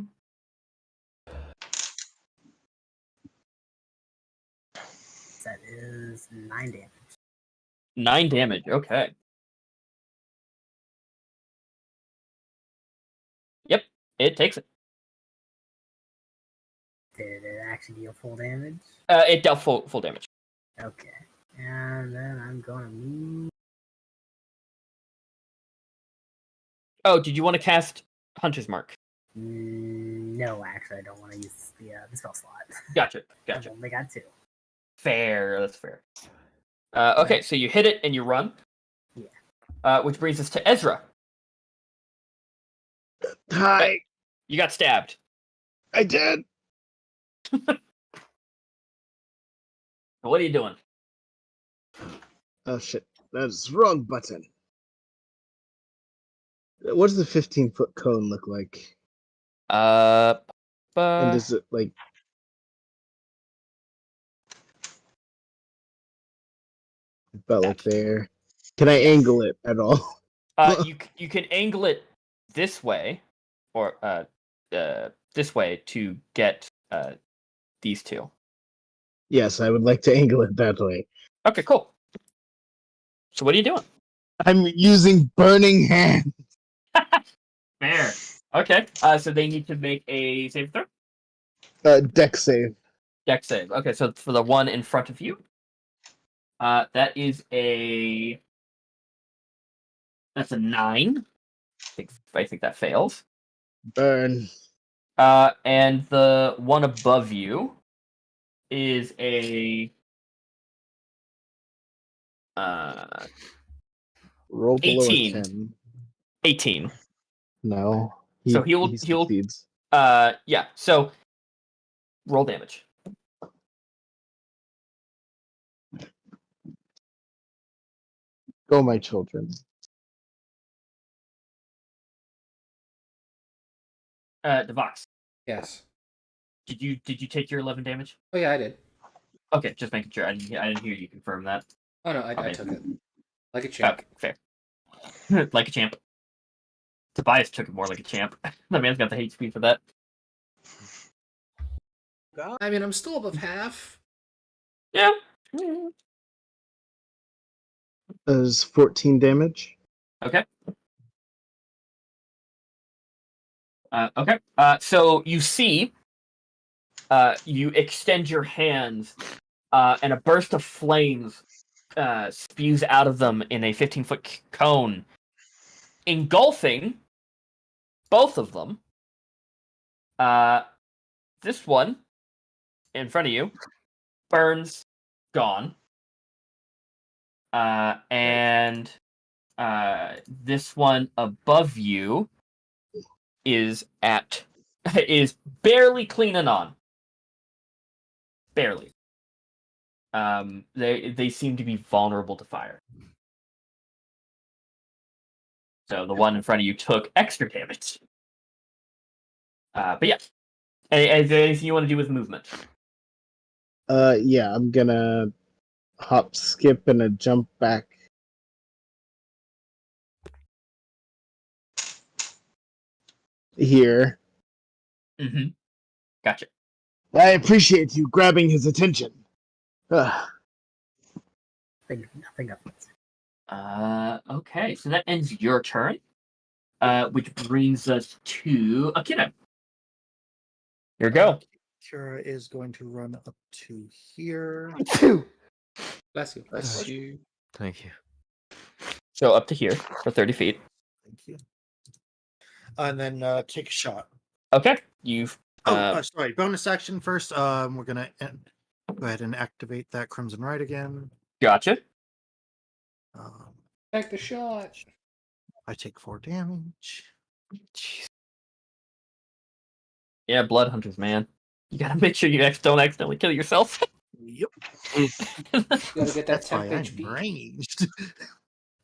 That is 9 damage. 9 damage, okay. Yep, it takes it. Did it actually deal full damage? It dealt full damage. Okay. And then I'm gonna move. Oh, did you want to cast Hunter's Mark? No, actually, I don't want to use the spell slot. Gotcha. I've only got 2. Fair. That's fair. Okay, so you hit it and you run. Yeah. Which brings us to Ezra. Hi, You got stabbed. I did. What are you doing? Oh shit, that's the wrong button. What does the 15-foot cone look like? And does it like? About like there. Can I angle it at all? You can angle it this way, or this way to get these two. Yes, I would like to angle it that way. Okay, cool. So what are you doing? I'm using burning hand. Fair. Okay. So they need to make a save throw. Deck save. Dex save. Okay, so for the one in front of you, that is that's a 9. I think that fails. Burn. And the one above you is a Roll below 18. a 10. 18. No. So he'll succeeds. yeah. So roll damage. Go, my children. Devox. Yes. Did you take your 11 damage? Oh yeah, I did. Okay, just making sure. I didn't hear you confirm that. Oh no, I Okay. took it. Like a champ. Okay, fair. Like a champ. Tobias took it more like a champ. The man's got the HP for that. I mean, I'm still above half. Yeah. Does 14 damage. Okay. Okay. So you see, you extend your hands, and a burst of flames spews out of them in a 15-foot cone, engulfing both of them. This one in front of you burns, gone. And this one above you is barely cleaning on. Barely. They seem to be vulnerable to fire. So the one in front of you took extra damage. But yeah. Is there anything you want to do with movement? Yeah, I'm gonna hop, skip, and a jump back. Here. Mm-hmm. Gotcha. I appreciate you grabbing his attention. Nothing of it. Okay, so that ends your turn. Which brings us to Akira. Here we go. Kira is going to run up to here. Bless you. Bless you. Thank you. So up to here for 30 feet. Thank you. And then take a shot. Okay, you've. Sorry. Bonus action first. We're gonna go ahead and activate that Crimson Rite again. Gotcha. Take the shot. I take 4 damage. Jeez. Yeah, blood hunters, man. You gotta make sure you don't accidentally kill yourself. Yep. You gotta get that That's 10 why I'm HP. ranged.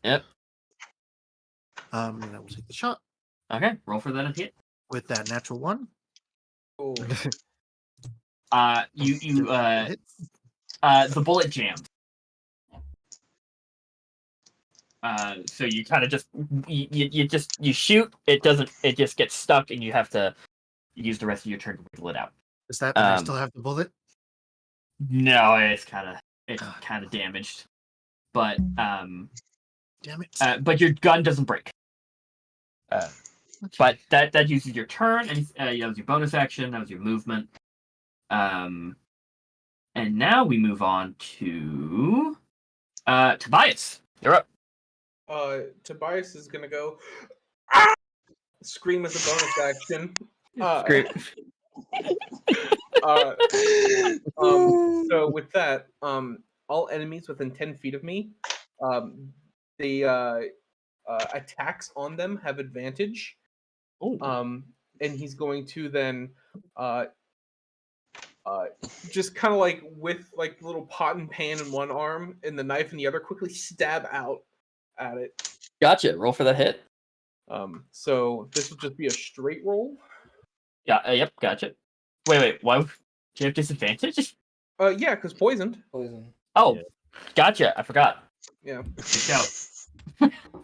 Yep. And I will take the shot Okay, roll for that and hit. with that natural 1. Oh, The bullet jams. So you kind of just you shoot. It just gets stuck, and you have to use the rest of your turn to wiggle it out. Does that mean I still have the bullet? No, it's kind of damaged, but Damn it. but your gun doesn't break. Okay. But that uses your turn, and that was your bonus action. That was your movement. And now we move on to Tobias. You're up. Tobias is gonna go "Ah!" Scream as a bonus action. Scream. So with that, all enemies within 10 feet of me, the attacks on them have advantage. And he's going to then just kind of like with like the little pot and pan in one arm and the knife in the other, quickly stab out at it. Gotcha. Roll for that hit. So this would just be a straight roll. Yeah. Yep. Gotcha. Wait. Why? Do you have disadvantage? Yeah, because poisoned. Poison. Oh, Yeah. gotcha. I forgot. Yeah. Good shout.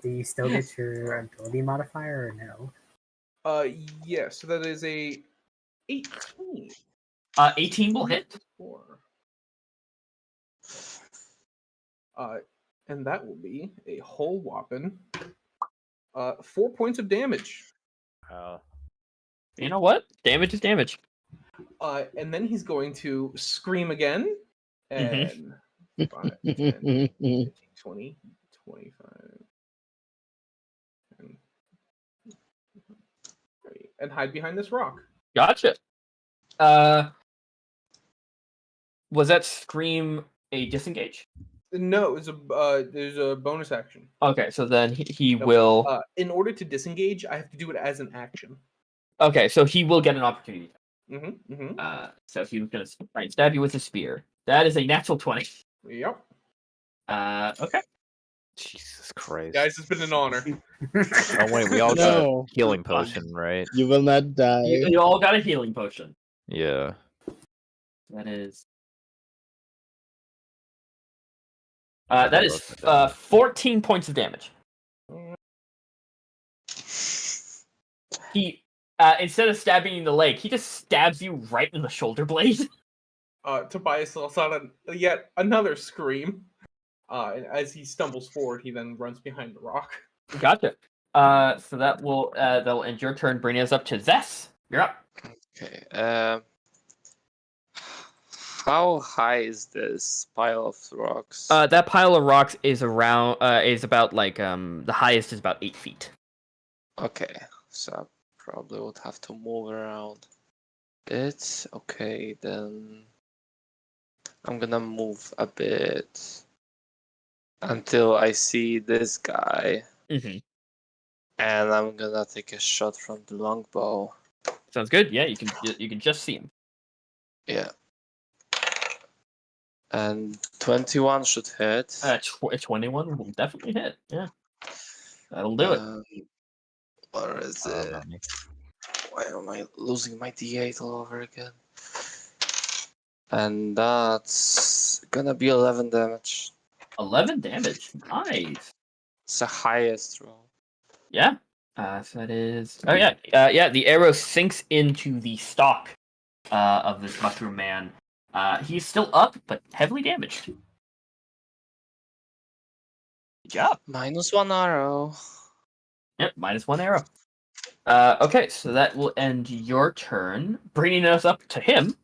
Do you still get your ability modifier or no? Yeah. So that is a 18. 18 will hit. 4. And that will be a whole whopping 4 points of damage. You know what? Damage is damage. And then he's going to scream again. And 5, 10, 15, 20, 25. And hide behind this rock. Gotcha. Was that scream a disengage? No, it's there's a bonus action. Okay, so then he No, will. In order to disengage, I have to do it as an action. Okay, so he will get an opportunity. Mm-hmm. So he was gonna try and stab you with a spear. That is a natural 20. Yep. Okay. Jesus Christ. Guys, it's been an honor. Oh wait, we all got No. a healing potion, right? You will not die. You all got a healing potion. Yeah. That is. That is 14 points of damage. He instead of stabbing you in the leg, he just stabs you right in the shoulder blade. Tobias lets out yet another scream. And as he stumbles forward, he then runs behind the rock. Gotcha. So that'll end your turn, bringing us up to Zess. You're up. Okay. How high is this pile of rocks? That pile of rocks is about like the highest is about 8 feet. Okay, so I probably would have to move around. It's okay then. I'm gonna move a bit until I see this guy, Mm-hmm. and I'm gonna take a shot from the longbow. Sounds good. Yeah, you can just see him. Yeah. And 21 should hit. 21 will definitely hit. Yeah, that'll do it. Where is it? Why am I losing my D8 all over again? And that's gonna be 11 damage. 11 damage. Nice. It's the highest roll. Yeah. So that is. Oh yeah. Yeah. The arrow sinks into the stalk of this mushroom man. He's still up, but heavily damaged. Good job. -1 arrow. Yep. -1 arrow. Okay, so that will end your turn, bringing us up to him.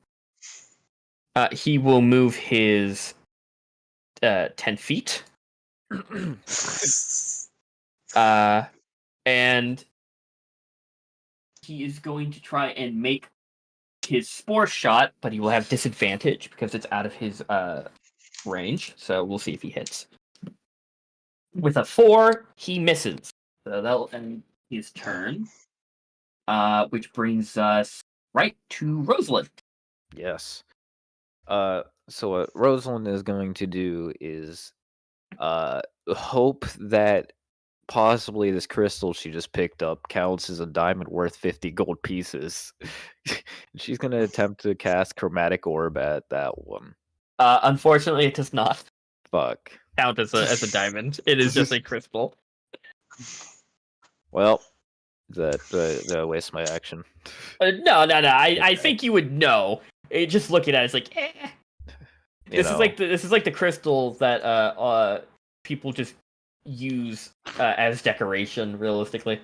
He will move his 10 feet. And he is going to try and make his spore shot, but he will have disadvantage because it's out of his range. So we'll see if he hits. With a 4, he misses. So that'll end his turn. Which brings us right to Rosalind. Yes. So what Rosalind is going to do is hope that possibly this crystal she just picked up counts as a diamond worth 50 gold pieces. She's going to attempt to cast Chromatic Orb at that one. Unfortunately, it does not Fuck. count as a diamond. It is just a crystal. Well, that waste my action. No. I think you would know. Just looking at it, it's like, eh. This is like the crystals that people just use as decoration. Realistically,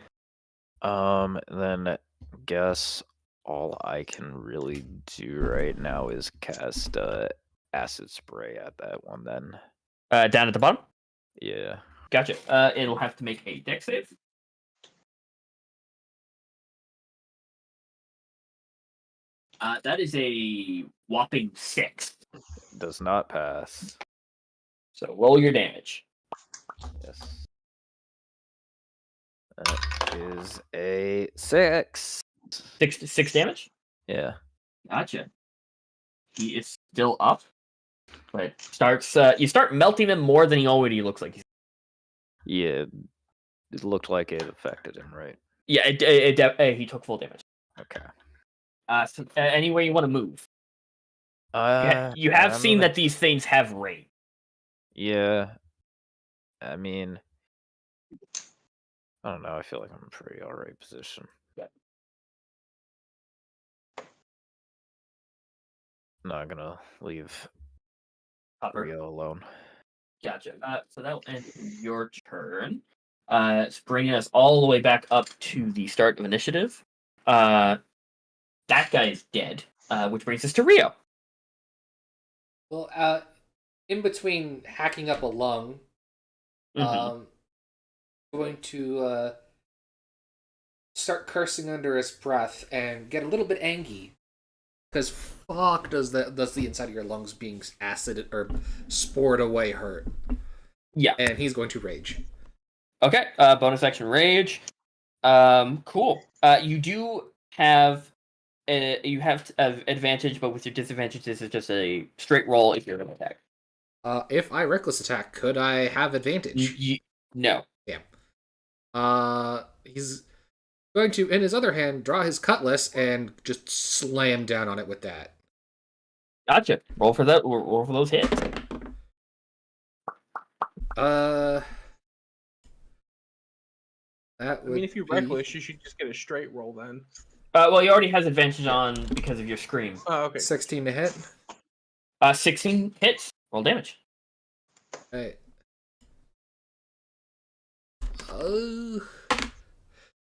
Then guess all I can really do right now is cast acid spray at that one. Then, Down at the bottom. yeah. Gotcha. It'll have to make a dex save. That is a whopping 6. Does not pass. So roll your damage. Yes. That is a 6. 6 damage. Yeah. Gotcha. He is still up, but starts. You start melting him more than he already looks like. Yeah. It looked like it affected him, right? Yeah, he took full damage. Okay. So, anywhere you want to move. You have seen that these things have range. Yeah. I mean, I don't know. I feel like I'm in a pretty alright position. Yeah. Not gonna leave Upper. Rio alone. Gotcha. So that'll end your turn. It's bringing us all the way back up to the start of initiative. That guy is dead, which brings us to Rio. Well, in between hacking up a lung, going to start cursing under his breath and get a little bit angry. Because fuck does the inside of your lungs being acid or spored away hurt. Yeah. And he's going to rage. Okay, bonus action rage. Cool. You do have advantage, but with your disadvantage, this is just a straight roll if you're going to attack. If I reckless attack, could I have advantage? No. Damn. He's going to, in his other hand, draw his cutlass and just slam down on it with that. Gotcha. Roll for that. Roll for those hits. That would if you're reckless, you should just get a straight roll then. Well, he already has advantage on because of your scream. Oh, okay. 16 to hit. 16 hits. Roll damage. Right.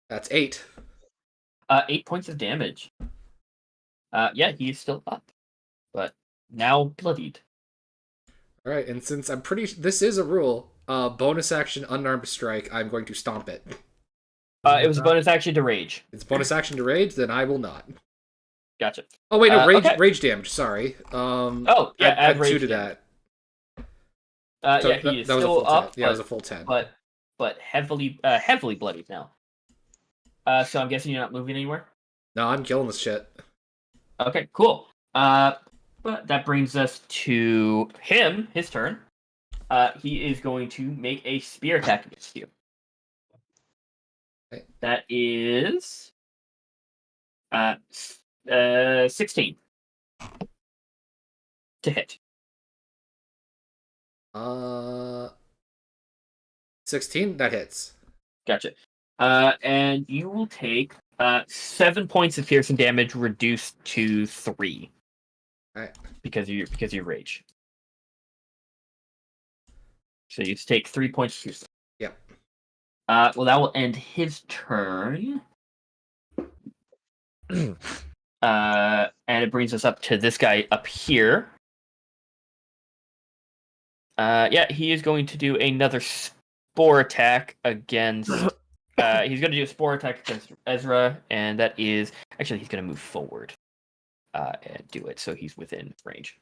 That's 8. 8 points of damage. Yeah, he's still up, but now bloodied. All right, and since I'm pretty, this is a rule. Bonus action unarmed strike. I'm going to stomp it. It was a bonus action to rage. It's bonus action to rage, then I will not. Gotcha. Oh wait, no, rage okay. rage damage. Sorry. Oh yeah, add rage 2 to damage. that. So yeah, he is that was a still full 10. up. Yeah, it was a full 10. But heavily bloodied now. So I'm guessing you're not moving anywhere. No, I'm killing this shit. Okay, cool. But that brings us to him. His turn. He is going to make a spear attack against you. Okay. That is 16 to hit. 16. That hits. Gotcha. And you will take 7 points of piercing damage, reduced to 3. All right. Because of your rage. So you take 3 points of piercing. Yep. Well, that will end his turn. And it brings us up to this guy up here. Yeah, he is going to do another spore attack against. He's going to do a spore attack against Ezra, and that is actually he's going to move forward and do it, so he's within range.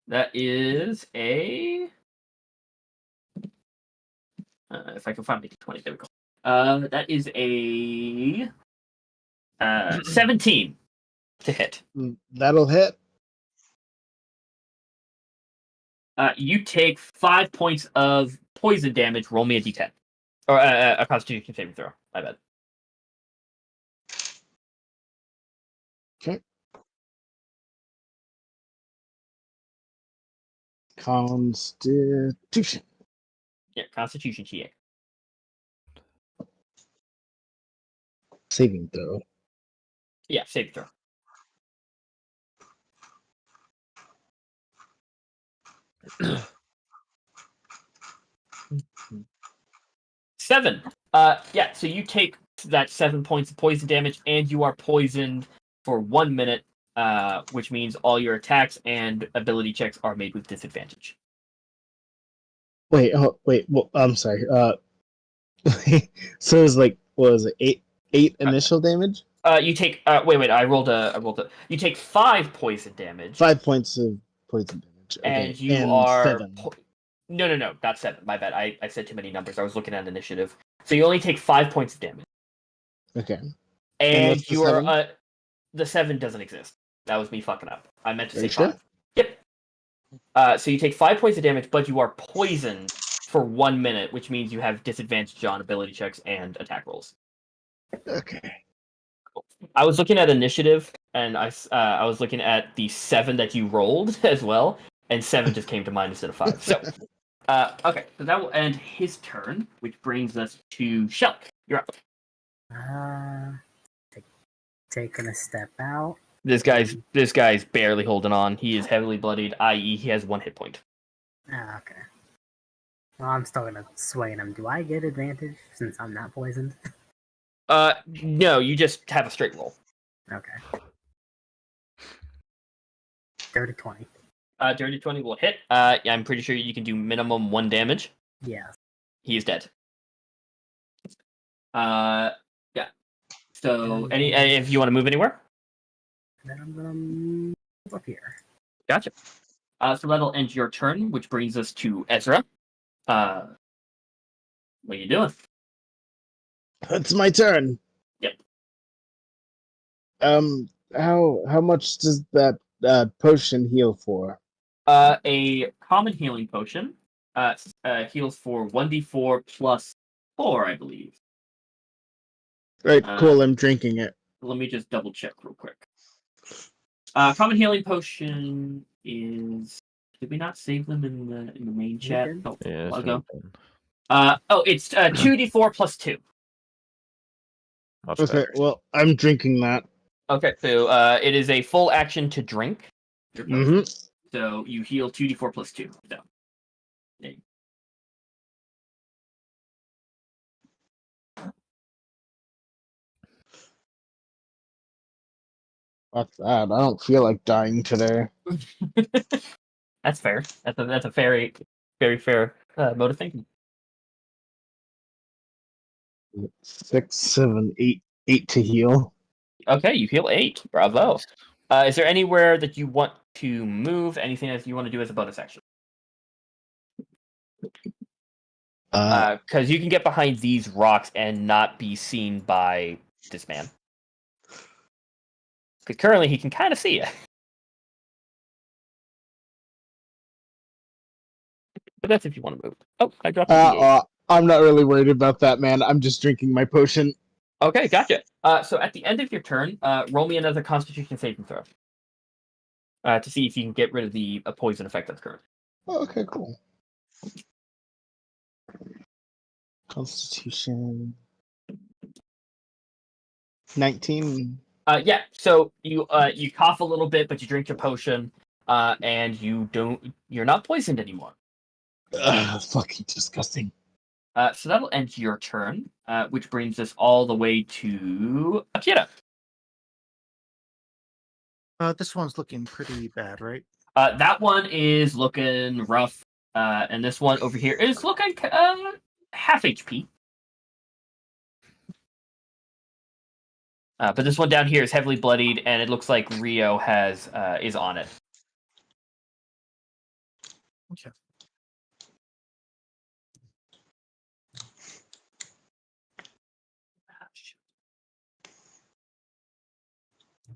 That is a. If I can find the 20, there we go. That is a 17 to hit. That'll hit. You take 5 points of poison damage. Roll me a d10. Or a Constitution saving throw. My bad. Okay. Constitution. Yeah, Constitution check. Saving throw. Yeah, saving throw. Seven. Yeah, so you take that 7 points of poison damage, and you are poisoned for 1 minute, which means all your attacks and ability checks are made with disadvantage. Wait, wait. Well, I'm sorry. So it was like, what was it? Eight initial damage. You take. Wait. I rolled a. You take 5 poison damage. 5 points of poison damage. Okay. And you are 7. No, not 7. My bad. I said too many numbers. I was looking at initiative. So you only take 5 points of damage. Okay. And what's the you are 7? The 7 doesn't exist. That was me fucking up. I meant to Are say you sure? 5. Yep. So you take 5 points of damage, but you are poisoned for 1 minute, which means you have disadvantage on ability checks and attack rolls. Okay. I was looking at initiative, and I was looking at the 7 that you rolled as well, and 7 just came to mind instead of 5. So, okay, so that will end his turn, which brings us to Shelk. You're up. Taking a step out. This guy's barely holding on. He is heavily bloodied, i.e., he has 1 hit point. Okay. Well, I'm still gonna sway him. Do I get advantage since I'm not poisoned? No, you just have a straight roll. Okay. Dirty 20. Dirty 20 will hit. Yeah, I'm pretty sure you can do minimum 1 damage. Yeah. He is dead. Yeah. So, if you want to move anywhere? Then I'm gonna move up here. Gotcha. So that'll end your turn, which brings us to Ezra. What are you doing? It's my turn. Yep. How much does that potion heal for? A common healing potion heals for 1d4 plus 4, I believe. Right, cool. I'm drinking it. Let me just double check real quick. Common healing potion is. Did we not save them in the main chat? Oh, Yeah, a while ago. something. It's 2d4 plus 2. Much Okay, better. well, I'm drinking that. Okay, so it is a full action to drink. Mm-hmm. So you heal 2d4 plus 2. So. Yeah. Fuck that. I don't feel like dying today. That's fair. That's a very, very fair mode of thinking. 6, 7, 8, 8 to heal. Okay, you heal 8. Bravo. Is there anywhere that you want to move? Anything that you want to do as a bonus action? Because you can get behind these rocks and not be seen by this man. Because currently he can kind of see you. But that's if you want to move. Oh, I dropped the D8. I'm not really worried about that, man. I'm just drinking my potion. Okay, gotcha. So at the end of your turn, roll me another Constitution saving throw. To see if you can get rid of the poison effect that's current. Oh, okay, cool. Constitution 19. Yeah. So you cough a little bit, but you drink your potion, and you're not poisoned anymore. Fucking disgusting. So that'll end your turn, which brings us all the way to Akira. This one's looking pretty bad, right? That one is looking rough, and this one over here is looking half HP. But this one down here is heavily bloodied, and it looks like Rio is on it. Okay.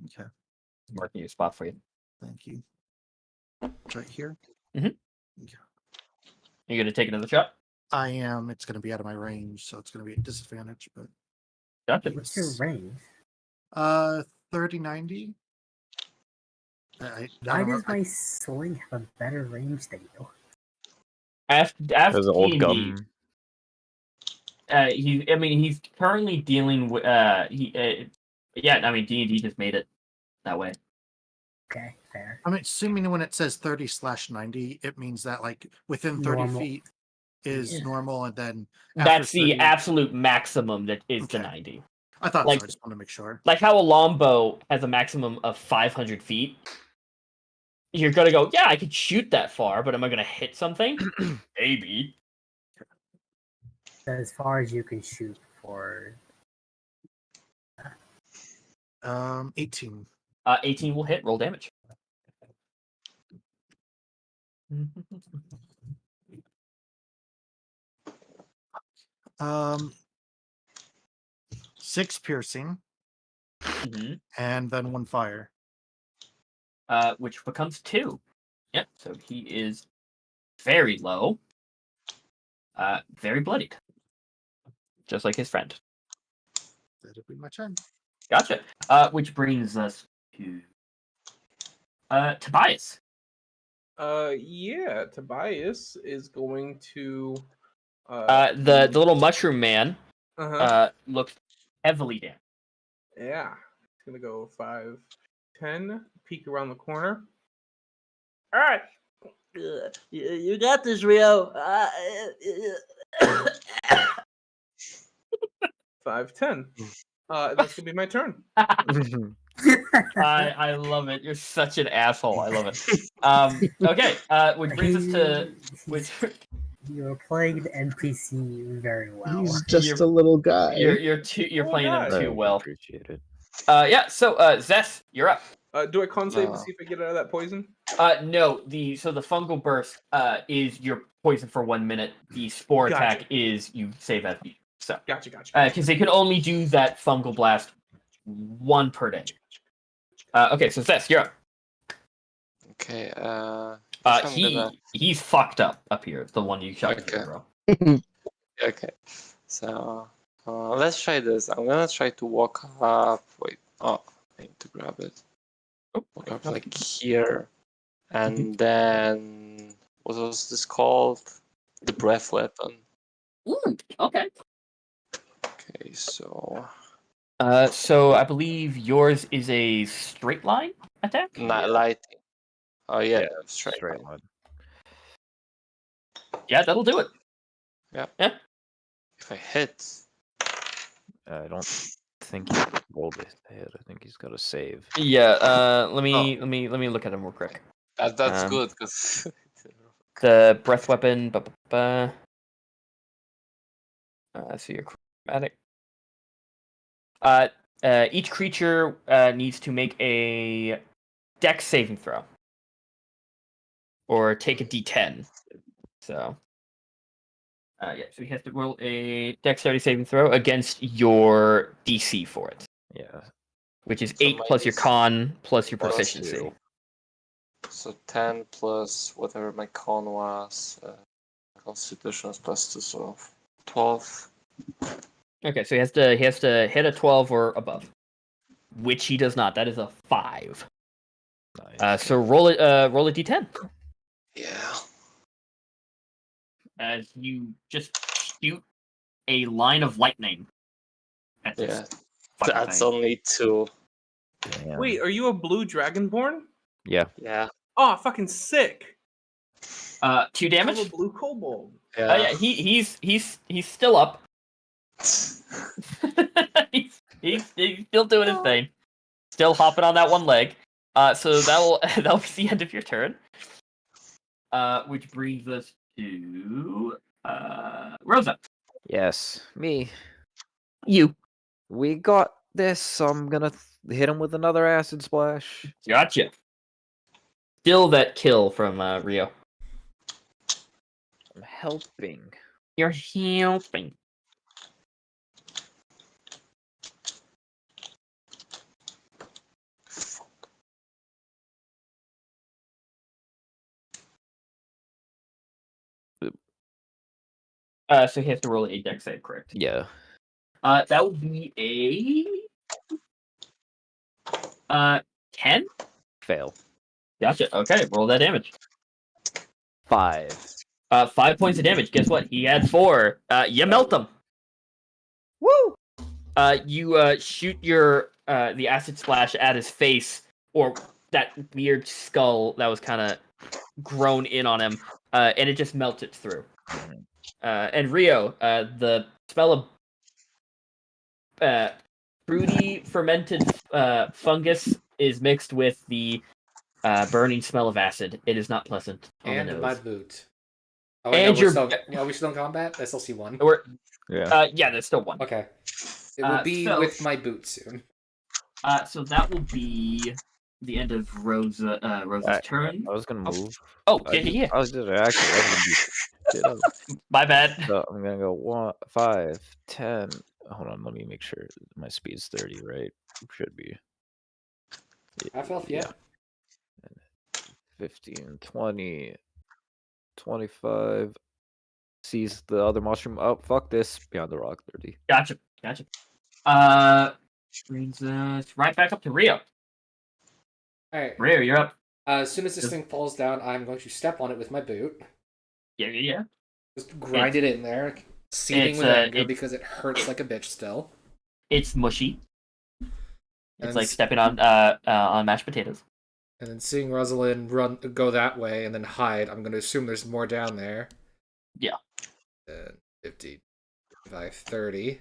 Okay. I'm marking your spot for you. Thank you. Right here. Mhm. Okay. You gonna take another shot? I am. It's going to be out of my range, so it's going to be a disadvantage. But Gotcha. What's your range? 30, 90. Why does my sling have a better range than you? Ask There's an old D&D. gun. He's currently dealing with D&D just made it that way. Okay, fair. I'm assuming when it says 30/90, it means that like within 30 Normal. feet is normal, and then That's after the 30 absolute maximum that is the Okay. 90. I thought Like- so. I just want to make sure. Like how a longbow has a maximum of 500 feet. You're gonna go, yeah, I could shoot that far, but am I gonna hit something? Maybe. As far as you can shoot for 18. 18 will hit. Roll damage. Um, 6 piercing, Mhm. and then 1 fire. Which becomes 2. Yep. So he is very low. Very bloodied. Just like his friend. That'll be my turn. Gotcha. Which brings us to Tobias. Yeah, Tobias is going to. The little mushroom man Uh-huh. looks heavily damaged. Yeah. It's gonna go 5, 10, peek around the corner. All right. You got this, Rio. 5, 10. That's gonna be my turn. I love it. You're such an asshole. I love it. Okay. Which brings us to which You're playing the NPC very well. He's just You're- a little guy. you're Oh, playing them God. too well. Appreciate it. Yeah. So Zeth, you're up. Do I con save to No. see if I get out of that poison? No. The fungal burst is your poison for 1 minute. The spore Gotcha. attack is you save at the so Gotcha. because they can only do that fungal blast 1 per day. Okay. So Zeth, you're up. Okay. I'm gonna- He's fucked up here. The one you shot, Okay. bro. Okay. So let's try this. I'm gonna try to walk up. Wait. Oh, I need to grab it. Walk up like here, and then what was this called? The breath weapon. Ooh, okay. Okay, so So I believe yours is a straight line attack. not lighting. Oh yeah, Yeah, straight. Straight line. Yeah, that'll do it. If I hit, I don't think he rolled his head. I think he's got a save. Yeah. Let me look at him real quick. that's Um, good because The breath weapon. So you're chromatic. Each creature needs to make a Dex saving throw, or take a D10. So. Yeah, so he has to roll a dexterity saving throw against your DC for it, Yeah. which is So 8 mine plus your is con plus your plus proficiency. 2. So 10 plus whatever my con was. Constitution is plus 2, so 12. Okay, so he has to hit a 12 or above, which he does not. That is a 5. Nice. So roll a D10 Yeah. as you just shoot a line of lightning at this Yeah. fucking That's thing. only 2. Damn. Wait, are you a blue dragonborn? Yeah. Yeah. Oh, fucking sick! 2 I'm a damage. blue kobold. Yeah, he's still up. he's still doing his thing. Still hopping on that one leg. So that'll be the end of your turn. Which brings us to Rosa. Yes. Me. You. We got this. So I'm gonna hit him with another acid splash. Gotcha. Still that kill from Rio. I'm helping. You're helping. So he has to roll a dex save, correct? Yeah. That would be a 10. Fail. Gotcha. Okay, roll that damage. 5. 5 points of damage. Guess what? He had 4. You melt him. Woo! You shoot your the acid splash at his face, or that weird skull that was kind of grown in on him, and it just melted through. And Rio, the spell of fruity fermented fungus is mixed with the burning smell of acid. It is not pleasant on the And my nose. boot. Oh, wait, And no, your are we still in combat? I still see one. Yeah. Yeah, there's still one. Okay. It will be so- with my boot soon. So that will be the end of Rosa's turn. I was gonna move. Oh, I yeah. was just actually. I was gonna do shit up. My bad. So I'm gonna go 1, 5, 10. Hold on, let me make sure my speed's 30, right? Should be. Half health, yeah. 15, 20, 25. Sees the other mushroom. Oh, fuck this. Beyond the rock, 30. Gotcha. Brings us right back up to Rio. Alright. Rio, you're up. As soon as this thing falls down, I'm going to step on it with my boot. Yeah. Just grind it in there, seething with anger because it hurts like a bitch still. It's mushy. And It's like stepping on mashed potatoes. And then seeing Rosalind go that way and then hide, I'm going to assume there's more down there. Yeah. 50, 25, 30.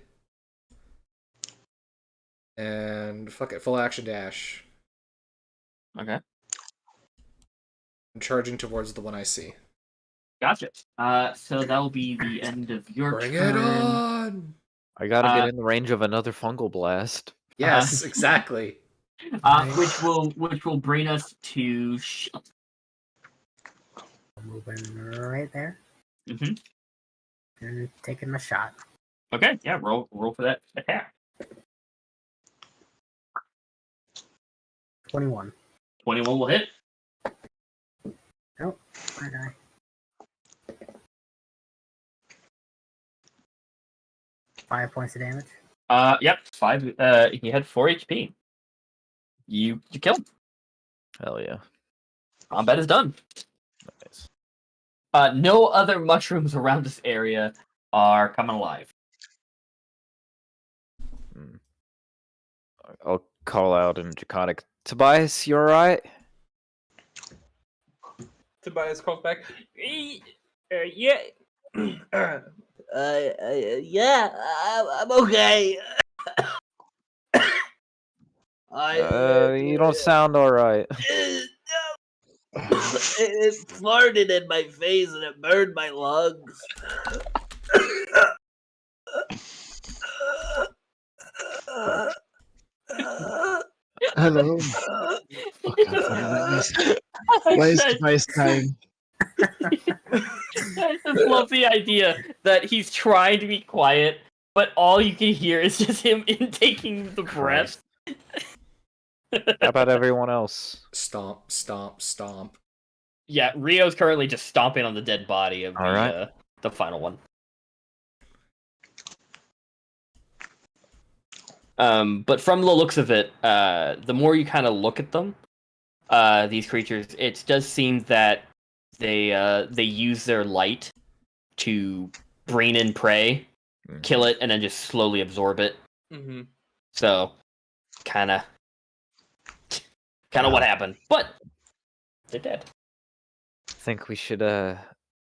And fuck it, full action dash. Okay. I'm charging towards the one I see. Gotcha. So that'll be the end of your Bring turn. it on! I gotta get in the range of another fungal blast. Yes, exactly. Which will bring us to Moving right there. Mm-hmm. And taking my shot. Okay, yeah, roll for that attack. 21. 21 will hit. Nope. I die. 5 points of damage. Yep, 5. He had 4 HP. You killed him. Hell yeah. Combat is done. Nice. No other mushrooms around this area are coming alive. I'll call out in Draconic. Tobias, you alright? Tobias calls back. Yeah. Yeah, I'm okay. You don't sound alright. It farted in my face and it burned my lungs. Hello. Why is Tobias dying? I just love the idea that he's trying to be quiet, but all you can hear is just him intaking the breath. How about everyone else? Stomp, stomp, stomp. Yeah, Rio's currently just stomping on the dead body of Alright. The final one. But from the looks of it, the more you kind of look at them, these creatures, it does seem that they use their light to bring in prey, kill it, and then just slowly absorb it. Mm-hmm. So, kind of what happened. But they're dead. I think we should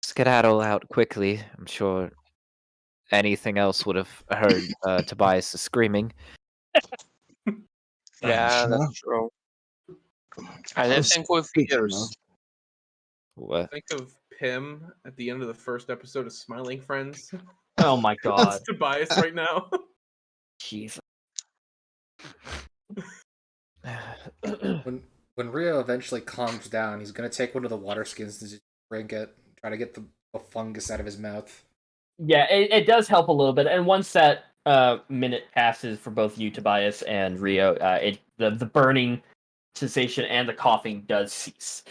skedaddle out quickly. I'm sure anything else would have heard Tobias screaming. Yeah, that's true. I didn't think with years. What? Think of Pim at the end of the first episode of Smiling Friends. Oh my god. That's Tobias right now. Jeez. When Rio eventually calms down, he's gonna take one of the water skins and just drink it, try to get the fungus out of his mouth. Yeah, it does help a little bit. And once that minute passes for both you, Tobias, and Rio, the burning sensation and the coughing does cease.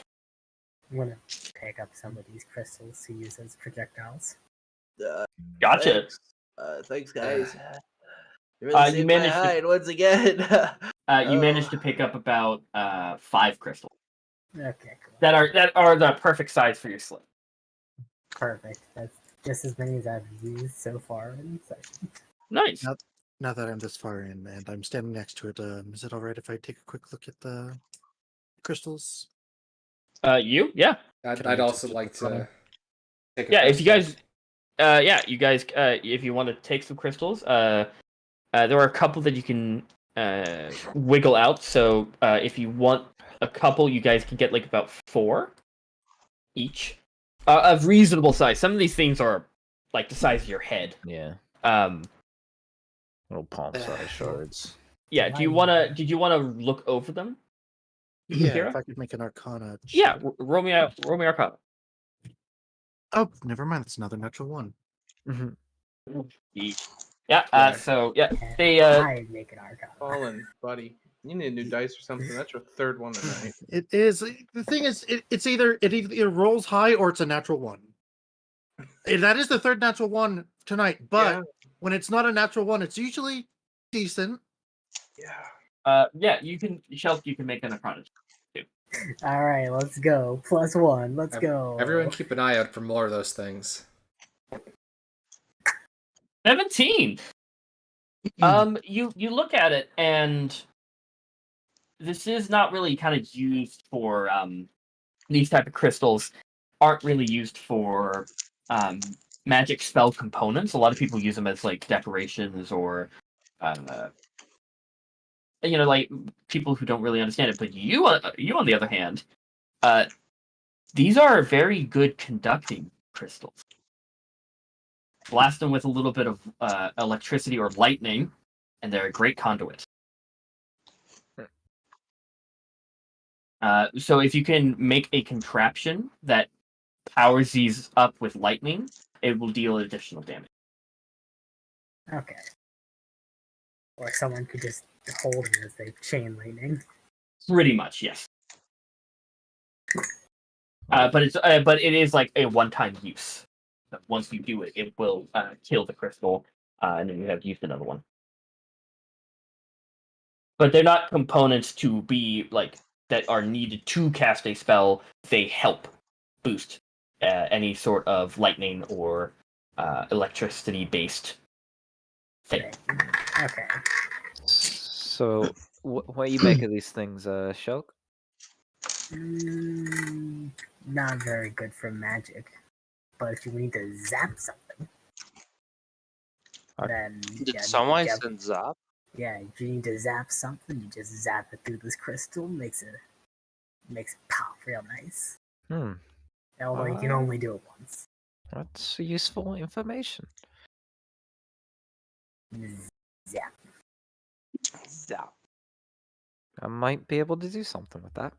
I'm gonna pick up some of these crystals to use as projectiles. Gotcha. Thanks, guys. You really saved my hide once again. You managed to pick up about 5 crystals Okay, cool. that are the perfect size for your sling. Perfect. That's just as many as I've used so far in session. Nice. Now that I'm this far in and I'm standing next to it, is it alright if I take a quick look at the crystals? You? Yeah. I'd also like to take a Yeah, if you crystal. guys, if you want to take some crystals, there are a couple that you can wiggle out. So if you want a couple, you guys can get like about 4 each of reasonable size. Some of these things are like the size of your head. Yeah. Um, Little palm-sized shards. yeah. Did you wanna look over them? Yeah, Kira? if I could make an Arcana. Yeah. check. Roll me Arcana. Oh, never mind. It's another natural one. Yeah. Yeah. So yeah, And they I make an arcana. Fallen, buddy. You need a new dice or something. That's your third one tonight. It is. The thing is, it either rolls high or it's a natural one. That is the third natural one tonight. But Yeah. when it's not a natural one, it's usually decent. Yeah. yeah. You can make an Arcana. All right, let's go. +1. Let's go. Everyone keep an eye out for more of those things. 17. You look at it, and this is not really kind of used for these type of crystals aren't really used for magic spell components. A lot of people use them as like decorations or like people who don't really understand it. But you on the other hand, these are very good conducting crystals. Blast them with a little bit of electricity or lightning, and they're a great conduit. So if you can make a contraption that powers these up with lightning, it will deal additional damage. Okay. Or someone could just hold it as they chain lightning. Pretty much, yes. But it is like a one-time use. Once you do it, it will kill the crystal, and then you have used another one. But they're not components to be like that are needed to cast a spell. They help boost any sort of lightning or electricity-based thing. Okay. So, what you make of these things, Shulk? Not very good for magic. But if you need to zap something, then Did someone send zap? yeah, if you need to zap something, you just zap it through this crystal, makes it pop real nice. Although you can only do it once. That's useful information. Zap. Zap. I might be able to do something with that.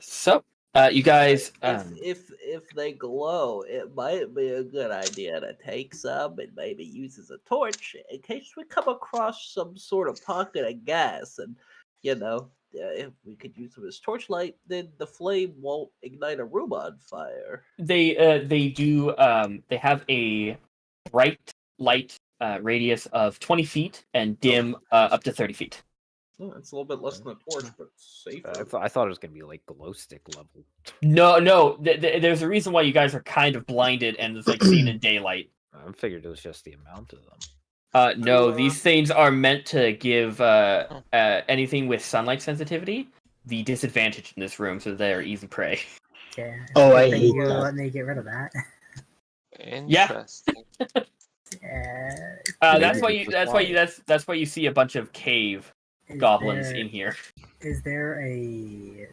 So you guys, If they glow, it might be a good idea to take some and maybe use as a torch in case we come across some sort of pocket of gas. And if we could use them as torchlight, then the flame won't ignite a room on fire. they do they have a bright light radius of 20 feet and dim up to 30 feet. Oh, it's a little bit less than a torch, but safer. I thought it was gonna be like glow stick level. No. There's a reason why you guys are kind of blinded and it's like seen in daylight. I figured it was just the amount of them. No, these things are meant to give anything with sunlight sensitivity the disadvantage in this room, so they're easy prey. Yeah. Oh, I Think hate you that. let me get rid of that. Interesting. Yeah. That's why you see a bunch of cave goblins in here. Is there a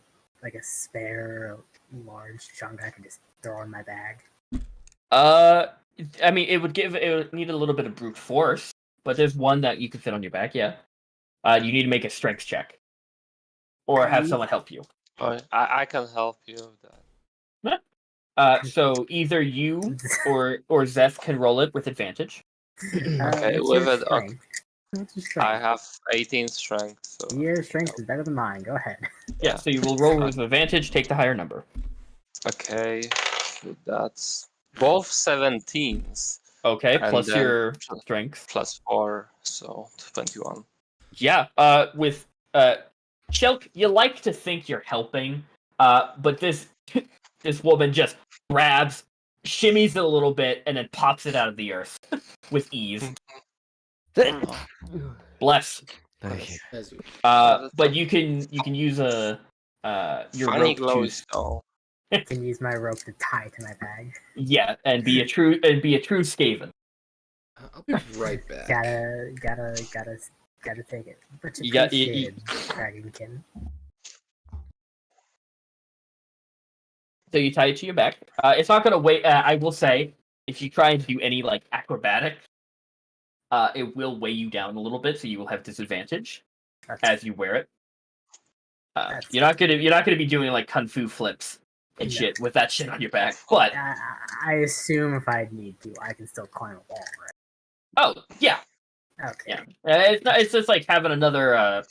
spare large chunk I can just throw in my bag? I mean, it would need a little bit of brute force, but there's one that you can fit on your back. Yeah. You need to make a strength check, or have someone help you. I can help you with that. So either you or Zeth can roll it with advantage. Okay, what's with your it, strength? What's your strength? I have 18 strength. So Your strength is better than mine. Go ahead. Yeah, so you will roll with advantage, take the higher number. okay, so that's both 17s. Okay, And plus then your strength. Plus 4, so 21. Yeah, with Shelk, you like to think you're helping, but this woman just grabs, shimmies it a little bit, and then pops it out of the earth with ease. Bless. Thank you. As you. But you can use your Funny rope glow to, stone. I can use my rope to tie to my bag. yeah, and be a true Skaven. I'll be right back. Gotta take it. Much You got- appreciated, Dragonkin. So you tie it to your back. It's not gonna weigh. I will say, if you try and do any like acrobatic, it will weigh you down a little bit, so you will have disadvantage as you wear it. You're not gonna be doing like kung fu flips and shit with that shit on your back. But I assume if I need to, I can still climb a wall, right? oh yeah, Okay. yeah. It's not. It's just like having another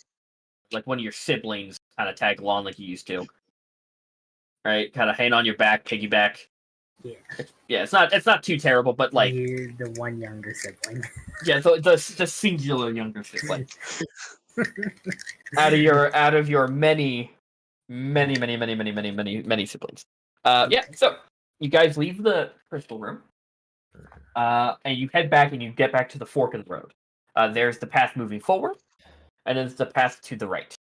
like one of your siblings kind of tag along like you used to. Right, kind of hang on your back, piggyback. Yeah. Yeah, it's not too terrible, but like You're the one younger sibling. yeah, the singular younger sibling out of your many siblings. Yeah. So you guys leave the crystal room, and you head back and you get back to the fork in the road. There's the path moving forward, and then there's the path to the right.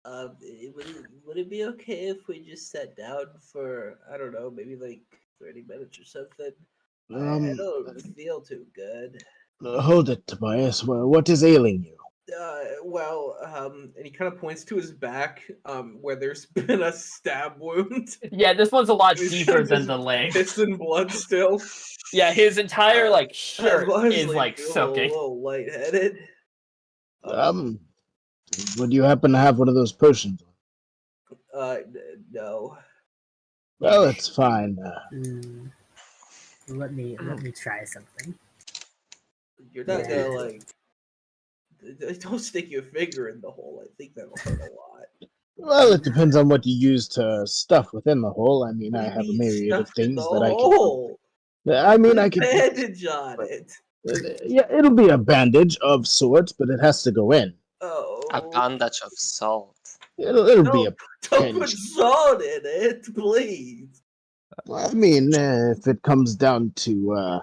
Would it be okay if we just sat down for, I don't know, maybe like 30 minutes or something? I don't feel too good. Hold it, Tobias. What is ailing you? And he kind of points to his back, where there's been a stab wound. Yeah, this one's a lot He's deeper than just the leg. pissing blood still. Yeah, his entire like shirt I'm is like feeling soaking. a little lightheaded. Would you happen to have one of those potions? No. Well, it's fine. Let me try something. You're not gonna like. Don't stick your finger in the hole. I think that'll hurt a lot. Well, it depends on what you use to stuff within the hole. I mean, What I do you have a mean myriad of stuffed in things the that I can. hole? I mean, Put I a can. bandage on it. Yeah, it'll be a bandage of sorts, but it has to go in. Oh. A bandage of salt. It'll be a Don't put pinch. salt in it, please. I mean, if it comes down to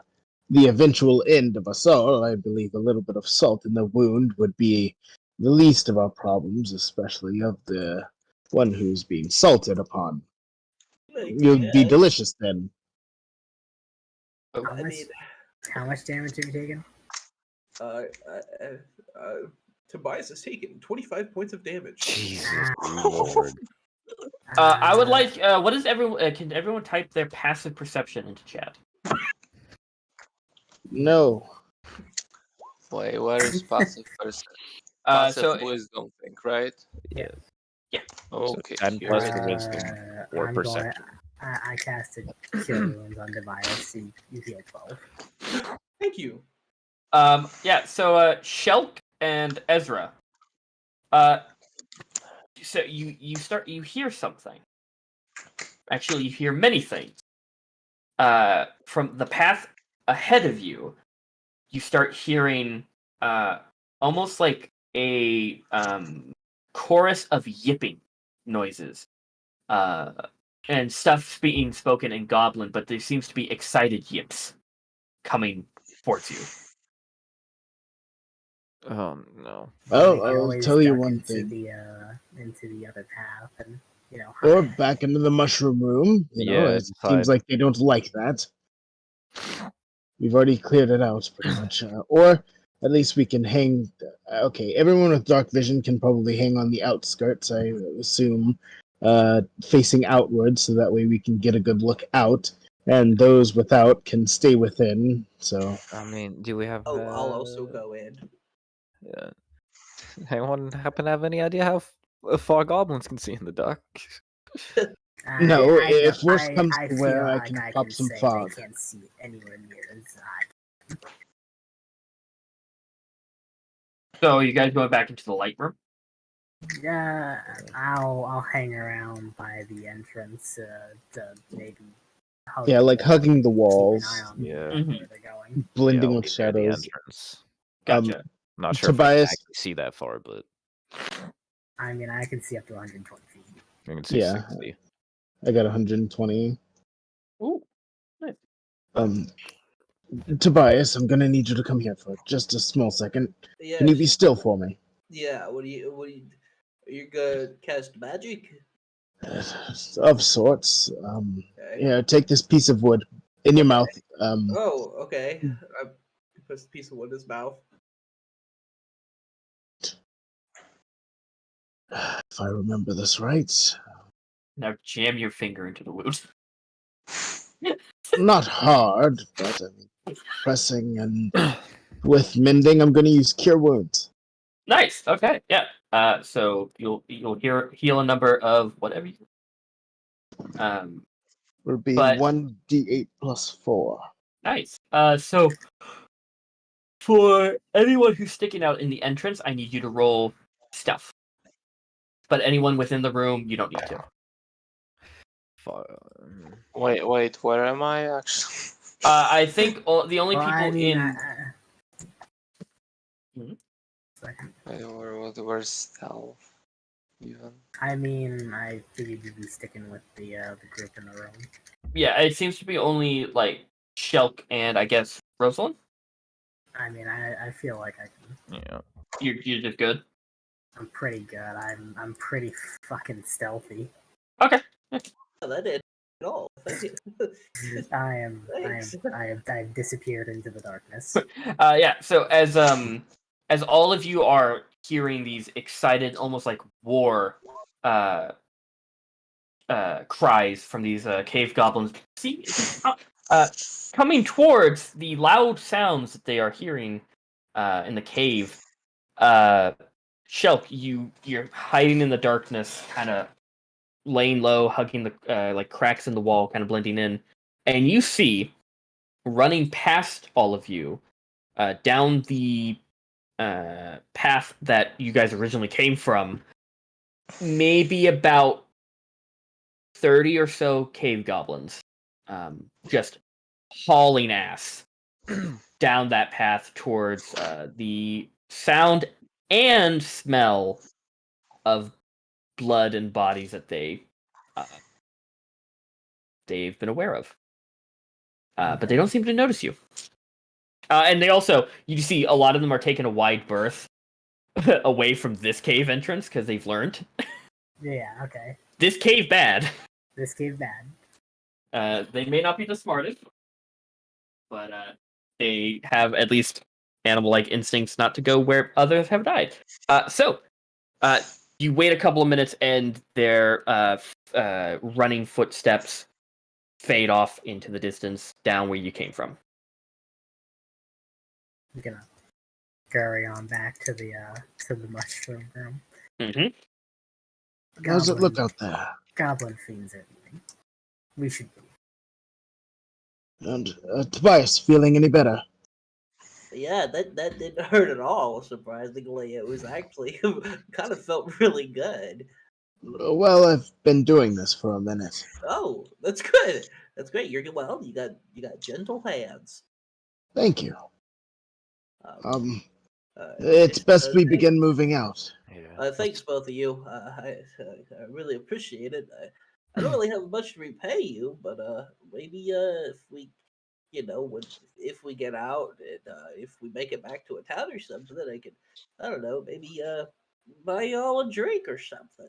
the eventual end of us all, I believe a little bit of salt in the wound would be the least of our problems, especially of the one who's being salted upon. You'll be delicious then. How much damage have you taken? Tobias has taken 25 points of damage. Jesus Lord. I would like. What is everyone? Can everyone type their passive perception into chat? No. Wait, where is passive person? Passive So wisdom think, right? Yeah. Yeah. Okay. So 10 here plus we the go. wisdom or I'm perception. I casted Cure Wounds on Tobias. You heal 12. Thank you. Yeah. So Shelk and Ezra. So you hear something. Actually, you hear many things. From the path ahead of you, you start hearing almost like a chorus of yipping noises, and stuff being spoken in Goblin, but there seems to be excited yips coming towards you. Oh no. Oh, We could I'll always tell you duck one into thing. Into the other path, and Or back into the mushroom room. Yeah, It seems like they don't like that. We've already cleared it out pretty much. Or at least we can hang. Okay, everyone with dark vision can probably hang on the outskirts, I assume, facing outwards, so that way we can get a good look out. And those without can stay within. So I mean, do we have? Oh, I'll also go in. Yeah. Anyone happen to have any idea how far goblins can see in the dark? no, if worse comes to where, I like can I pop can some say fog. They can't see anywhere near as So you guys going back into the light room? Yeah, I'll hang around by the entrance to maybe. Yeah, like hugging the walls. Yeah. Where they're going. Blending I'll with be near the shadows. entrance. Gotcha. Not sure if I Tobias- can actually see that far, but I mean, I can see up to 120 feet. I can see Yeah. 60. I got 120. Ooh, nice. Tobias, I'm gonna need you to come here for just a small second. Yeah. Can you be still for me? Yeah. What do you? You're gonna cast magic? Of sorts. Okay. Yeah, take this piece of wood in your mouth. Oh, okay. puts the piece of wood in his mouth. If I remember this right, Now jam your finger into the wound. not hard, but I mean, pressing and with mending, I'm going to use Cure Wounds. Nice. Okay. Yeah. So you'll heal a number of whatever. Will be But 1d8 plus 4. nice. So for anyone who's sticking out in the entrance, I need you to roll stealth. But anyone within the room, you don't need to. Wait, where am I actually? I think the only Well, people I mean, in. Where's stealth? Even. I mean, I figured you'd be sticking with the group in the room. Yeah, it seems to be only like Shelk and I guess Rosalind. I mean, I feel like I can. Yeah. You're just good. I'm pretty good. I'm pretty fucking stealthy. Okay. Oh, that did at all. Thank you. Thanks. I've disappeared into the darkness. Yeah. So as all of you are hearing these excited, almost like war cries from these cave goblins, see, coming towards the loud sounds that they are hearing in the cave. Shelk, you're hiding in the darkness, kind of laying low, hugging the like cracks in the wall, kind of blending in, and you see running past all of you down the path that you guys originally came from, maybe about 30 or so cave goblins, just hauling ass down that path towards the sound and smell of blood and bodies that they've been aware of. But they don't seem to notice you. And they also, you see a lot of them are taking a wide berth away from this cave entrance because they've learned. Yeah, okay. This cave bad. This cave bad. They may not be the smartest, but they have at least animal-like instincts not to go where others have died. So you wait a couple of minutes and their running footsteps fade off into the distance down where you came from. I'm gonna carry on back to the mushroom room. Mm-hmm. How's it look out there? Goblin fiends everything. We should be. And Tobias, feeling any better? Yeah, that didn't hurt at all. Surprisingly, it was actually kind of felt really good. Well, I've been doing this for a minute. Oh, that's good. That's great. You got gentle hands. Thank you. Uh, It's best we thanks. begin moving out. Yeah. Thanks, both of you. I really appreciate it. I don't really have much to repay you, but maybe if we, if we get out and if we make it back to a town or something, then I don't know, maybe buy y'all a drink or something.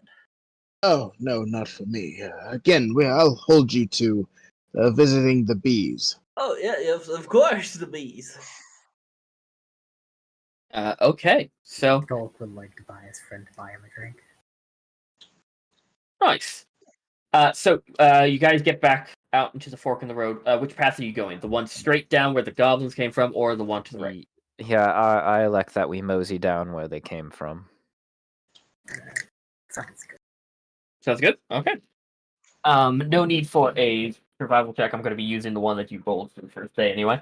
Oh, no, not for me. Again, I'll hold you to visiting the bees. Oh yeah, of course, the bees. Okay, so Golk would like to buy his friend to buy him a drink. nice. So you guys get back out into the fork in the road. Which path are you going? The one straight down where the goblins came from, or the one to the right? Yeah, I elect that we mosey down where they came from. Sounds good. Sounds good. Okay. No need for a survival check. I'm going to be using the one that you rolled for the first day anyway.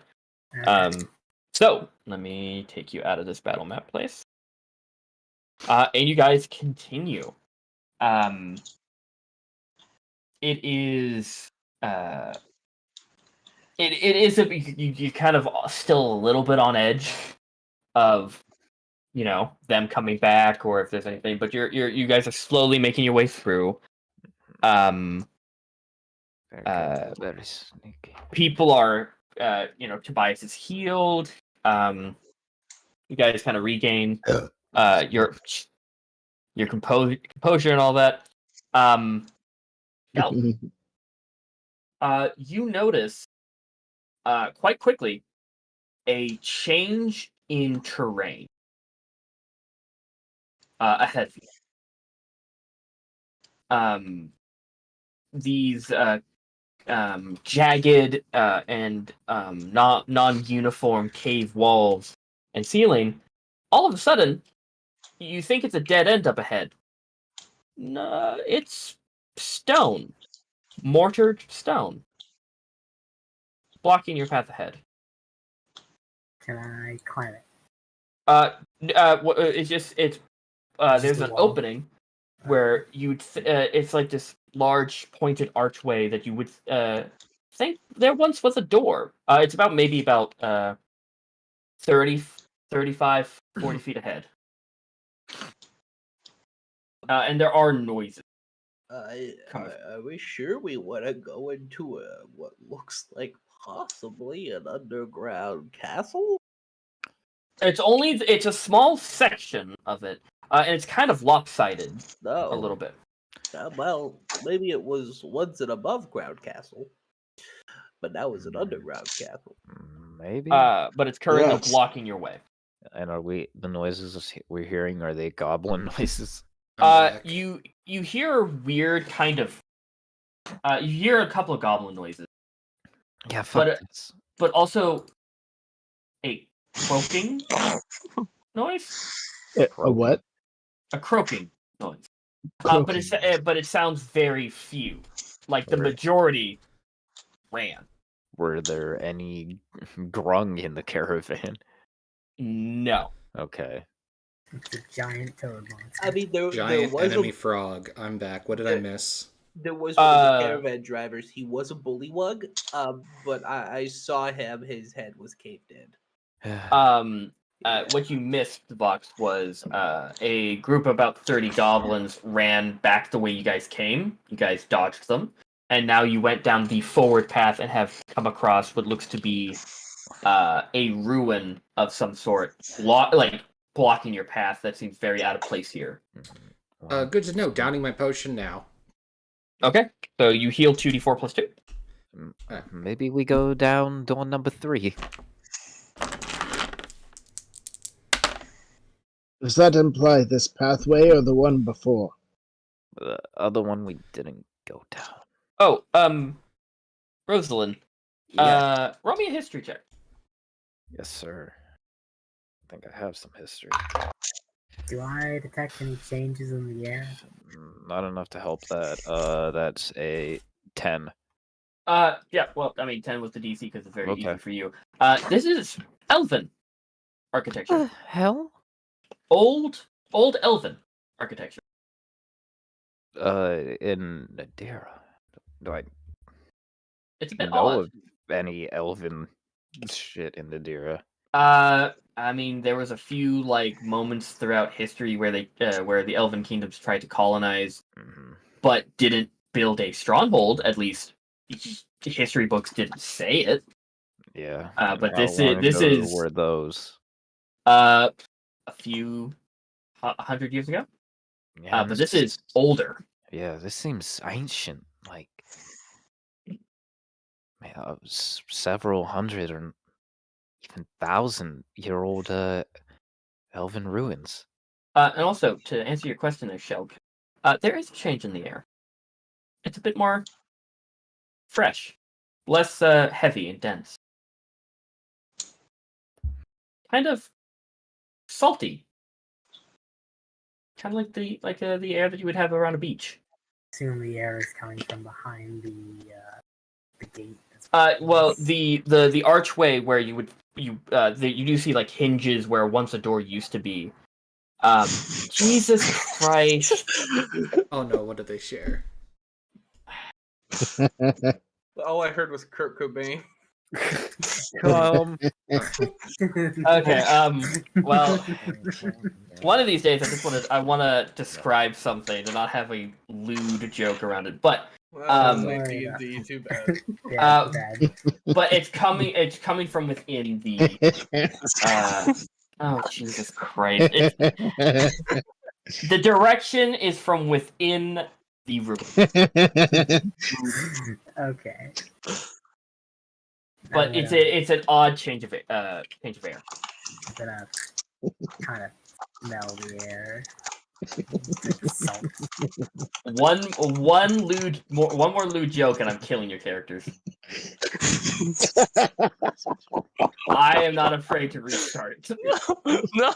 So let me take you out of this battle map place. And you guys continue. It is. It is you kind of still a little bit on edge of them coming back or if there's anything, but you guys are slowly making your way through. Very sneaky. People are Tobias is healed. You guys kind of regain your composure and all that. Now, you notice quite quickly a change in terrain ahead of you. These jagged and non-uniform cave walls and ceiling, all of a sudden, you think it's a dead end up ahead. No, it's stone. Mortared stone. Blocking your path ahead. Can I climb it? It's just, Just there's a an wall? opening where you'd, it's like this large pointed archway that you would think there once was a door. It's maybe about 30, 35, 40 feet ahead. And there are noises. Are we sure we want to go into what looks like possibly an underground castle? It's a small section of it, and it's kind of lopsided No. a little bit. Well, maybe it was once an above ground castle, but now it's an underground castle. Maybe. But it's currently Yes. blocking your way. And are the noises we're hearing, are they goblin noises? I'm back. You hear weird kind of. You hear a couple of goblin noises, Yeah, fuck this. but also a croaking noise. A what? A croaking noise. Croaking. But it sounds very few. Like the Alright. majority ran. Were there any grung in the caravan? No. Okay. It's a giant toad monster. I mean, there Giant was enemy a, frog. I'm back. What did I miss? there was one of the Uh, caravan drivers. He was a bullywug, but I saw him. His head was caved in. What you missed, Devox, was a group of about 30 goblins ran back the way you guys came. You guys dodged them, and now you went down the forward path and have come across what looks to be a ruin of some sort, blocking your path. That seems very out of place here. Good to know. Downing my potion now. Okay, so you heal 2d4 plus 2. Maybe we go down door number 3. Does that imply this pathway or the one before? The other one we didn't go down. Oh, Rosalind, Yeah. roll me a history check. Yes, sir. I think I have some history. Do I detect any changes in the air? Not enough to help that. That's a 10. Yeah, well, I mean, 10 was the DC because it's very Okay. easy for you. This is Elven architecture. Hell? Old Elven architecture. In Nedera. Do I It's a bit know odd. of any elven shit in Nedera? I mean, there was a few moments throughout history where where the Elven kingdoms tried to colonize, but didn't build a stronghold. At least history books didn't say it. Yeah. But How this long is ago were those? a few 100 years ago. Yeah, But this is older. Yeah, this seems ancient. Like, man, several hundred or even 1,000-year-old elven ruins. And also, to answer your question there, Shelk, there is a change in the air. It's a bit more fresh, less heavy and dense. Kind of salty. Kind of like the air that you would have around a beach. Assume the air is coming from behind the gate. Well, the archway where you do see hinges where once a door used to be. Jesus Christ! Oh no, what did they share? All I heard was Kurt Cobain. Okay. Well, one of these days, I want to describe something and not have a lewd joke around it. But Well, like D&D, too bad. Yeah, bad. but it's coming from within the. Oh Jesus Christ! The direction is from within the room. Okay. but it's an odd change of air. I'm gonna kind of smell the air. Like salt. One more lewd joke, and I'm killing your characters. I am not afraid to restart. No.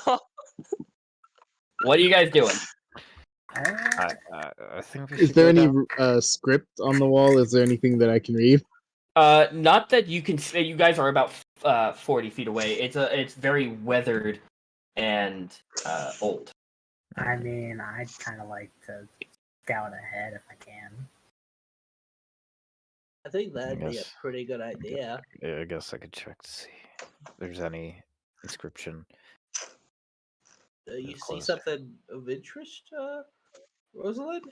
What are you guys doing? I think we Is should there go any down. script on the wall? Is there anything that I can read? Not that you can. You guys are about 40 feet away. It's very weathered and old. I mean, I'd kind of like to scout ahead if I can. I think that'd be a Yes. pretty good idea. Yeah, I guess I could check to see if there's any inscription. You see close. something of interest, Rosalind?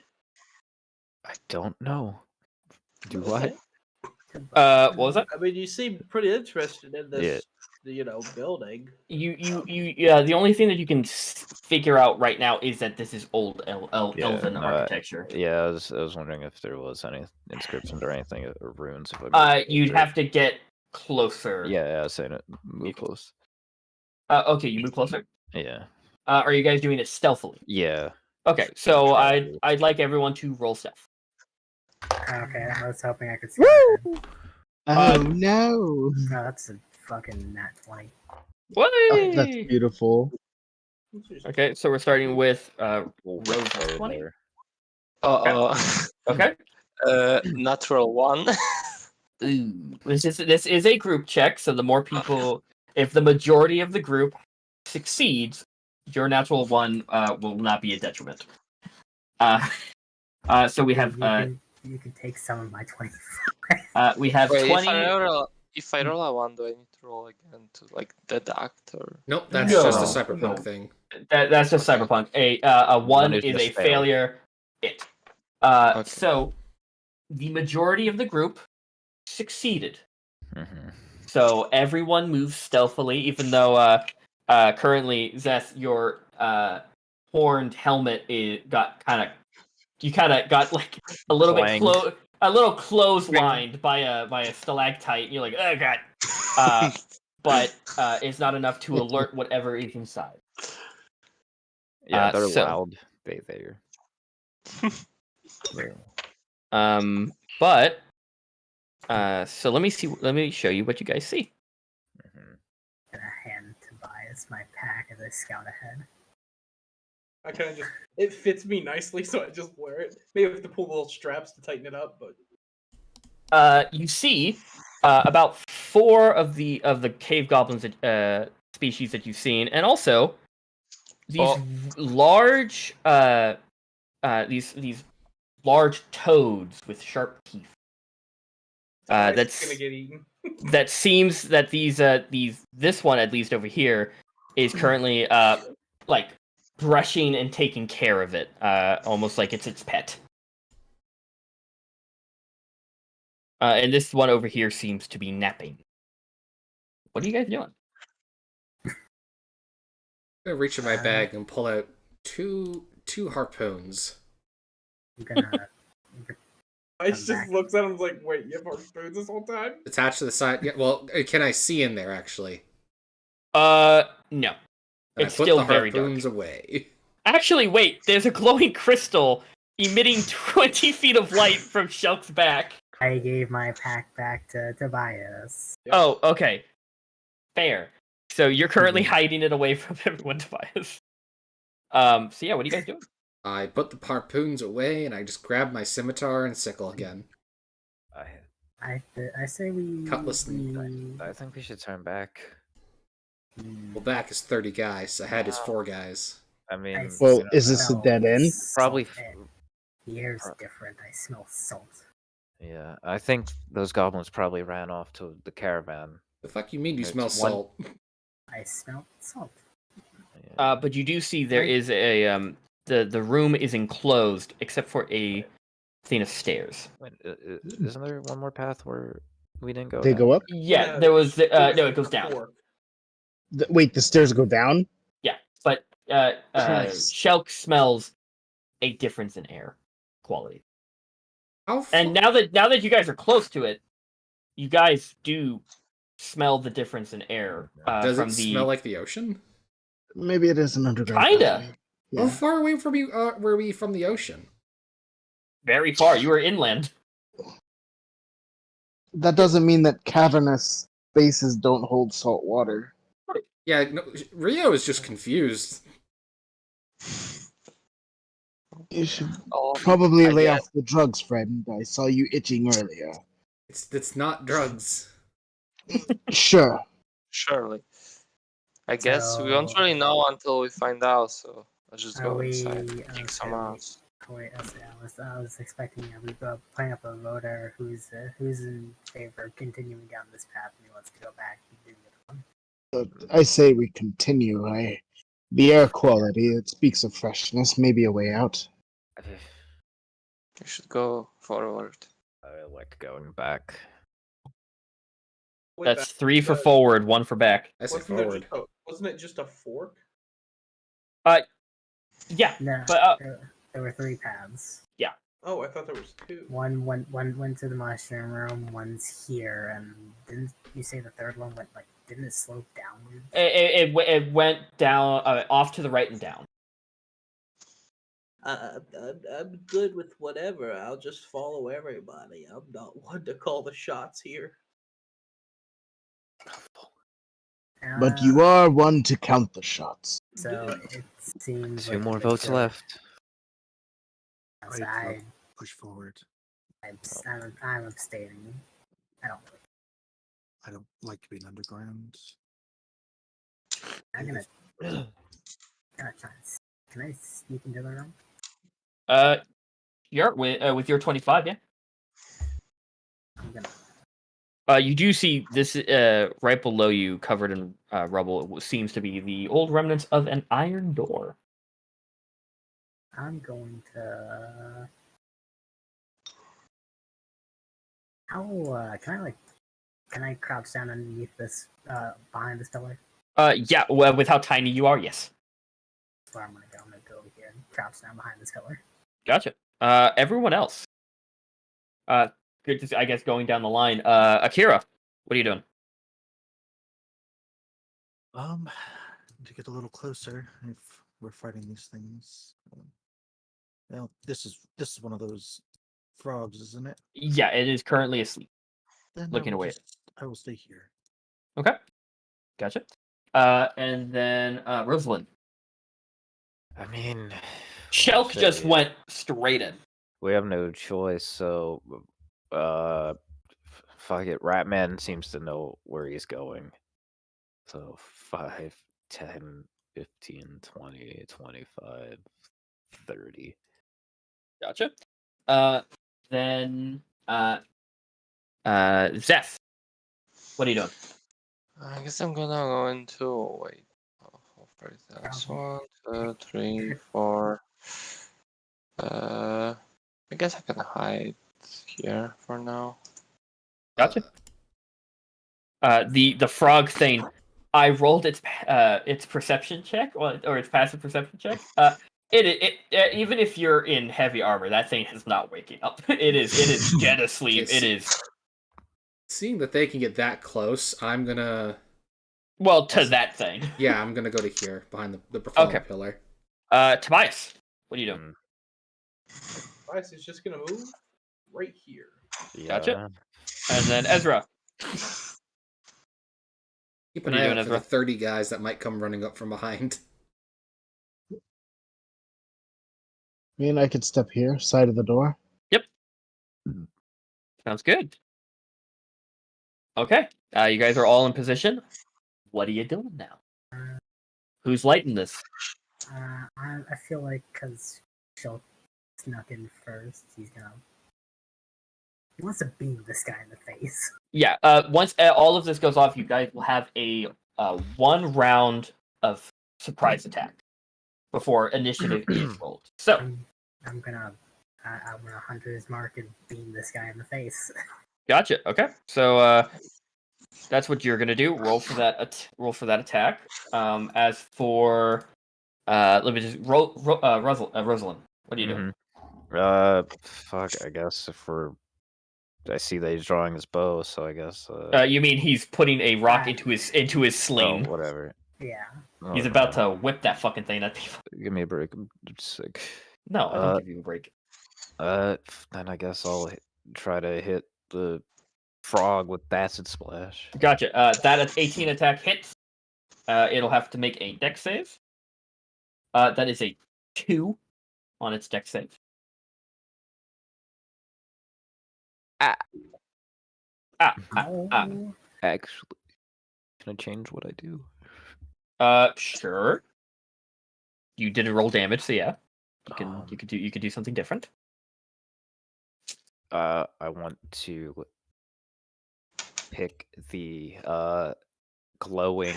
I don't know. Do Okay. what? What was that? I mean, you seem pretty interested in this, building. Yeah. The only thing that you can figure out right now is that this is old elven architecture. Yeah, I was wondering if there was any inscriptions or anything or runes. If You'd have to get closer. Yeah, I was saying it. Move close. Okay, you move closer. Yeah. Are you guys doing it stealthily? Yeah. Okay, so Try to. I'd like everyone to roll stealth. Okay, I was hoping I could scout ahead. Oh no! No, that's a fucking nat 20. What? Oh, that's beautiful. Okay, so we're starting with Rose Rose 20. there. Okay. Natural 1. Ooh. This is a group check, so the more people, if the majority of the group succeeds, your natural 1 will not be a detriment. So we have You can take some of my 20. we have Wait, 20. if I roll a 1, do I need to roll again to like deduct or? Nope, that's No, just a cyberpunk no. thing. That's just cyberpunk. A 1 is is just a fail. failure. Okay. So the majority of the group succeeded. Mm-hmm. So everyone moves stealthily, even though currently Zeth, your horned helmet got like a little Clanged. bit a little clotheslined by a stalactite. You're like, oh god, but it's not enough to alert whatever is inside. Yeah, they're so- loud. There. But so let me show you what you guys see. Mhm. I'm gonna hand Tobias my pack as I scout ahead. I kind of it fits me nicely, so I just wear it. Maybe I have to pull the little straps to tighten it up, but You see about 4 of the cave goblins species that you've seen, and also these large these large toads with sharp teeth. that's gonna get eaten. That seems that this one, at least over here, is currently like brushing and taking care of it, almost like it's its pet. And this one over here seems to be napping. What are you guys doing? I'm gonna reach in my bag and pull out two harpoons. I'm gonna. I just looks at him like, wait, you have harpoons this whole time? Attached to the side. Yeah, well, can I see in there actually? No. And It's I put still the very dark. harpoons away. Actually, wait. There's a glowing crystal emitting 20 feet of light from Shulk's back. I gave my pack back to Tobias. Yeah. Oh, okay. Fair. So you're currently Mhm. hiding it away from everyone, Tobias. So yeah, what are you guys doing? I put the harpoons away and I just grab my scimitar and sickle again. I say we. Cutlass and I think we should turn back. Well, back is 30 guys. Ahead is 4 guys. I mean, Well, you know, is this a dead end? Probably The air's Pro- different. I smell salt. Yeah, I think those goblins probably ran off to the caravan. The fuck you mean you It's smell one- salt? I smell salt. Yeah. But you do see there is a the room is enclosed except for a thing of stairs. Wait, isn't there one more path where we didn't go? They down? go up. Yeah, there was no, it goes down. Four. Wait, the stairs go down. Yeah, but Nice. Shelk smells a difference in air quality. How And now that you guys are close to it, you guys do smell the difference in air Does from it the smell like the ocean? Maybe it is an underground Kinda. pathway. How Yeah. far away from you were we from the ocean? very far. You were inland. That doesn't mean that cavernous spaces don't hold salt water. Yeah, no, Rio is just confused. You should Oh, probably I lay guess. off the drugs, friend. I saw you itching earlier. It's not drugs. Sure. Surely. I guess we won't So, really know until we find out, so let's just Are go we inside, kick some okay? ass. Wait, I was expecting we go playing up a voter who's in favor of continuing down this path and he wants to go back and do the other one. I say we continue. The air quality, it speaks of freshness, maybe a way out. You should go forward. I like going back. Wait, That's that- 3 for forward, 1 for back. I say wasn't forward. wasn't it just a fork? Yeah, No, but there were 3 paths. Oh, I thought there was 2. One went to the mushroom room. One's here, and didn't you say the third one went like? Didn't it slope downwards? it went down off to the right and down. I'm good with whatever. I'll just follow everybody. I'm not one to call the shots here. But you are one to count the shots. So it seems 2 like more the votes majority- left. So Push forward. I'm abstaining. I don't. I don't like being underground. I'm gonna try. Can I sneak into the room? You're with your 25, yeah. I'm gonna. You do see this right below you, covered in rubble. It seems to be the old remnants of an iron door. I'm going to. How can I crouch down underneath this behind this pillar? Yeah. Well, with how tiny you are, yes. That's where I'm gonna go. I'm gonna go over here and crouch down behind this pillar. Gotcha. Everyone else. Good to see, I guess, going down the line. Akira, what are you doing? To get a little closer, if we're fighting these things. Well, this is one of those frogs, isn't it? Yeah, it is currently asleep. Then Looking away. I will stay here. Okay. Gotcha. And then Rosalind. I mean, Shelk just say- went straight in. we have no choice, so fuck it. Ratman seems to know where he's going. So 5, 10, 15, 20, 25, 30. Gotcha. Then Zeth. What are you doing? I guess I'm gonna go into wait. How far is that? That's 1, 2, 3, 4. I guess I can hide here for now. Gotcha. The frog thing. I rolled its perception check or its passive perception check. It even if you're in heavy armor, that thing is not waking up. It is dead asleep. Yes. It is Seeing that they can get that close, I'm gonna. well to that thing. Yeah, I'm gonna go to here behind the fallen Okay. pillar. Tobias, what are you doing? Vice is just gonna move right here. Gotcha. And then Ezra. Keep What an are you eye doing, out for the Ezra? 30 guys that might come running up from behind. I mean, I could step here, side of the door. Sounds good. Okay. You guys are all in position. What are you doing now? Who's lighting this? I feel like because Shulk snuck in first, he wants to beam this guy in the face. Yeah. Once all of this goes off, you guys will have a 1 round of surprise attack before initiative is rolled. So I'm gonna Hunter's Mark and beam this guy in the face. gotcha. Okay. So that's what you're gonna do. Roll for that. Roll for that attack. As for let me just roll. Rosalind, what are you doing? Fuck. I guess if we're I see that he's drawing his bow, so I guess. You mean he's putting a rock Ah. into his sling? Oh, whatever. Yeah. He's about to whip that fucking thing at people. Give me a break. I'm sick. No, I don't give you a break. Then I guess I'll try to hit the frog with acid splash. Gotcha. That 18 attack hits. It'll have to make a dex save. That is a 2 on its dex save. Oh. Actually, can I change what I do? Sure. You didn't roll damage, so yeah. You could do something different. I want to pick the glowing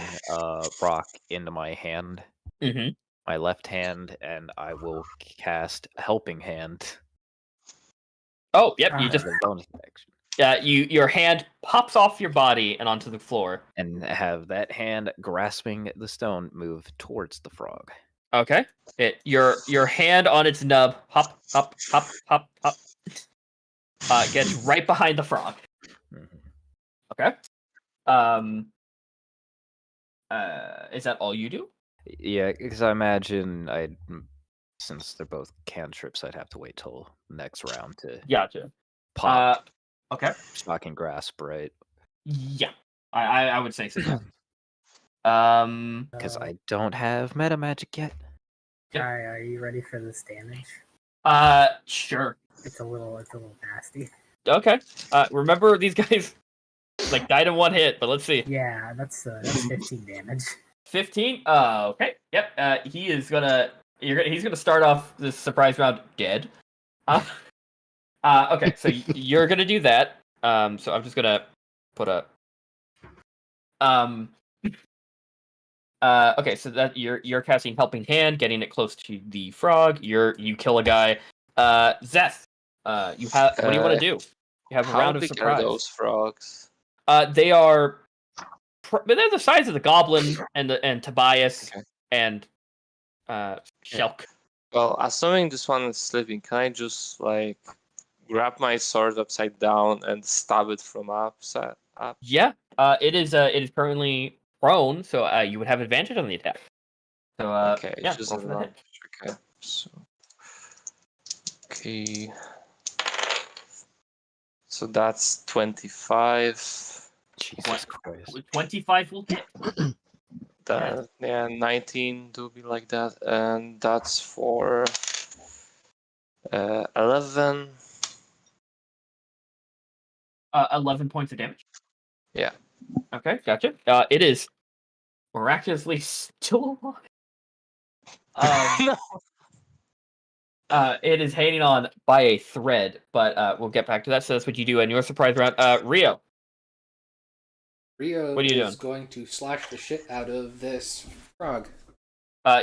rock into my hand, my left hand, and I will cast Helping Hand. Oh, yep. You Ah. just as a bonus action, your hand pops off your body and onto the floor. and have that hand grasping the stone move towards the frog. Okay. Your hand on its nub, hop, hop, hop, hop, hop. Gets right behind the frog. Okay. Is that all you do? Yeah, because I imagine since they're both cantrips, I'd have to wait till next round to Gotcha. pop Okay. shocking grasp, right? Yeah. I would say so. Yeah. Because I don't have meta magic yet. Kai, are you ready for this damage? Sure. It's a little nasty. Okay. Remember these guys like died in one hit, but let's see. Yeah, that's 15 damage. 15? Okay. Yep. He's gonna start off this surprise round dead. Okay, so you're gonna do that. So I'm just gonna put a okay, so that you're casting Helping Hand, getting it close to the frog. You kill a guy. Zeth, you have what do you want to do? You have a How round of big surprise. are those frogs? They are, they're the size of the goblin and Tobias and Shelk. Well, assuming this one is sleeping, can I just like grab my sword upside down and stab it from upside up? Yeah. It is currently prone, so you would have advantage on the attack. So Okay, yeah, just roll for the hit. okay. So okay. So that's 25. Jesus Christ. 25 will hit. Yeah, 19 do be like that, and that's for 11. 11 points of damage. Yeah. Okay, gotcha. It is miraculously still alive. No. It is hanging on by a thread, but we'll get back to that. So that's what you do in your surprise round. Rio. Rio What are you is doing? going to slash the shit out of this frog.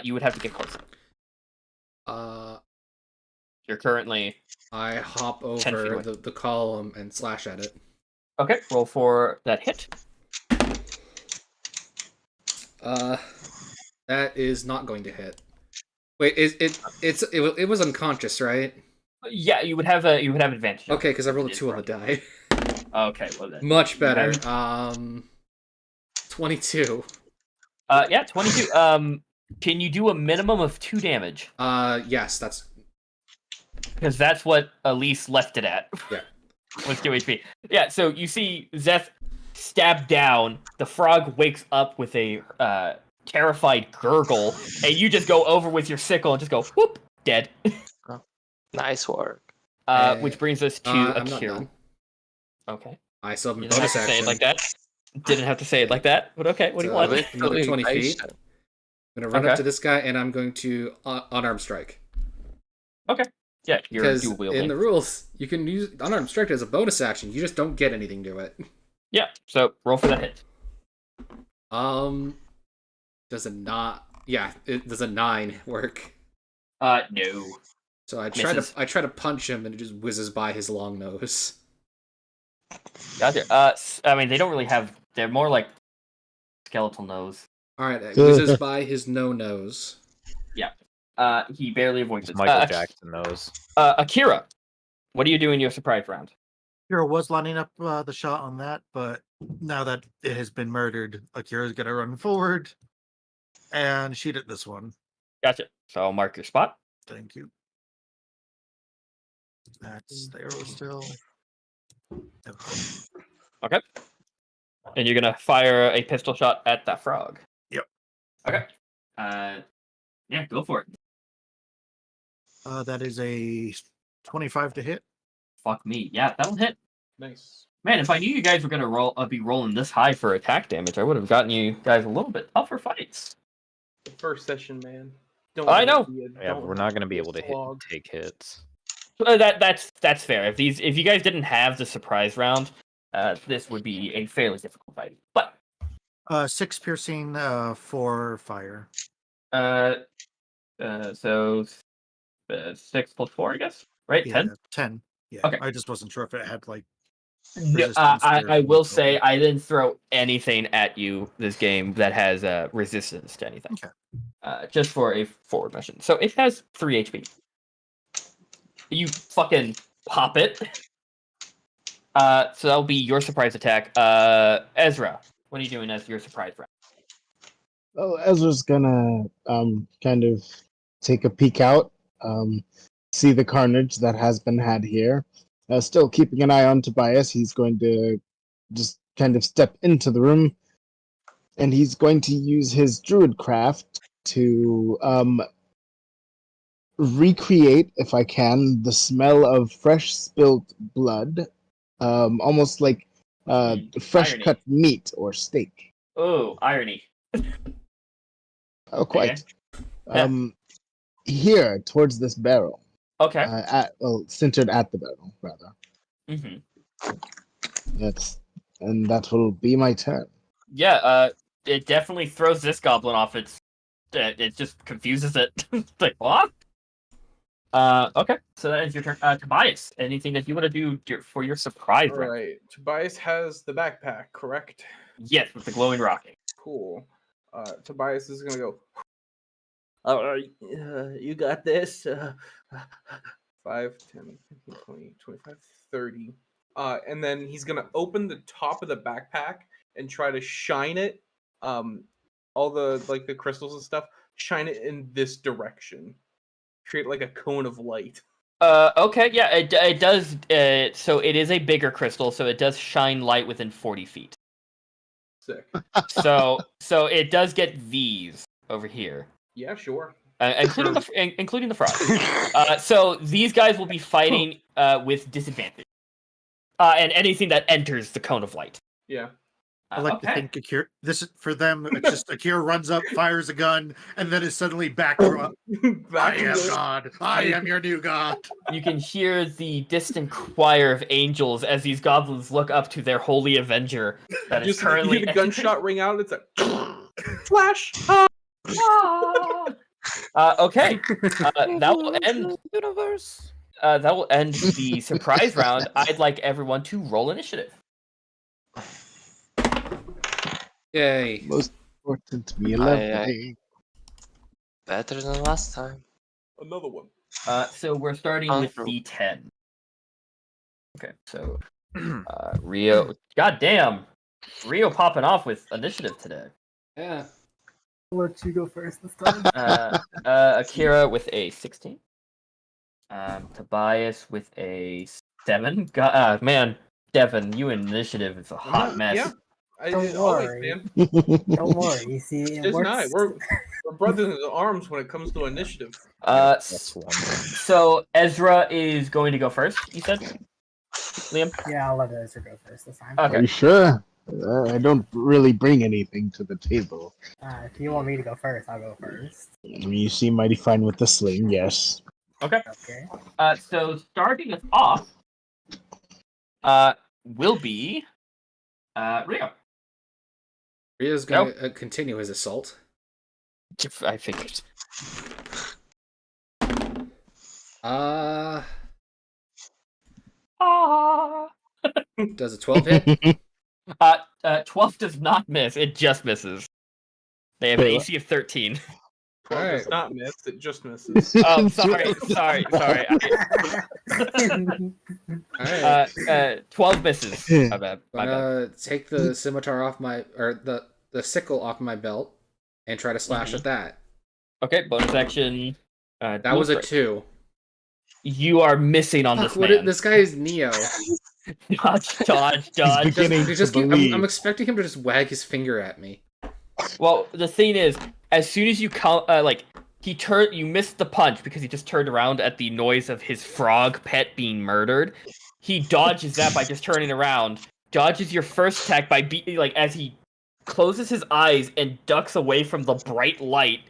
You would have to get close. You're currently. I hop 10 feet over away. the column and slash at it. Okay, roll for that hit. That is not going to hit. Wait, it was unconscious, right? Yeah, you would have advantage. Okay, because I rolled a 2 on the die. Okay, well then. Much better. 22. Yeah, 22. Can you do a minimum of 2 damage? Yes, that's Because that's what Elise left it at. Yeah. Was 2 HP. Yeah, so you see Zeth stabbed down. The frog wakes up with a terrified gurgle, and you just go over with your sickle and just go whoop, dead. Nice work. Which brings us to I'm not Akira. done. Okay. I still have You a didn't have bonus to say it action. like that. Didn't have to say it like that, but okay. What do you So, want? Another 20 feet. Patient. I'm gonna run Okay. up to this guy and I'm going to unarmed strike. Yeah, you're Because dual wielding. in the rules, you can use unarmed strike as a bonus action. You just don't get anything to it. Yeah, so roll for that hit. Does it not? Yeah, does a 9 work? No. So I try to punch him and it just whizzes by his long nose. Gotcha. I mean, they don't really have. They're more like skeletal nose. All right, it whizzes by his nose. He barely avoids it. Michael Jackson knows. Akira, what do you do in your surprise round? Akira was lining up the shot on that, but now that it has been murdered, Akira's gonna run forward and shoot at this one. Gotcha. So I'll mark your spot. Thank you. That's the arrow still. Okay. And you're gonna fire a pistol shot at that frog. Yep. Okay. Yeah, go for it. That is a 25 to hit. Fuck me. Yeah, that'll hit. Nice. Man, if I knew you guys were gonna be rolling this high for attack damage, I would have gotten you guys a little bit tougher fights. The first session, man. Don't I let it know. be a- Yeah, don't we're let not it going to be a able to slog. take hits. That's fair. If you guys didn't have the surprise round, this would be a fairly difficult fight. But 6 piercing, 4 fire. so 6 plus 4, I guess. Right? Yeah, 10. 10. Yeah. Okay. I just wasn't sure if it had like. No, resistance I or will something. say I didn't throw anything at you this game that has resistance to anything. Okay. Just for a forward mission. So it has 3 HP. You fucking pop it. So that'll be your surprise attack. Ezra, what are you doing as your surprise round? Well, Ezra's gonna kind of take a peek out, see the carnage that has been had here. Still keeping an eye on Tobias, he's going to just kind of step into the room, and he's going to use his druid craft to recreate, if I can, the smell of fresh spilt blood, almost like fresh Irony. cut meat or steak. Oh, irony. Oh, quite. Yeah. Here, towards this barrel. Okay. Centered at the barrel, rather. Mm-hmm. That will be my turn. Yeah, it definitely throws this goblin off its... it just confuses it. It's like, what? Okay, so that is your turn. Tobias, anything that you want to do for your surprise All round? right. Tobias has the backpack, correct? Yes, with the glowing rocket. Cool. Tobias is gonna go. All right, you got this. 5, 10, 15, 20, 25, 30. And then he's gonna open the top of the backpack and try to shine it. All the the crystals and stuff. Shine it in this direction. Create like a cone of light. Okay, yeah, it does. So it is a bigger crystal, so it does shine light within 40 feet. Sick. So it does get these over here. Yeah, sure. Including the frog. So these guys will be fighting with disadvantage. And anything that enters the cone of light. Yeah. I like to think Akira. This is for them. It's just Akira runs up, fires a gun, and then is suddenly backdrop. I am God. I am your new God. You can hear the distant choir of angels as these goblins look up to their holy avenger that is Just currently. you hear the gunshot ring out. And it's like flash. Okay. That will end. Universe. That will end the surprise round. I'd like everyone to roll initiative. Yay. Most important to be Better than last time. Another one. So we're starting with True. D10. Okay, so Rio. Goddamn, Rio popping off with initiative today. Yeah. I'll let you go first this time. Akira with a 16. Tobias with a 7. Man, Devin, you in initiative is a hot mess. Yeah. Don't always, worry. man. Don't worry. You see, it It's works. not. We're brothers in arms when it comes to initiative. That's one. So Ezra is going to go first. You said, Liam. Yeah, I'll let Ezra go first this time. Are Okay. you sure? I don't really bring anything to the table. If you want me to go first, I'll go first. I mean, you seem mighty fine with the sling, yes. Okay. Okay. So starting us off, will be Rio. Rio's going to continue his assault. I figured. Does a 12 hit? 12 does not miss. It just misses. They have an AC of 13. 12 does Alright. not miss. It just misses. Oh, sorry. Alright. 12 misses. My bad. I'm gonna take the scimitar off the sickle off my belt and try to slash at that. Okay, bonus action. That was a 2. You are missing on this man. This guy is Neo. Dodge. He's beginning to believe. I'm expecting him to just wag his finger at me. Well, the thing is, as soon as you count, you missed the punch because he just turned around at the noise of his frog pet being murdered. He dodges that by just turning around. Dodges your first attack by as he closes his eyes and ducks away from the bright light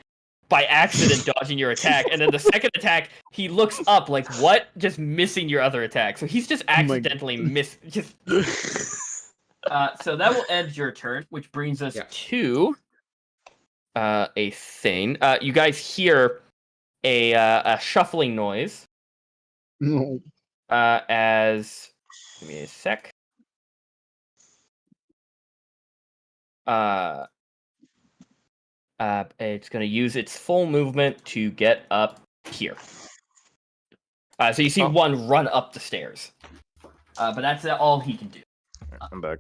by accident, dodging your attack. And then the second attack, he looks up like, what? Just missing your other attack. So he's just accidentally so that will end your turn, which brings us to a thing. You guys hear a shuffling noise. As give me a sec. It's going to use its full movement to get up here. So you see one run up the stairs. But that's all he can do. I'm back.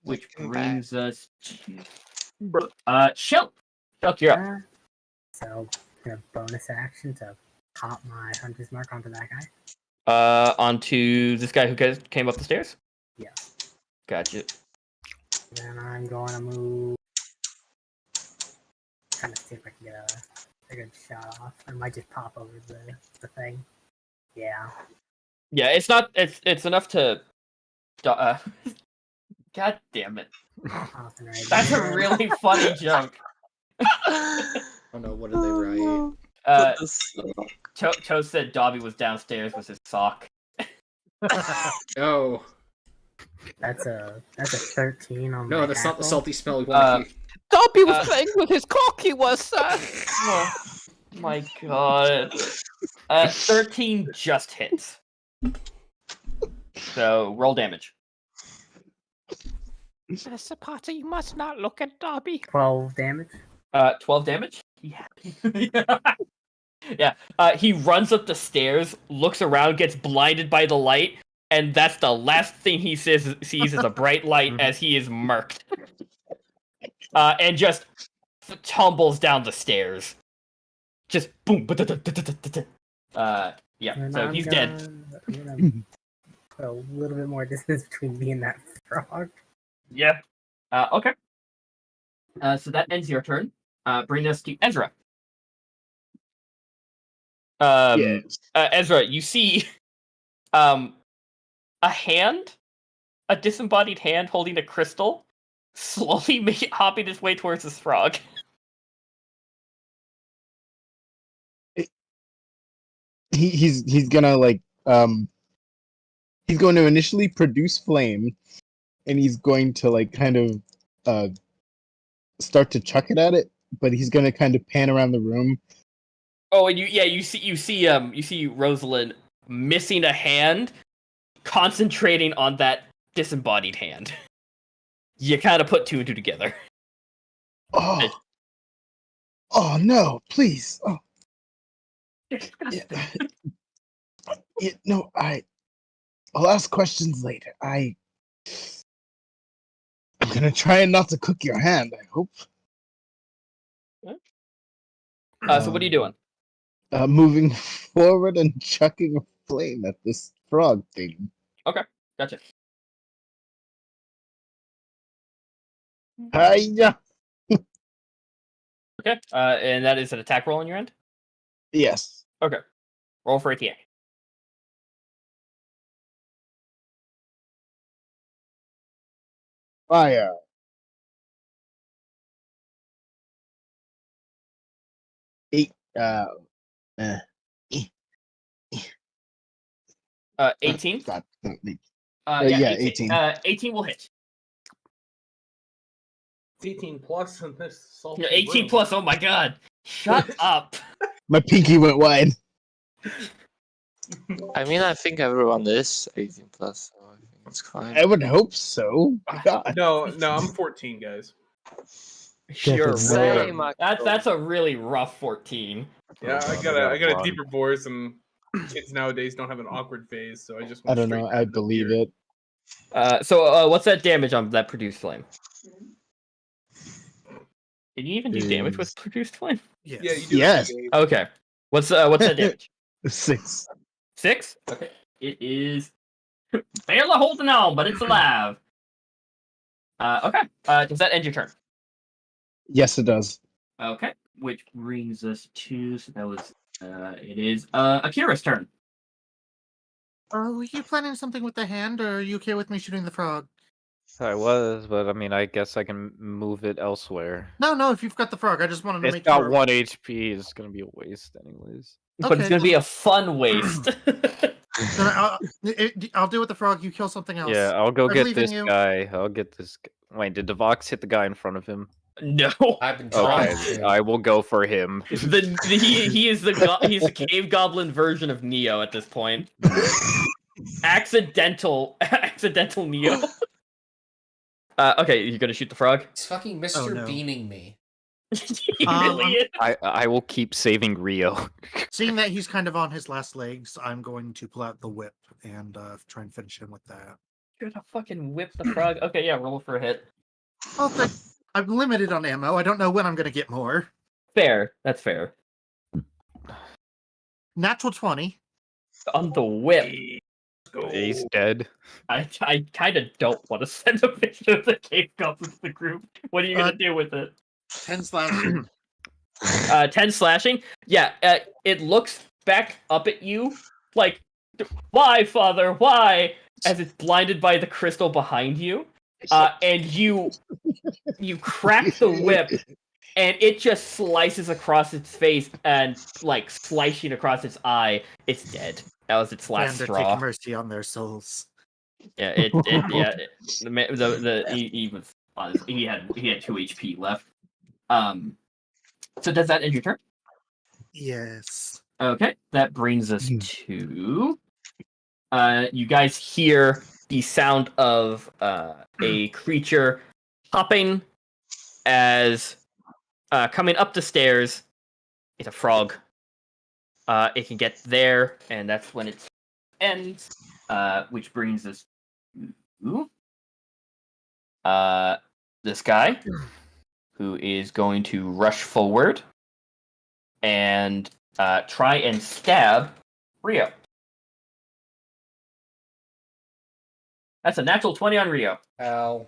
Which brings us to Shilp. Shilp, you're up. So, bonus action to pop my hunter's mark onto that guy. Onto this guy who came up the stairs? Yeah. Gotcha. Then I'm going to move. Trying to see if I can get a good shot off. I might just pop over the thing. Yeah. Yeah, it's not. It's enough to. God damn it! Right. That's a really funny joke. Oh no! What did they write? Toast said Dobby was downstairs with his sock. Oh. That's a 13 on. No, my that's not the tackle. salty smell we want to hear. Dobby was playing with his cock, he was, Oh my god. 13 just hits. So roll damage. Zapata, you must not look at Dobby. 12 damage. 12 damage? Yeah. Yeah. He runs up the stairs, looks around, gets blinded by the light, and that's the last thing he sees is a bright light as he is murked. And just tumbles down the stairs. Just boom. Yeah, And so I'm he's dead. I'm gonna put a little bit more distance between me and that frog. Yeah. Okay. So that ends your turn. Bring us to Ezra. Yes. Ezra, you see a disembodied hand holding a crystal, slowly hopping its way towards this frog. He's gonna he's going to initially produce flame, and he's going to kind of start to chuck it at it, but he's gonna kind of pan around the room. Oh, and you see Rosalind missing a hand, concentrating on that disembodied hand. You kind of put two and two together. Oh no! Please! Oh, yeah, no, I'll ask questions later. I'm gonna try not to cook your hand. I hope. So what are you doing? Moving forward and chucking a flame at this frog thing. Okay, gotcha. Hiya! Okay, and that is an attack roll on your end? Yes. Okay. Roll for ATA. Fire. Eight. 18? God, Yeah, yeah, 18. 18. 18 will hit. It's 18 plus in this salty No, 18 room. plus, oh my god. Shut up. My pinky went wide. I mean, I think everyone is 18 plus, so I think it's fine. I would hope so. God. No, I'm 14, guys. You're Definitely. right. That's a really rough 14. Yeah, Oh, I God, got I a gotta I got a run. deeper voice, and kids nowadays don't have an awkward phase, so I just I went don't straight know. down I to believe here. it. So what's that damage on that produced flame? Did you even do damage with Is produced flame? Yes. Yeah, you do. Yes. Okay. What's that damage? 6. 6? Okay. It is barely holding on, but it's alive. Okay. Does that end your turn? Yes, it does. Okay. Which brings us to so that was it is Akira's turn. Were you planning something with the hand, or are you okay with me shooting the frog? I was, but I mean, I guess I can move it elsewhere. No, if you've got the frog, I just wanted to It's make got sure. 1 HP. It's gonna be a waste, anyways. But it's Okay, gonna be a fun waste. Then I'll do with the frog. You kill something else. Yeah, I'll go I get believe in this you. guy. I'll get this. Wait, did Devox hit the guy in front of him? No. I've been trying Okay, to. I will go for him. He is he's the cave goblin version of Neo at this point. Accidental Neo. Okay, you gonna shoot the frog? He's fucking Mr. no. Beaning me. He really is. I will keep saving Rio. Seeing that he's kind of on his last legs, I'm going to pull out the whip and try and finish him with that. You're gonna fucking whip the frog. Okay, yeah, roll for a hit. Oh, I'm limited on ammo. I don't know when I'm going to get more. Fair. That's fair. Natural 20. On the whip. He's dead. I kind of don't want to send a picture of the cave goblin to the group. What are you gonna do with it? 10 slashing. 10 slashing. Yeah, it looks back up at you like, why, father? Why? As it's blinded by the crystal behind you, and you crack the whip, and it just slices across its face and like slicing across its eye. It's dead. That was its last And straw. take mercy on their souls. Yeah, he was he had 2 HP left. So does that end your turn? Yes. Okay, that brings us to you guys hear the sound of a creature hopping as coming up the stairs. It's a frog. It can get there, and that's when it ends. Which brings us to this guy who is going to rush forward and try and stab Rio. That's a natural 20 on Rio. Ow.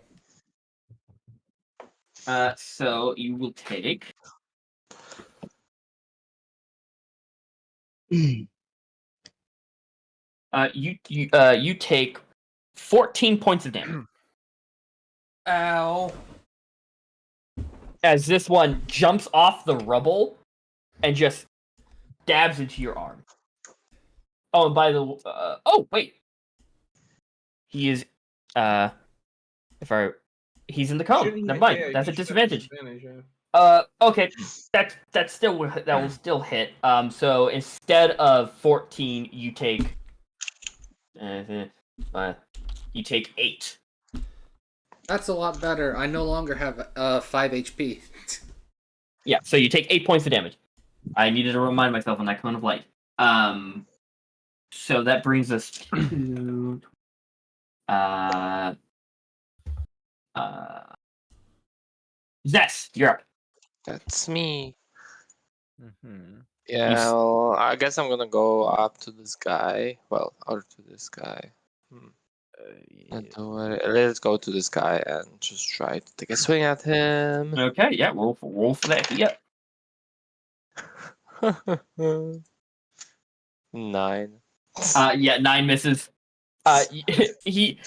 So you will take you take 14 points of damage Ow. as this one jumps off the rubble and just stabs into your arm. Oh, and by the oh wait, he is he's in the cone. Never mind. That's a disadvantage. Okay, that will still hit. So instead of 14, you take 8. That's a lot better. I no longer have 5 HP. Yeah, so you take 8 points of damage. I needed to remind myself on that cone of light. So that brings us to Zess, you're up. That's me. Mm-hmm. Yeah, well, I guess I'm gonna go up to this guy. Well, or to this guy. Let's go to this guy and just try to take a swing at him. Okay, yeah, roll for that. Yeah. 9. Yeah, 9 misses. He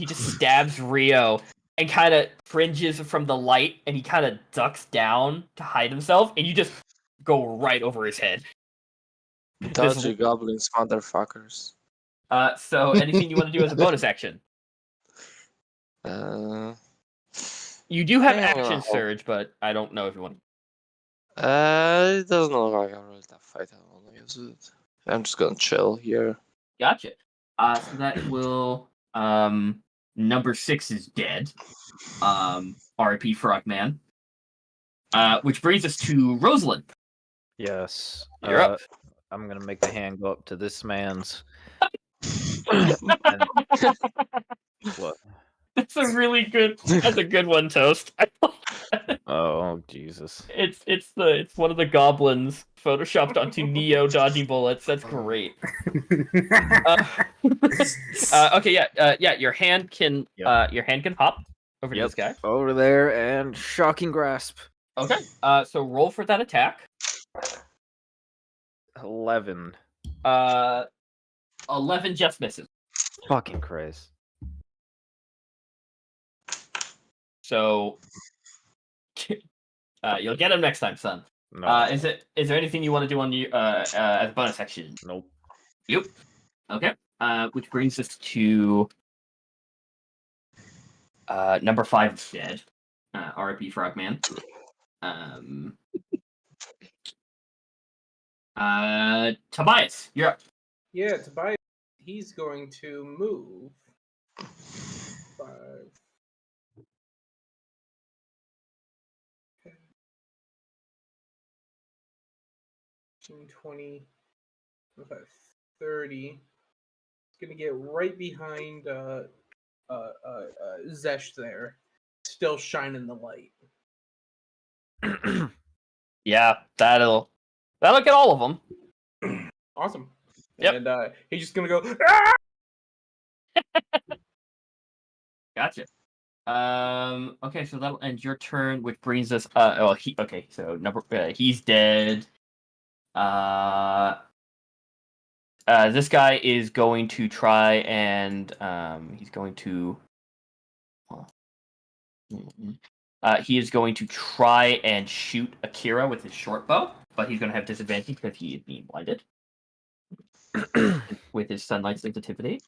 just stabs Rio and kind of cringes from the light, and he kind of ducks down to hide himself, and you just go right over his head. Dodgy goblins, motherfuckers. So anything you want to do as a bonus action? You do have action surge, but I don't know if you want. It doesn't look like a really tough fight. I don't want to use it. I'm just gonna chill here. Gotcha. So that will number 6 is dead. R.I.P. Frogman. Which brings us to Rosalind. Yes. You're up. I'm gonna make the hand go up to this man's. What? That's a really good. That's a good one, Toast. Oh Jesus! It's one of the goblins photoshopped onto Neo dodging bullets. That's great. Okay, yeah. Your hand can hop over to this guy. Over there and shocking grasp. Okay. So roll for that attack. 11. 11 just misses. Fucking Christ. So you'll get him next time, son. No. Is there anything you want to do on you as a bonus action? Nope. Yep. Okay. Which brings us to number 5 is dead. R.I.P. Frogman. Tobias, you're up. Yeah, Tobias, he's going to move 5. 20, 25, 30. It's gonna get right behind Zesh there, still shining the light. Yeah, that'll get all of them. Awesome. Yep. And he's just gonna go. "Ah!" Gotcha. Okay, so that'll end your turn, which brings us. So he's dead. This guy is going to try and he's going to. He is going to try and shoot Akira with his short bow, but he's going to have disadvantage because he is being blinded with his sunlight sensitivity.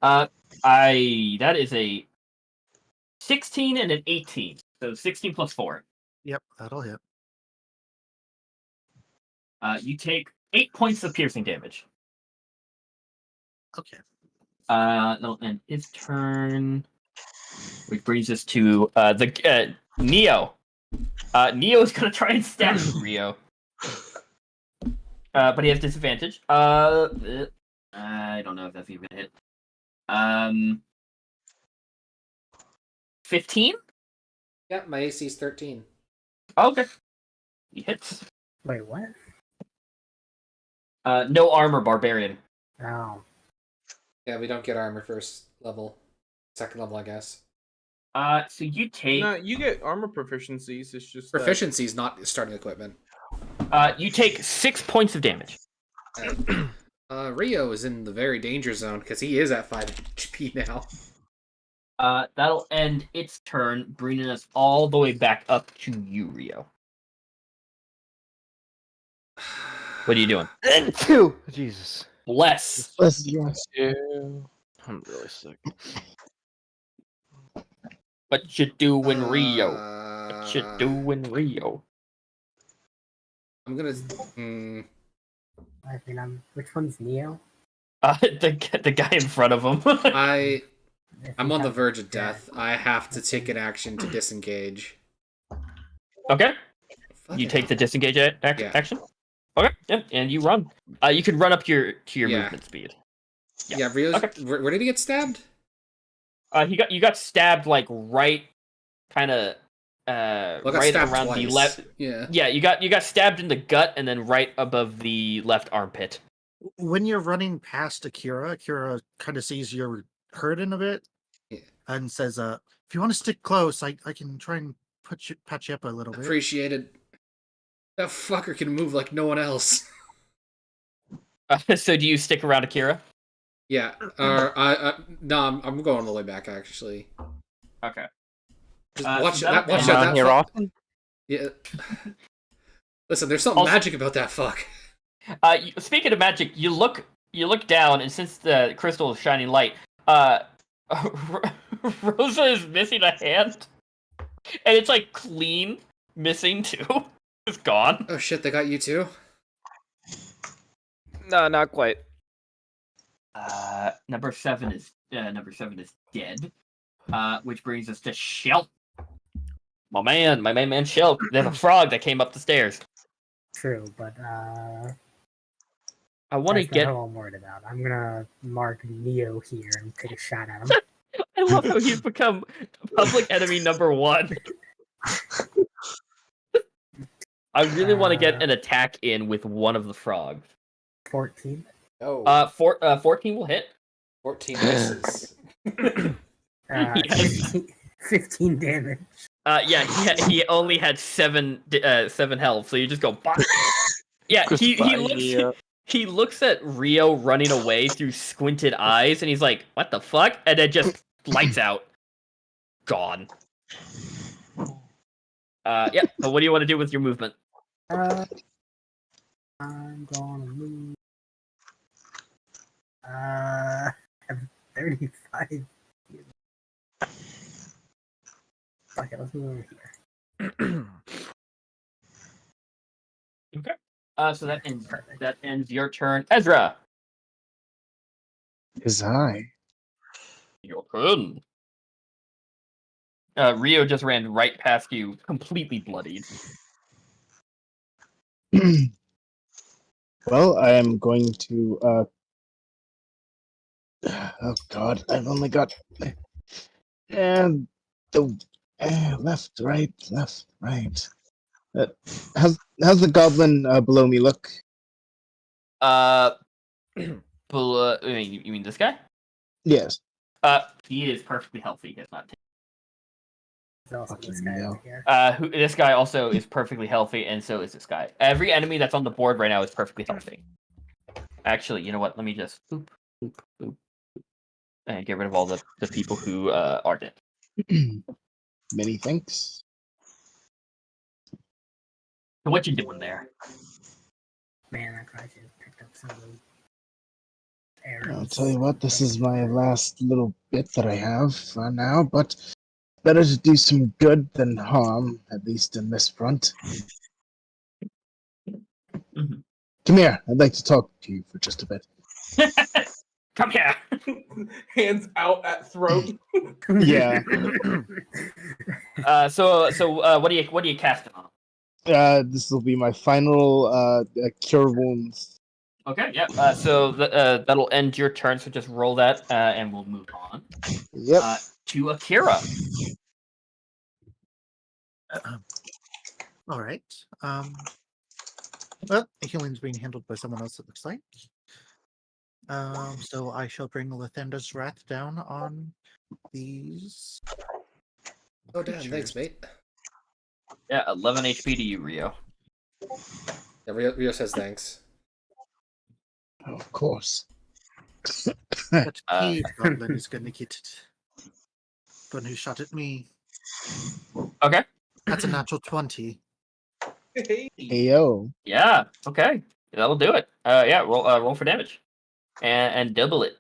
That is a 16 and an 18, so 16 plus 4. Yep, that'll hit. You take 8 points of piercing damage. Okay. That'll end his turn. Which brings us to the Neo. Neo is gonna try and stab Rio, but he has disadvantage. I don't know if that's even a hit. 15. Yeah, my AC is 13. Okay, he hits. Wait, what? No armor, barbarian. Oh. Yeah, we don't get armor first level. Second level, I guess. So you take. No, you get armor proficiencies. It's just Proficiency is not starting equipment. You take 6 points of damage. Rio is in the very danger zone because he is at 5 HP now. That'll end its turn, bringing us all the way back up to you, Rio. What are you doing? And 2. Jesus. Bless. Bless you. I'm really sick. What you doing, Rio? What you doing, Rio? I'm gonna. I mean, which one's Neo? The guy in front of him. I'm on the verge of death. I have to take an action to disengage. Okay. Fucking You take the hell. disengage Yeah. action. Okay. Yeah, and you run. You can run up to your Yeah. movement speed. Yeah, Rio's. Okay. Where did he get stabbed? You got stabbed like right, kind of, Well, I got right stabbed around twice. the left. Yeah. Yeah, you got stabbed in the gut and then right above the left armpit. When you're running past Akira kind of sees you're hurting a bit, Yeah. and says, "If you want to stick close, I can try and patch you up a little bit." Appreciated. That fucker can move like no one else. So do you stick around Akira? Yeah. No, I'm going all the way back actually. Okay. Just So watch that'll out. end- That here fuck. often? Yeah. Listen, there's something Also- magic about that fuck. Speaking of magic, you look down, and since the crystal is shining light, Rosa is missing a hand, and it's like clean missing too. It's gone. Oh shit, they got you too? No, not quite. Number 7 is dead. Which brings us to Shell. My main man Shell. There's a frog that came up the stairs. True, but I want to that's not get. who I'm worried about. I'm gonna mark Neo here and take a shot at him. I love how he's become public enemy number 1. I really want to get an attack in with one of the frogs. 14. Oh, 14 will hit. 14 misses. 15 damage. Yeah, he only had 7 health, so you just go. Bah! Yeah, he looks at Rio running away through squinted eyes, and he's like, "What the fuck?" And then just lights out, gone. Yeah. So what do you want to do with your movement? I'm gonna move. I have 35. Okay, let's move over here. Okay. So that ends your turn, Ezra. Is I. Your turn. Rio just ran right past you, completely bloodied. Well, I am going to. Oh God, I've only got. And the left, right, left, right. How's the goblin below me look? You mean this guy? Yes. He is perfectly healthy. He has not. There's also this Fucking guy hell. over here. This guy also is perfectly healthy, and so is this guy. Every enemy that's on the board right now is perfectly healthy. Actually, you know what? Let me just boop, boop, boop, and get rid of all the people who are dead. Many thanks. So what you doing there? Man, I probably should have picked up some of those I'll arrows. tell you what, this is my last little bit that I have for now, but better to do some good than harm, at least in this front. Mhm. Come here, I'd like to talk to you for just a bit. Come here. Hands out at throat. Yeah. So what do you casting on? This will be my final cure wounds. Okay, yeah. So that'll end your turn. So just roll that, and we'll move on. Yep. To Akira. All right. Well, the healing's being handled by someone else, it looks like. So I shall bring Lathanda's Wrath down on these. Oh, damn, thanks, mate. Yeah, 11 HP to you, Rio. Yeah, Rio says thanks. Of course. That cave goblin is going to get it. The one who shot at me. Okay. That's a natural 20. Hey, Ayo. Yeah. Okay. That'll do it. Yeah. Roll for damage, and double it.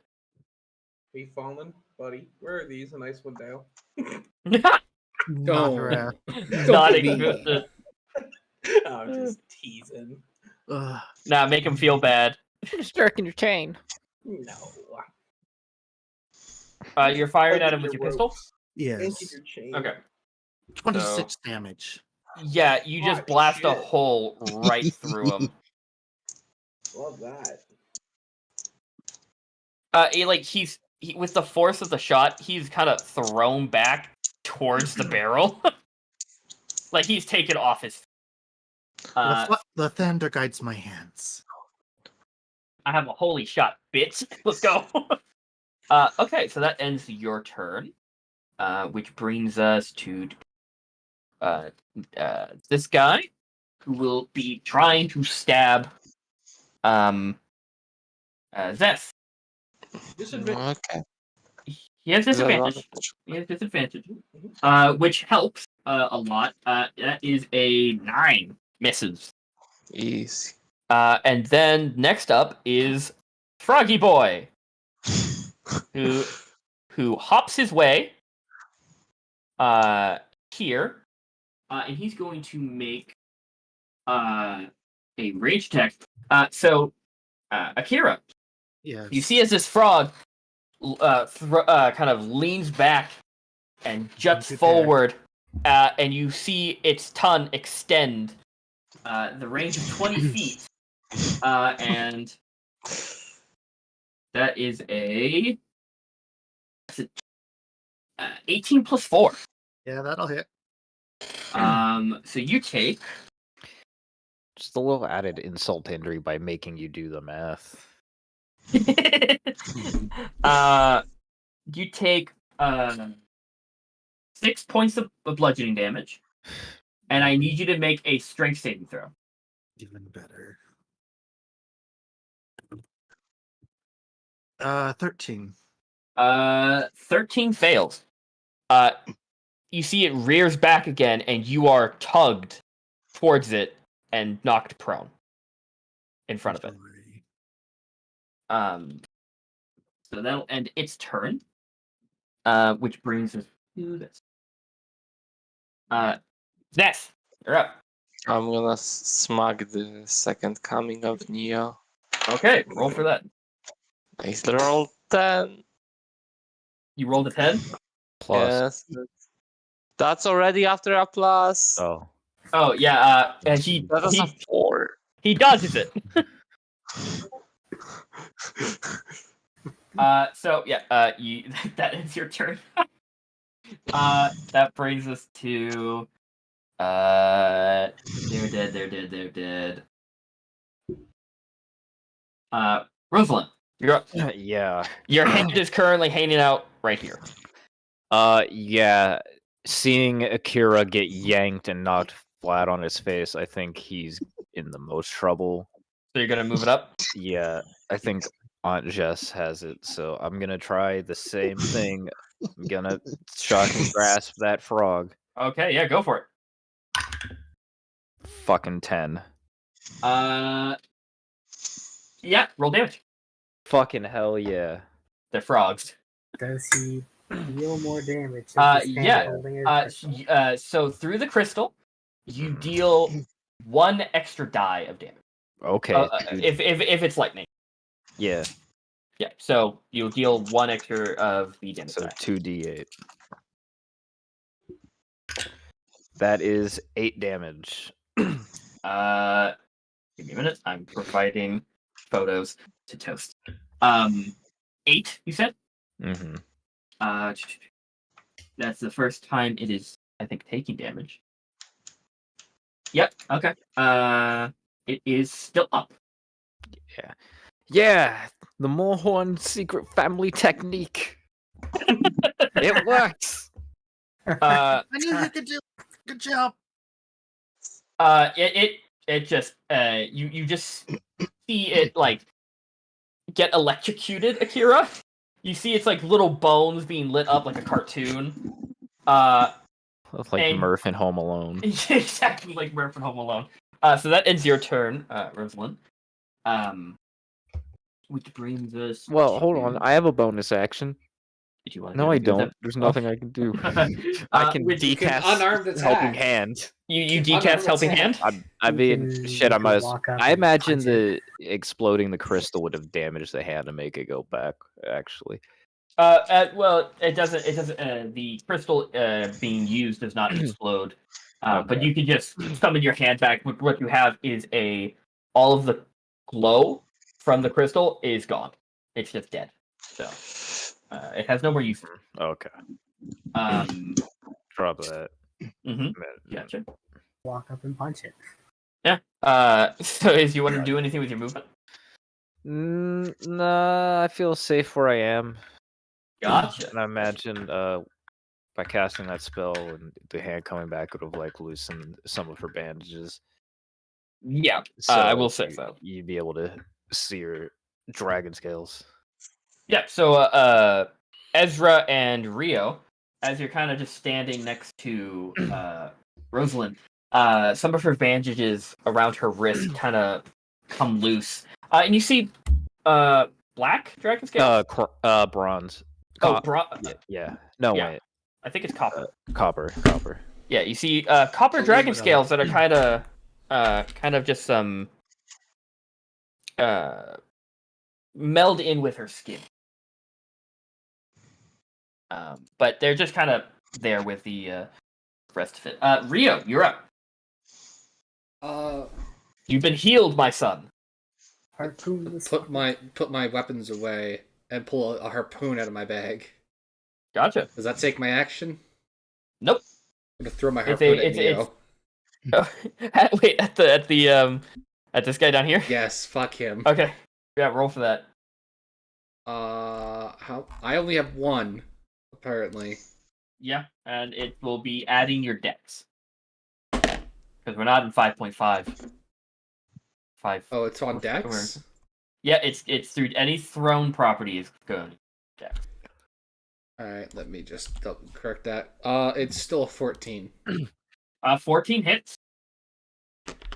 we fallen, buddy. Where are these? A nice one, Dale. Not Oh. her. Not be mean. existent. I'm just teasing. Nah, make him feel bad. Just jerking your chain. No. You're firing at him Your with your pistol. ropes. Yes. Into your chain. Okay. 26 damage. Yeah, you just Hot blast a shit. hole right through him. Love that. He's with the force of the shot, he's kind of thrown back towards the barrel. Like he's taken off his. Lathander guides my hands. I have a holy shot, bitch. Let's go. Okay, so that ends your turn, which brings us to this guy, who will be trying to stab Zeth. Disadvantage. Okay. He has Is that disadvantage. He has disadvantage, which helps a lot. That is a 9. Misses. Easy. And then next up is Froggy Boy, who hops his way here, and he's going to make a rage attack. So Akira, Yes. you see as this frog kind of leans back and juts Don't you dare. forward and you see its tongue extend the range of 20 feet, and that is a 18 plus 4. Yeah, that'll hit. So you take Just a little added insult to injury by making you do the math. you take 6 points of bludgeoning damage, and I need you to make a strength saving throw. Even better. 13. 13 fails. You see it rears back again, and you are tugged towards it and knocked prone in front of it. So that'll end its turn, which brings us to this. Ness, you're up. I'm gonna smug the second coming of Neo. Okay, roll for that. Nice roll 10. You rolled a 10? Plus. Yes. That's already after a plus. Oh. Oh, yeah, and That was a 4. he dodges it. So yeah, you that ends your turn. That brings us to they're dead. Rosalind, you're up. Yeah. Your hand is currently hanging out right here. Yeah. Seeing Akira get yanked and knocked flat on his face, I think he's in the most trouble. So you're gonna move it up? Yeah, I think Aunt Jess has it, so I'm gonna try the same thing. I'm gonna shocking grasp that frog. Okay, yeah, go for it. Fucking 10. Yeah, roll damage. Fucking hell yeah. They're frogs. Does he deal more damage? Yeah. So through the crystal, you deal 1 extra die of damage. Okay. If it's lightning. Yeah. Yeah. So you'll deal 1 extra of the damage. So die. 2d8. That is 8 damage. Give me a minute. I'm providing photos to Toast. 8, you said? Mm-hmm. That's the first time it is, I think, taking damage. Yep. Okay. It is still up. Yeah. Yeah. The Moorhorn secret family technique. It works. I knew you could do. Good job. It just you just see it like get electrocuted, Akira. You see it's like little bones being lit up like a cartoon. Like and- Murph in Home Alone. Exactly like Murph from Home Alone. So that ends your turn, Rosalind. Which brings us. Well, hold on. I have a bonus action. Did you want No, I don't. There's nothing I can do. I can which you can decast unarmed attack. helping hand. You Unarmed decast helping attack. hand. I You mean, can- shit. you I can might. walk up I and imagine punch it. the exploding the crystal would have damaged the hand to make it go back. Actually, Well, it doesn't. It doesn't. The crystal being used does not explode. But Okay. you can just summon your hand back. What you have is all of the glow from the crystal is gone. It's just dead. So it has no more use. Okay. Drop that. Mhm. Gotcha. Walk up and punch it. Yeah. So, is you want to do anything with your movement? Nah, I feel safe where I am. Gotcha. And I imagine by casting that spell and the hand coming back would have like loosened some of her bandages. Yeah. So I will say so. You'd be able to see her dragon scales. Yeah. So, Ezra and Rio, as you're kind of just standing next to Rosalind, some of her bandages around her wrist kind of come loose, and you see black dragon scales. Bronze. Oh, Yeah. No, Yeah. wait. I think it's copper. Copper. Yeah, you see copper dragon scales that are kind of just some meld in with her skin. But they're just kind of there with the rest of it. Rio, you're up. You've been healed, my son. Harpoon this Put my weapons away and pull a harpoon out of my bag. Gotcha. Does that take my action? Nope. I'm gonna throw my It's harpoon a- at Neo. Wait, at this guy down here. Yes, fuck him. Okay. Yeah, roll for that. How? I only have one, apparently. Yeah, and it will be adding your dex. Because we're not in 5.5. 5. Oh, it's on Where- Dex. Yeah, it's through any thrown property is good. Dex. All right, let me just correct that. It's still a 14. 14 hits.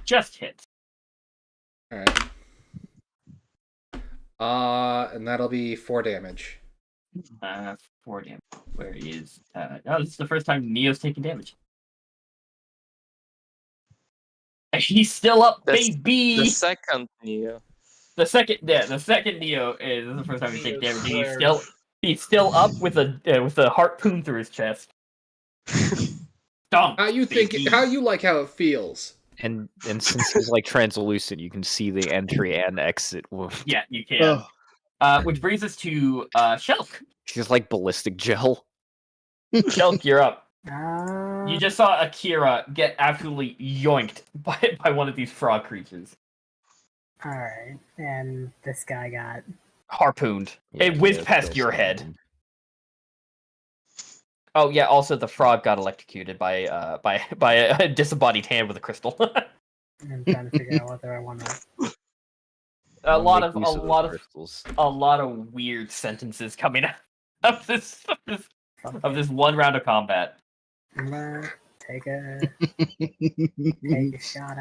Just hits. All right. And that'll be 4 damage. 4 damage. Where is oh, this is the first time Neo's taking damage. And he's still up, baby. The second Neo. The second Neo is the first time he's taking damage. Squares. He's still up with a harpoon through his chest. Stomp, How you baby. how you like how it feels? And since he's like translucent, you can see the entry and exit wound. Yeah, you can. Which brings us to Shelk. She's like ballistic gel. Shelk, you're up. Uh, You just saw Akira get absolutely yoinked by one of these frog creatures. Alright, and this guy got... Harpooned. Yeah, It whizzed yeah, past still your some head. wound. Oh yeah, also the frog got electrocuted by a disembodied hand with a crystal. I'm trying to figure out whether I want to... a Don't lot make of use those crystals. a lot of weird sentences coming out of this one round of combat. I'm gonna take a shot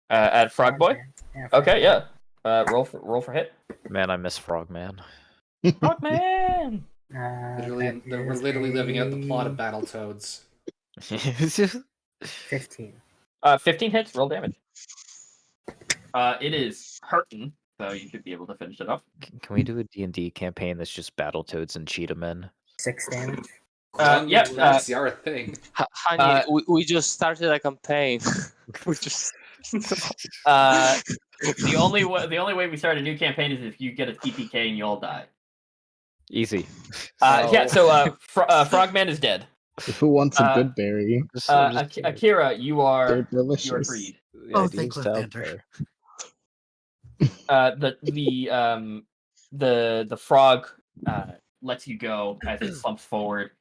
At Frog Boy. Yeah, Okay, yeah. Roll for hit. Man, I miss Frogman. Frogman. We're literally living out the plot of Battletoads. 15. 15 hits. Roll damage. It is hurting, so you should be able to finish it off. Can we do a D&D campaign that's just Battletoads and Cheetah Men? 6 damage. Yeah. That's our thing. Honey, we just started a campaign. We just The only way we start a new campaign is if you get a TPK and you all die. Easy. Yeah. So Frogman is dead. Who wants a good berry? Akira, you are They're delicious. freed. Oh, thank Cliffhanger. The frog lets you go as it slumps forward.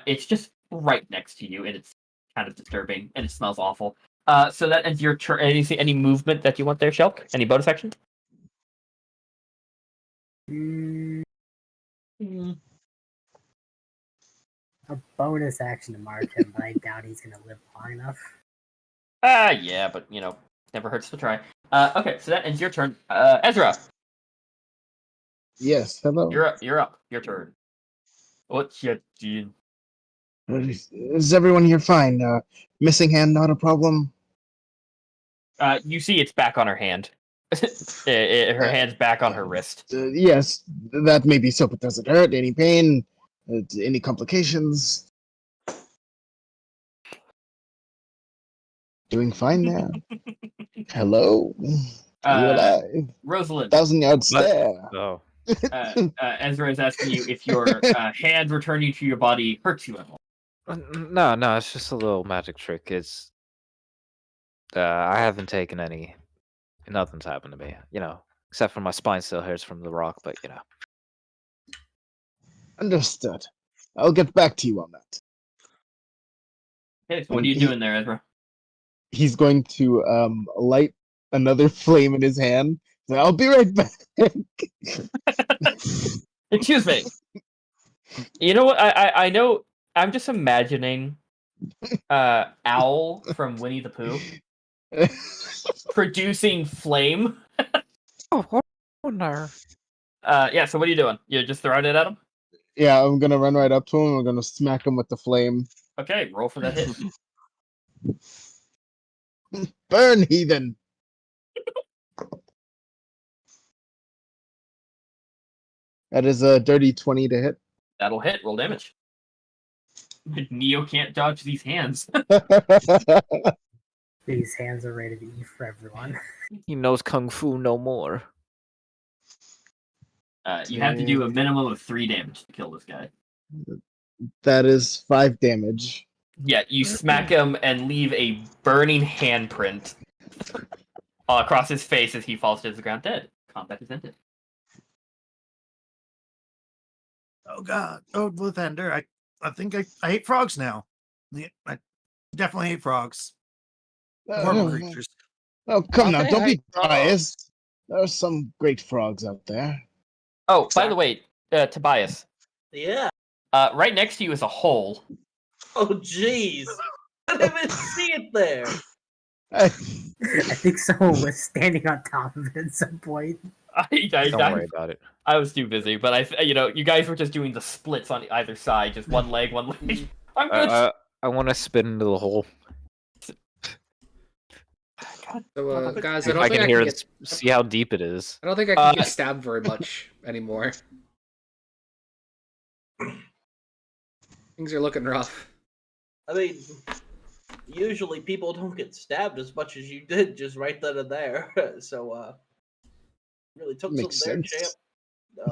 It's just right next to you, and it's kind of disturbing, and it smells awful. So that ends your turn. Any movement that you want there, Shelk? Any bonus action? A bonus action to mark him, but I doubt he's gonna live long enough. Yeah, but never hurts to try. Okay, so that ends your turn. Ezra, Yes, hello. you're up. Your turn. What's your doing? Is everyone here fine? Missing hand, not a problem? You see, it's back on her hand. Her hand's back on her wrist. Yes, that may be so, but does it hurt? Any pain? Any complications? Doing fine now. Hello? Are you alive? Rosalind, 1,000 yard stare. Oh. Ezra is asking you if your hand returning to your body hurts you at all. No, it's just a little magic trick. It's I haven't taken any. Nothing's happened to me, except for my spine still hurts from the rock, but Understood. I'll get back to you on that. Okay, so what are you doing there, Ezra? He's going to light another flame in his hand. So I'll be right back. Excuse me. You know what? I know. I'm just imagining Owl from Winnie the Pooh producing flame. Oh no. Yeah. So what are you doing? You're just throwing it at him? Yeah, I'm gonna run right up to him. I'm gonna smack him with the flame. Okay, roll for that hit. Burn, heathen! That is a dirty 20 to hit. That'll hit. Roll damage. Neo can't dodge these hands. These hands are rated E for everyone. He knows kung fu no more. You have to do a minimum of 3 damage to kill this guy. That is 5 damage. Yeah, you smack him and leave a burning handprint across his face as he falls to the ground dead. Combat is ended. Oh God! Oh, Blue Thunder! I think I hate frogs now. Yeah, I definitely hate frogs. Horrible creatures. Oh, come now, Okay, don't I be frogs. biased. There are some great frogs out there. Oh, by the way, Tobias, Yeah. right next to you is a hole. Oh, jeez. I didn't even see it there. I, I think someone was standing on top of it at some point. Don't worry about it. I was too busy, but you guys were just doing the splits on either side, just one leg, one leg. I'm good. I want to spit into the hole. So, guys, I If don't I think can I hear can it, get. see how deep it is. I don't think I can get stabbed very much anymore. Things are looking rough. I mean, usually people don't get stabbed as much as you did just right then and there. So, really took Makes some there, sense.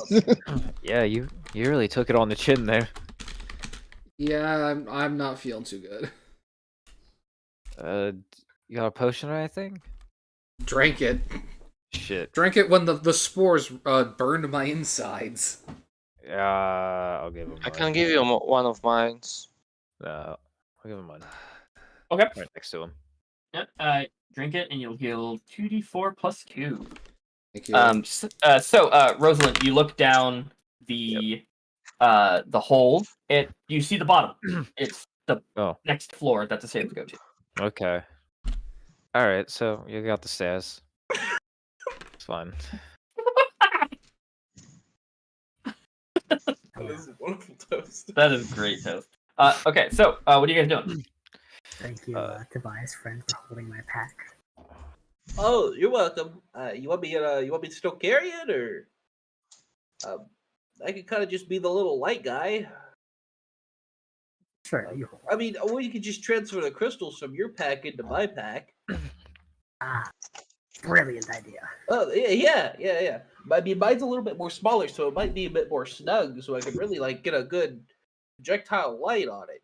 champ. Yeah, you really took it on the chin there. Yeah, I'm not feeling too good. You got a potion or anything? Drank it. Shit. Drank it when the spores burned my insides. I'll give him. I can give you one of mine. I'll give him mine. Okay. Right next to him. Yep. Drink it, and you'll heal 2d4 plus 2. Thank you. So, Rosalind, you look down the hole. You see the bottom. It's the next floor that the stairs go to. Okay. All right. So you got the stairs. It's fine. That is a wonderful toast. That is great toast. Okay, so what are you guys doing? Thank you, Tobias, friend, for holding my pack. Oh, you're welcome. You want me to still carry it, or I could kind of just be the little light guy. Sure, you hold. I mean, or you could just transfer the crystals from your pack into my pack. Ah, brilliant idea. Oh, yeah. I mean, mine's a little bit more smaller, so it might be a bit more snug, so I could really get a good projectile light on it.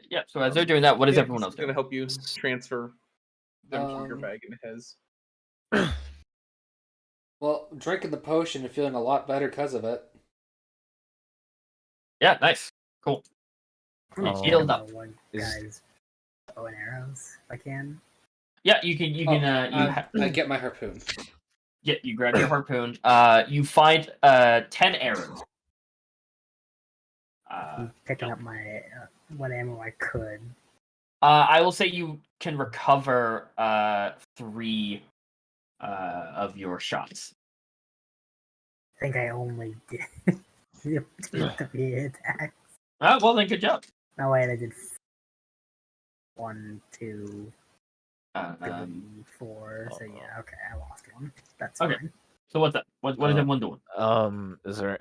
Yeah. So as they're doing that, what is everyone else going doing? to help you transfer them from your bag into his? Well, drinking the potion and feeling a lot better because of it. Yeah, nice, cool. Healed up. One guy's bow and arrows, if I can. Yeah, you can. I get my harpoon. Yeah, you grab your harpoon. You find 10 arrows. I'm picking up my what ammo I could. I will say you can recover 3 of your shots. I think I only did 3 attacks. Well then, good job. No, wait, I did 1, 2, 3, 4. So yeah, okay, I lost one. That's Okay. fine. So what's up? What is everyone doing? Is there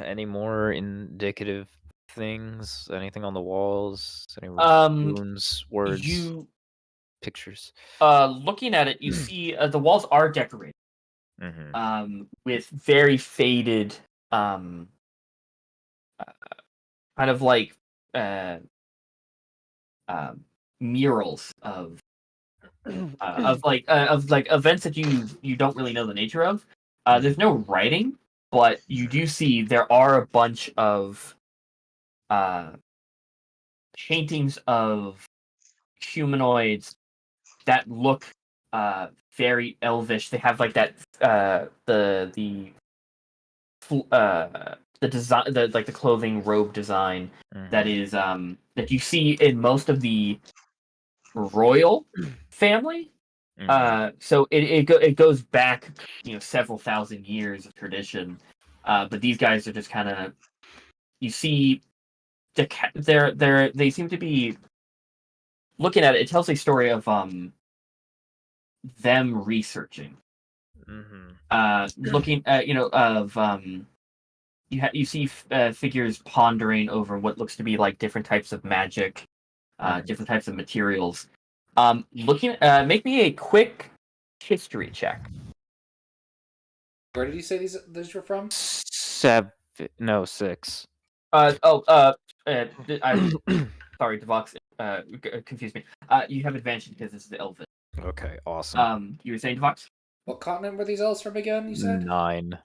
any more indicative things? Anything on the walls? Any runes, words, pictures? Looking at it, you see the walls are decorated. Mm-hmm. With very faded, kind of like murals of events that you don't really know the nature of. There's no writing, but you do see there are a bunch of paintings of humanoids that look very elvish. They have like that the design, the clothing robe design that is that you see in most of the royal family. So it goes back, several thousand years of tradition. But these guys are just kind of, you see, they seem to be looking at it. It tells a story of them researching, looking at you see figures pondering over what looks to be like different types of magic, different types of materials. Make me a quick history check. Where did you say these were from? 7, no 6. Sorry, Devox, confused me. You have advantage because this is the Elven. Okay, awesome. You were saying, Devox? What continent were these elves from again? You said 9.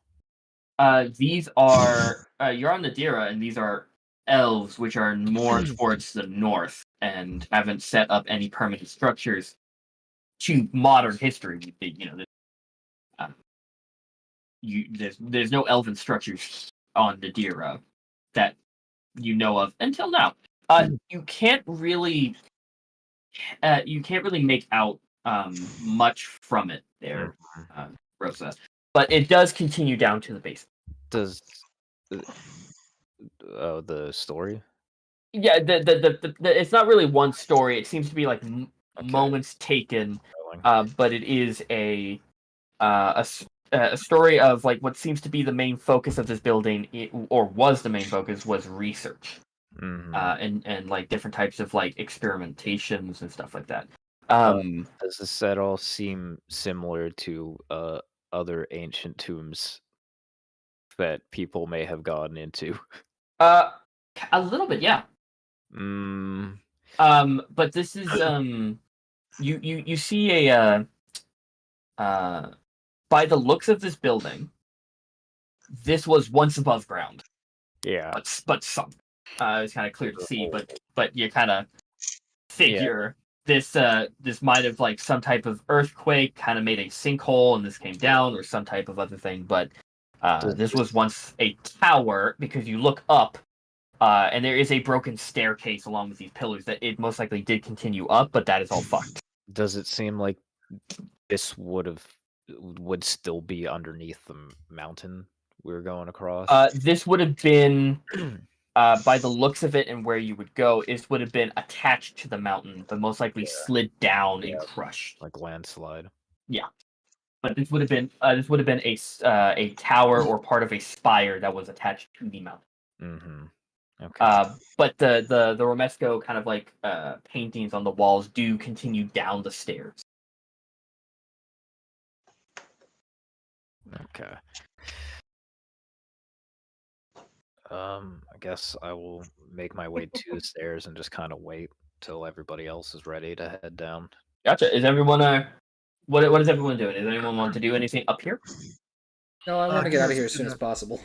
These are you're on Nedera, and these are elves, which are more towards the north and haven't set up any permanent structures to modern history. There's no elven structures on Nedera that you know of until now. You can't really make out much from it there, Rosa. But it does continue down to the base. Does the story? Yeah, the it's not really one story. It seems to be like moments taken, but it is a story of like what seems to be the main focus of this building, or was the main focus, was research, and like different types of like experimentations and stuff like that. Does this at all seem similar to other ancient tombs that people may have gotten into? A little bit, yeah. But this is you see a by the looks of this building, this was once above ground. Yeah. But sunk. It's kind of clear to see, but you kind of figure this might have like some type of earthquake kind of made a sinkhole and this came down, or some type of other thing. But this was once a tower, because you look up. And there is a broken staircase along with these pillars that it most likely did continue up, but that is all fucked. Does it seem like this would still be underneath the mountain we were going across? This would have been, by the looks of it and where you would go, it would have been attached to the mountain, but most likely slid down and crushed, like landslide. Yeah, but this would have been a tower or part of a spire that was attached to the mountain. Mm-hmm. Okay. But the Romesco kind of like paintings on the walls do continue down the stairs. Okay. I guess I will make my way to the stairs and just kind of wait till everybody else is ready to head down. Gotcha. Is everyone what is everyone doing? Does anyone want to do anything up here? No, I want to get out of here as soon as possible.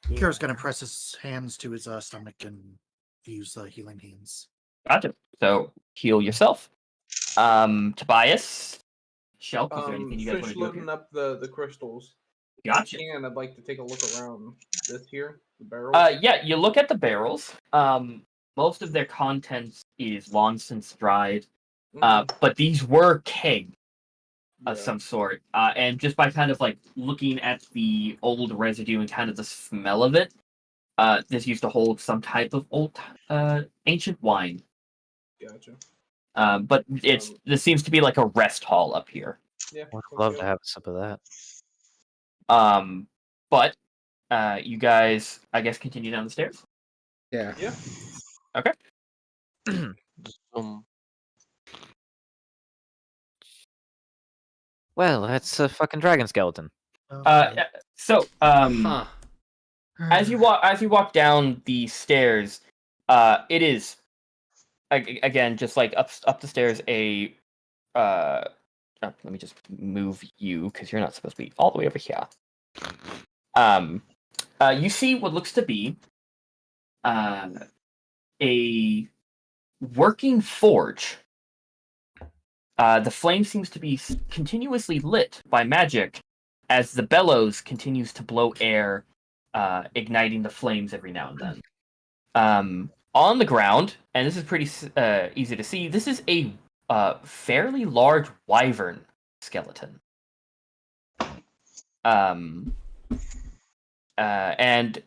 Kira's gonna press his hands to his stomach and use the healing hands. Gotcha. So heal yourself. Tobias, Shelp, is there anything you guys want Finish to do up loading here? up the crystals. Gotcha. And I'd like to take a look around this here, the barrel. Yeah, you look at the barrels. Most of their contents is long since dried. But these were kegs of some sort. And just by kind of like looking at the old residue and kind of the smell of it, this used to hold some type of old ancient wine. Gotcha. But this seems to be like a rest hall up here. Yeah, I'd love to have a sip of that. But you guys, I guess, continue down the stairs. Yeah. Yeah. Okay. Well, that's a fucking dragon skeleton. So as you walk down the stairs, it is again just like up the stairs. Let me just move you because you're not supposed to be all the way over here. You see what looks to be a working forge. The flame seems to be continuously lit by magic as the bellows continues to blow air, igniting the flames every now and then. On the ground, and this is pretty easy to see, this is a fairly large wyvern skeleton. And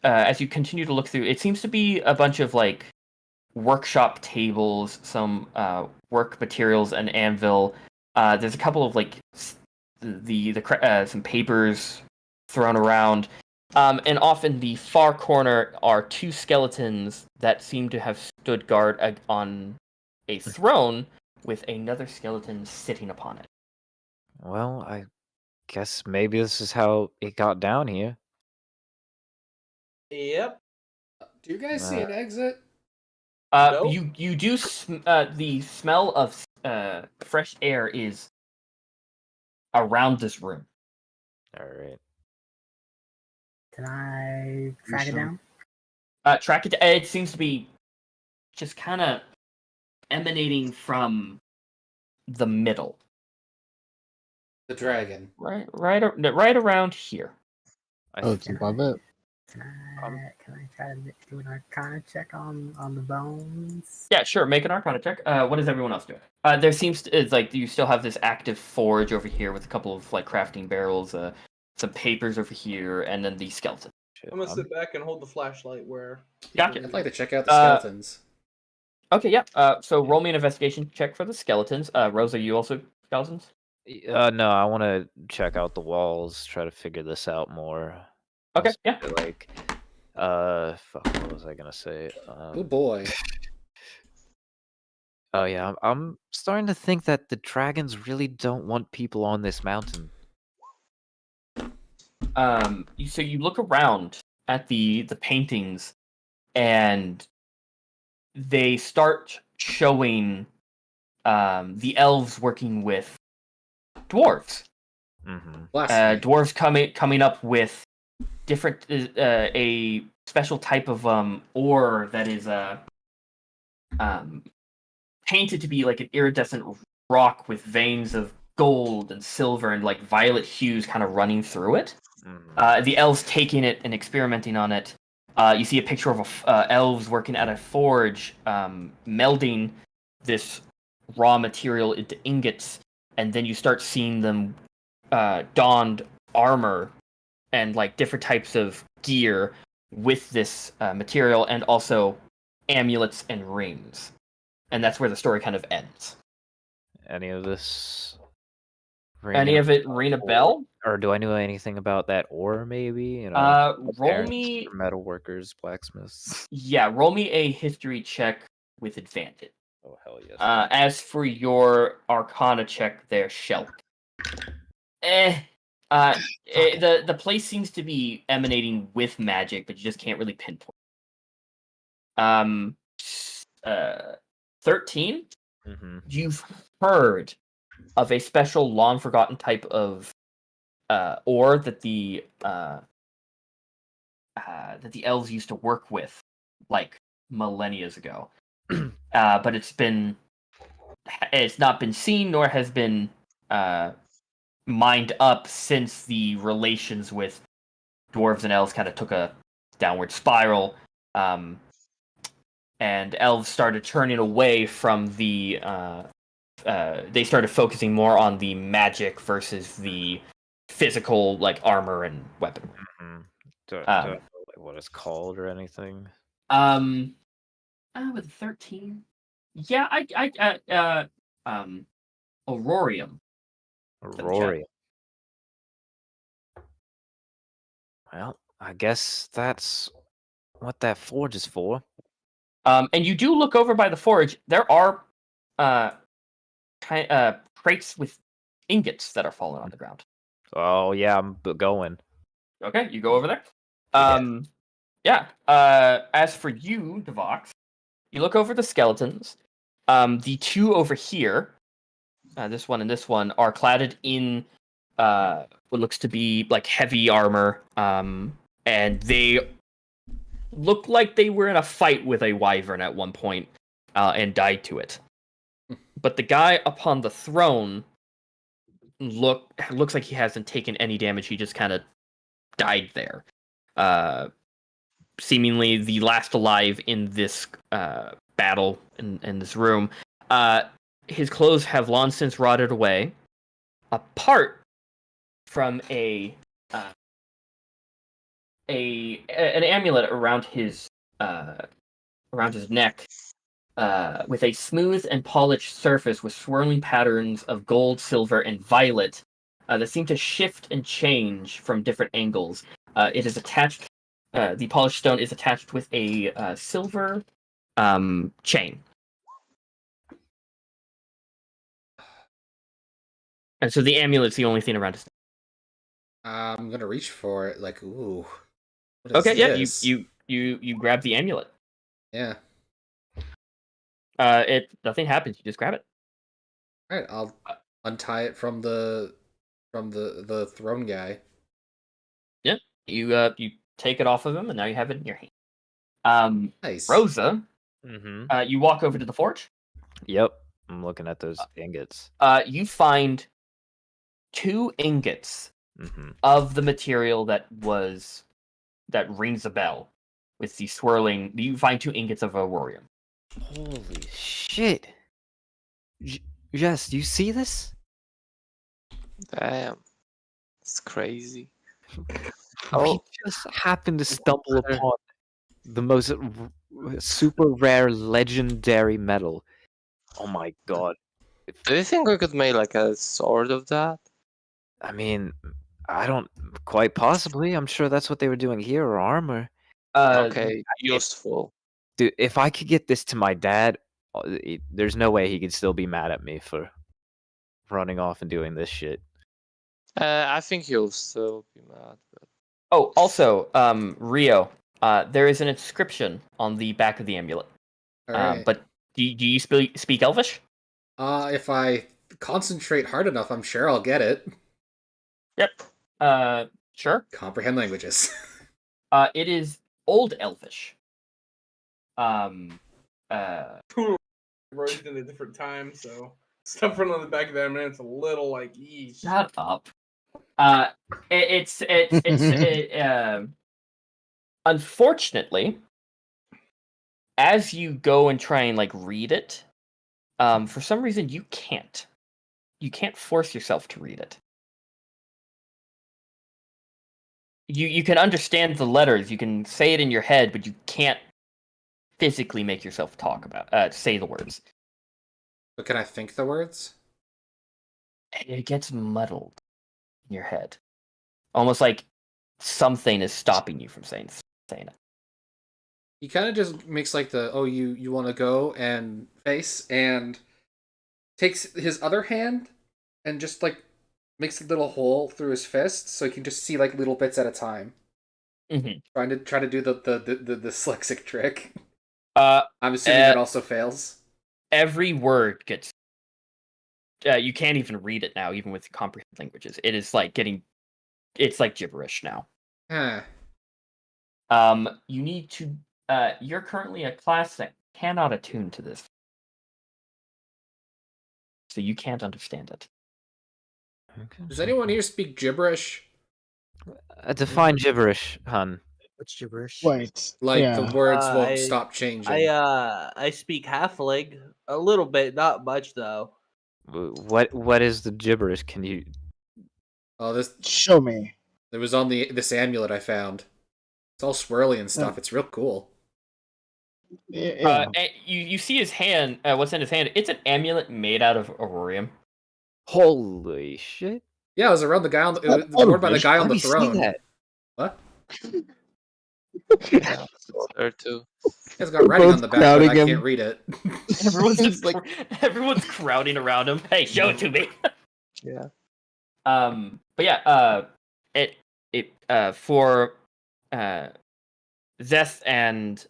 as you continue to look through, it seems to be a bunch of like workshop tables, some work materials, an anvil. There's a couple of like some papers thrown around. And off in the far corner are two skeletons that seem to have stood guard on a throne with another skeleton sitting upon it. Well, I guess maybe this is how it got down here. Yep. Do you guys see an exit? Nope. You do the smell of fresh air is around this room. All right. Can I track it sure? down? Track it. It seems to be just kind of emanating from the middle, The dragon. right around here. Oh, it's above it. Can I try to do an Arcana check on the bones? Yeah, sure. Make an Arcana check. What is everyone else doing? There seems to, it's like you still have this active forge over here with a couple of like crafting barrels, some papers over here, and then the skeleton. I'm gonna sit back and hold the flashlight where. Gotcha. I'd like to check out the skeletons. Okay, yeah. So roll me an investigation check for the skeletons. Rosa, you also skeletons? No, I want to check out the walls, try to figure this out more. Okay, yeah. Like, fuck, what was I gonna say? Oh boy. Oh yeah, I'm starting to think that the dragons really don't want people on this mountain. So you look around at the paintings, and they start showing the elves working with dwarves. Mm-hmm. Dwarves coming up with different a special type of ore that is painted to be like an iridescent rock with veins of gold and silver and like violet hues kind of running through it. The elves taking it and experimenting on it. You see a picture of elves working at a forge, melding this raw material into ingots, and then you start seeing them donned armor and like different types of gear with this material, and also amulets and rings. And that's where the story kind of ends. Any of this? Any of it ring a bell? Or do I know anything about that ore? Maybe you know. Roll me metal workers, blacksmiths. Yeah, roll me a history check with advantage. Oh hell yes. As for your Arcana check, there, Shelk. The place seems to be emanating with magic, but you just can't really pinpoint. 13. Mm-hmm. You've heard of a special, long-forgotten type of ore that the elves used to work with, like millennia ago. But it's not been seen nor has been mined up since the relations with dwarves and elves kind of took a downward spiral, and elves started turning away from the they started focusing more on the magic versus the physical, like armor and weapon. Mm-hmm. Do I know what it's called or anything? With 13, yeah, Aurorium. Aurora. Well, I guess that's what that forge is for. And you do look over by the forge. There are crates with ingots that are falling on the ground. Oh yeah, I'm going. Okay, you go over there. Yeah. As for you, Devox, you look over the skeletons. The two over here, this one and this one, are cladded in what looks to be like heavy armor. And they look like they were in a fight with a wyvern at one point, and died to it. But the guy upon the throne looks like he hasn't taken any damage. He just kind of died there. Seemingly the last alive in this battle in this room. His clothes have long since rotted away. Apart from an amulet around his neck, with a smooth and polished surface with swirling patterns of gold, silver, and violet that seem to shift and change from different angles. It is attached. The polished stone is attached with a silver chain. And so the amulet's the only thing around his. I'm gonna reach for it. Like, ooh, what is Okay, yeah, this? you grab the amulet. Yeah. Nothing happens. You just grab it. All right, I'll untie it from the throne guy. Yeah, you take it off of him, and now you have it in your hand. Nice. Rosa, Mm-hmm. you walk over to the forge. Yep. I'm looking at those ingots. You find 2 ingots Mm-hmm. of the material that rings a bell with the swirling. You find 2 ingots of aurorium. Holy shit! Jess, do you see this? Damn. It's crazy. We Oh, just happened to stumble upon the most super rare legendary metal. Oh my god. do you think we could make like a sword of that? I mean, I don't quite possibly. I'm sure that's what they were doing here, or armor. Okay, useful. Dude, if I could get this to my dad, there's no way he could still be mad at me for running off and doing this shit. I think he'll still be mad. But... Oh, also, Rio, there is an inscription on the back of the amulet. All right. But do you speak Elvish? If I concentrate hard enough, I'm sure I'll get it. Yep. Sure. Comprehend languages. It is Old Elvish. Wrote it in a different time, so stuff written on the back of that man, it's a little like, yeesh. Shut up. Unfortunately, as you go and try and like read it, for some reason you can't. You can't force yourself to read it. You can understand the letters, you can say it in your head, but you can't physically make yourself say the words. But can I think the words? It gets muddled in your head, almost like something is stopping you from saying it. He kind of just makes like the you want to go and face, and takes his other hand and just like makes a little hole through his fist so he can just see like little bits at a time. Mm-hmm. Trying to do the dyslexic trick. I'm assuming that also fails. Every word gets. You can't even read it now, even with comprehend languages. It is like it's like gibberish now. Huh. You need to. You're currently a class that cannot attune to this, so you can't understand it. Okay. Does anyone here speak gibberish? Define gibberish, hun. What's gibberish? Wait. Like yeah. the words won't I- stop changing. I speak halfling a little bit, not much though. What is the gibberish? Can you? Oh, this Show me. it was on this amulet I found. It's all swirly and stuff. It's real cool. Yeah. You see his hand. What's in his hand? It's an amulet made out of aurorium. Holy shit! Yeah, it was around the guy on it was worn by the guy on the Let me see throne. that. What? Yeah, there too. It's got writing on the back, but I crowding him. can't read it. Everyone's just everyone's crowding around him. Hey, show it to me. Yeah. But yeah, it for Zeth and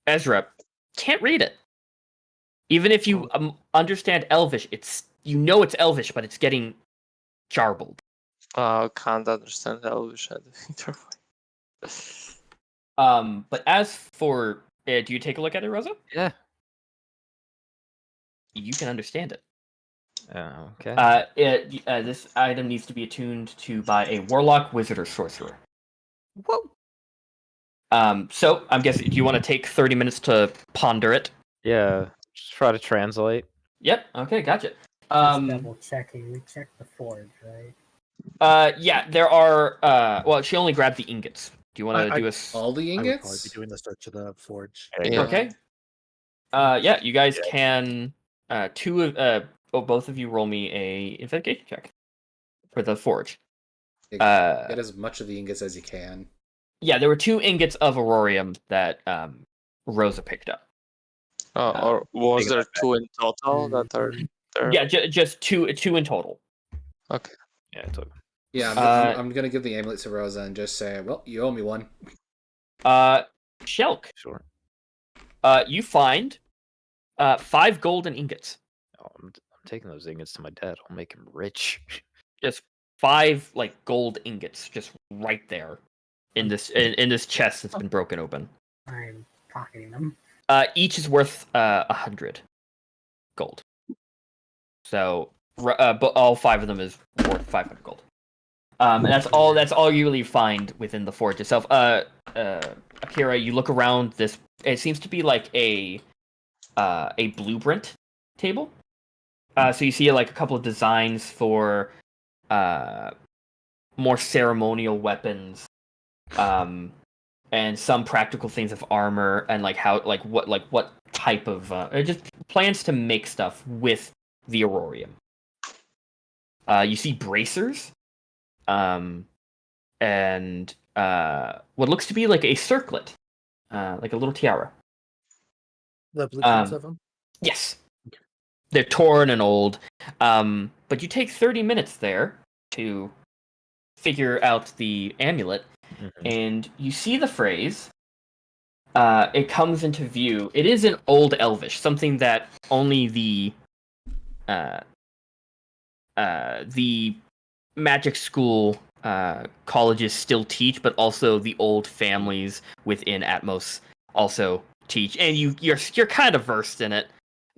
Ezra can't read it. Even if you understand Elvish, it's Elvish, but it's getting jarbled. Can't understand Elvish either way. But as for, do you take a look at it, Rosa? Yeah. You can understand it. Okay. This item needs to be attuned to by a warlock, wizard, or sorcerer. Whoa. So I'm guessing, do you want to take 30 minutes to ponder it? Yeah. Just try to translate. Yep. Okay, gotcha. Just double checking. We checked the forge, right? Yeah, there are. Well, she only grabbed the ingots. Do you want to do a? All the I would probably be ingots? doing the search of the forge. Yeah. Okay. Yeah, you guys can. Both of you roll me a investigation check for the forge. Get as much of the ingots as you can. Yeah, there were 2 ingots of aurorium that Rosa picked up. Or was Taking there that 2 in total that are there? Yeah, just two in total. Okay. Yeah, it took. Yeah, I'm gonna give the amulet to Rosa and just say, well, you owe me one. Shelk, Sure. you find 5 golden ingots. Oh, I'm taking those ingots to my dad. I'll make him rich. Just 5 like gold ingots, just right there in this chest that's been broken open. I'm pocketing them. Each is worth 100 gold. So, but all 5 of them is worth 500 gold. And that's all you really find within the forge itself. Akira, you look around this. It seems to be like a blueprint table. So you see like a couple of designs for more ceremonial weapons, and some practical things of armor, and what type of just plans to make stuff with the aurorium. You see bracers, and what looks to be like a circlet, like a little tiara. The blueprints of them. Yes. They're torn and old, but you take 30 minutes there to figure out the amulet, and you see the phrase. It comes into view. It is in Old Elvish, something that only the magic school colleges still teach, but also the old families within Atmos also teach, and you're kind of versed in it.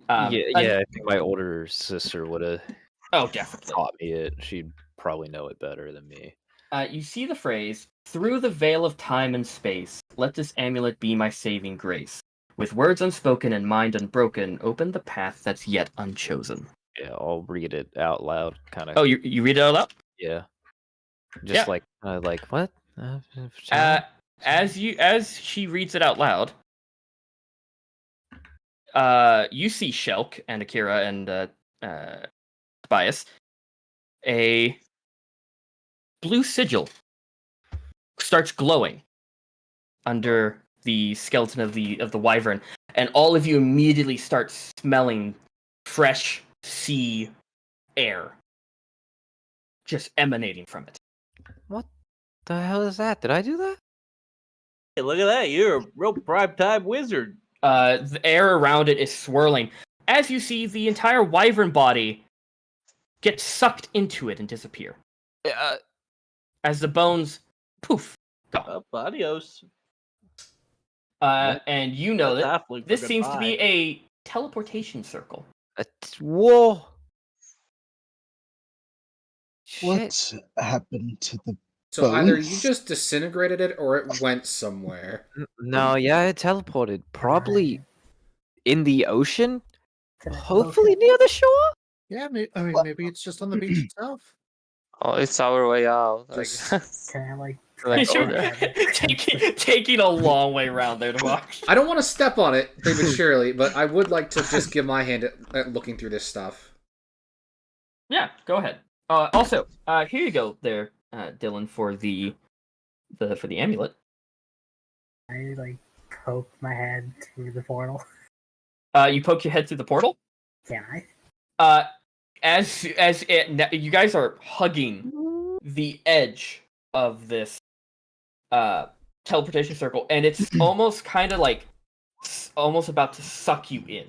I think my older sister would have definitely taught me it. She'd probably know it better than me. You see the phrase, through the veil of time and space, let this amulet be my saving grace. With words unspoken and mind unbroken, open the path that's yet unchosen. Yeah, I'll read it out loud, kind of. Oh, you read it out loud? Yeah. Just Yeah. like what? As she reads it out loud, you see Shelk and Akira and Tobias. A blue sigil starts glowing under the skeleton of the wyvern, and all of you immediately start smelling fresh sea air just emanating from it. What the hell is that? Did I do that? Hey, look at that! You're a real prime-time wizard. The air around it is swirling as you see the entire wyvern body get sucked into it and disappear. As the bones poof gone. Adios. And you know That's that halfling for this seems to be goodbye. a teleportation circle. Whoa! What happened to the So either bones? you just disintegrated it or it went somewhere. No, yeah, it teleported. Probably in the ocean? To the Hopefully ocean. near the shore? Yeah, maybe it's just on the beach itself. Oh, it's our way out. I Just- guess. Can I like Like, Sure. oh, taking a long way around there to watch. I don't want to step on it prematurely, but I would like to just give my hand at looking through this stuff. Yeah, go ahead. Also, here you go, there, Dylan, for the amulet. I like poke my head through the portal? You poke your head through the portal. Can I? As you guys are hugging the edge of this teleportation circle, and it's almost kind of like almost about to suck you in.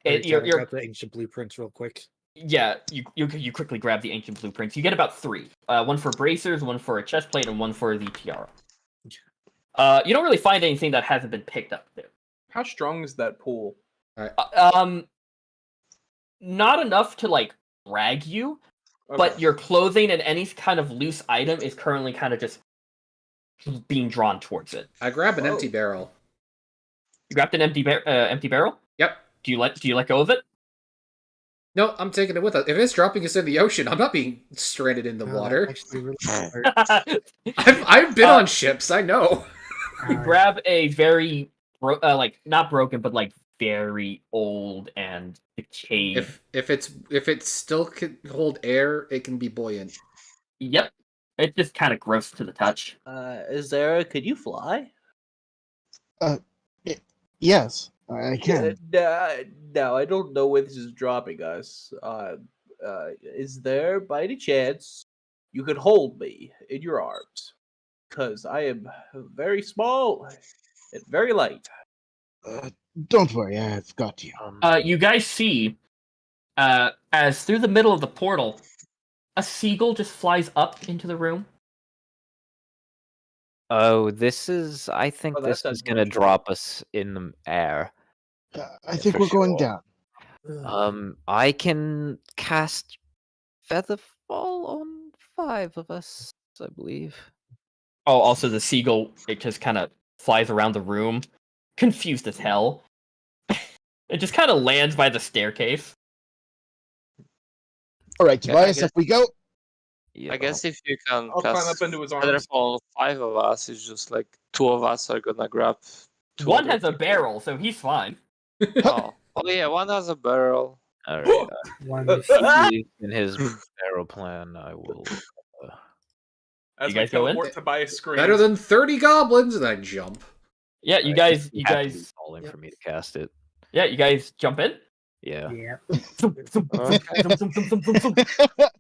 You're Grab the ancient blueprints real quick. yeah. You quickly grab the ancient blueprints. You get about 3. One for bracers, one for a chest plate, and one for the tiara. You don't really find anything that hasn't been picked up there. How strong is that pool? Not enough to like drag you, but Okay. your clothing and any kind of loose item is currently kind of just being drawn towards it. I grab an Whoa. empty barrel. You grabbed an empty barrel. Yep. Do you let go of it? No, I'm taking it with us. If it's dropping us in the ocean, I'm not being stranded in the water. Actually, really I've been on ships. I know. You grab a very like not broken, but like very old and decayed. If it still can hold air, it can be buoyant. Yep. It's just kind of gross to the touch. Zara, could you fly? Yes, I can. Now, I don't know where this is dropping us. Is there, by any chance, you could hold me in your arms? Because I am very small and very light. Don't worry, I've got you. You guys see, as through the middle of the portal, a seagull just flies up into the room. Oh, this is. I think Oh, this that's is gonna unfortunate. drop us in the air. I think for we're going sure. down. I can cast Featherfall on 5 of us, I believe. Oh, also the seagull, it just kind of flies around the room, confused as hell. It just kind of lands by the staircase. All right, Yeah, I Tobias, guess- up we go. Yeah. I guess if you can I'll climb cast up into his arms. Featherfall 5 of us, it's just like 2 of us are gonna grab 2 One other has a people. barrel, so he's fine. Oh yeah, one has a barrel. All right. One In his barrel plan, I will. As You we guys go in? teleport, Tobias screams. Better than 30 goblins, and I jump. Yeah, you guys have to be falling for me to cast it. yeah, you guys jump in. Yeah. Yeah.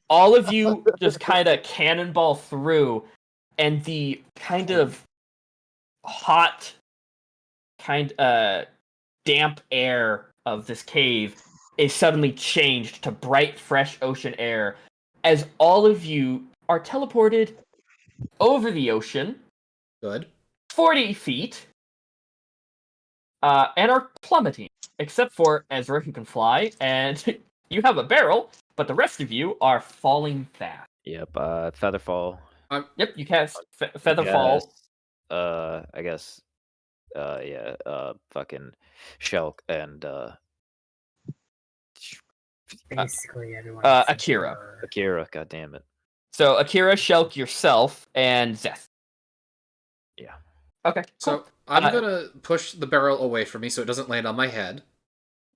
All of you just kind of cannonball through, and the kind of hot, damp air of this cave is suddenly changed to bright, fresh ocean air as all of you are teleported over the ocean Good. 40 feet and are plummeting, except for Ezra, who can fly, and you have a barrel, but the rest of you are falling fast. Yep. Featherfall. Yep, you cast Featherfall. Yes. I guess. Yeah. Fucking Shelk and Basically, everyone. Akira. Akira. God damn it. So Akira, Shelk, yourself, and Zeth. Yeah. Okay. So Cool. I'm gonna push the barrel away from me so it doesn't land on my head.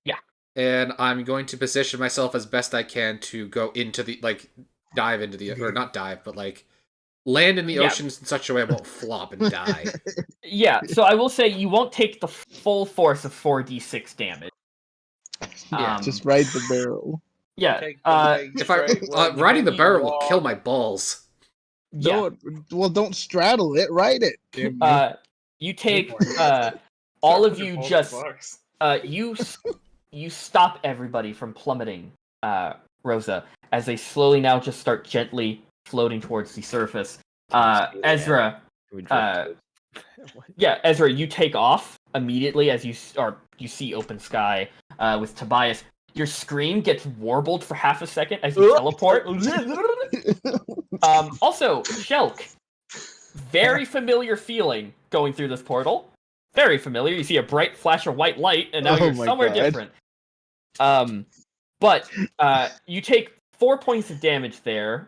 Yeah. And I'm going to position myself as best I can to go into the dive into the or not dive, but land in the ocean in such a way I won't flop and die. Yeah. So I will say you won't take the full force of 4d6 damage. Yeah. Just ride the barrel. Yeah. Take the leg If I straight when you riding the hit barrel will wall. kill my balls. Yeah. Well, don't straddle it. Ride it. Damn you. You take all of you $140. just you stop everybody from plummeting, Rosa, as they slowly now just start gently floating towards the surface. Ezra, yeah, Ezra, you take off immediately as you see open sky. With Tobias, your scream gets warbled for half a second as you teleport. Also, Shelk, very familiar feeling going through this portal. Very familiar. You see a bright flash of white light, and now Oh you're my somewhere God. different. But you take 4 points of damage there,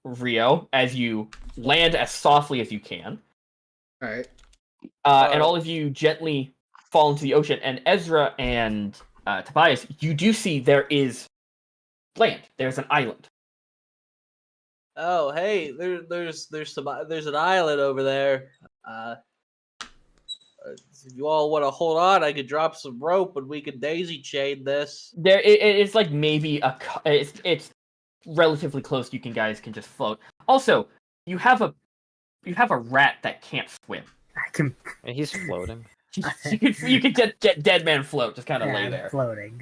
Rio, as you land as softly as you can. All right. And all of you gently fall into the ocean. And Ezra and Tobias, you do see there is land. There's an island. Oh, there's an island over there. If you all want to hold on, I could drop some rope and we could daisy chain this. It's like maybe it's relatively close. You guys can just float. Also, you have a rat that can't swim. I can. And he's floating. You can get dead man float, just kind of lay I'm there. floating.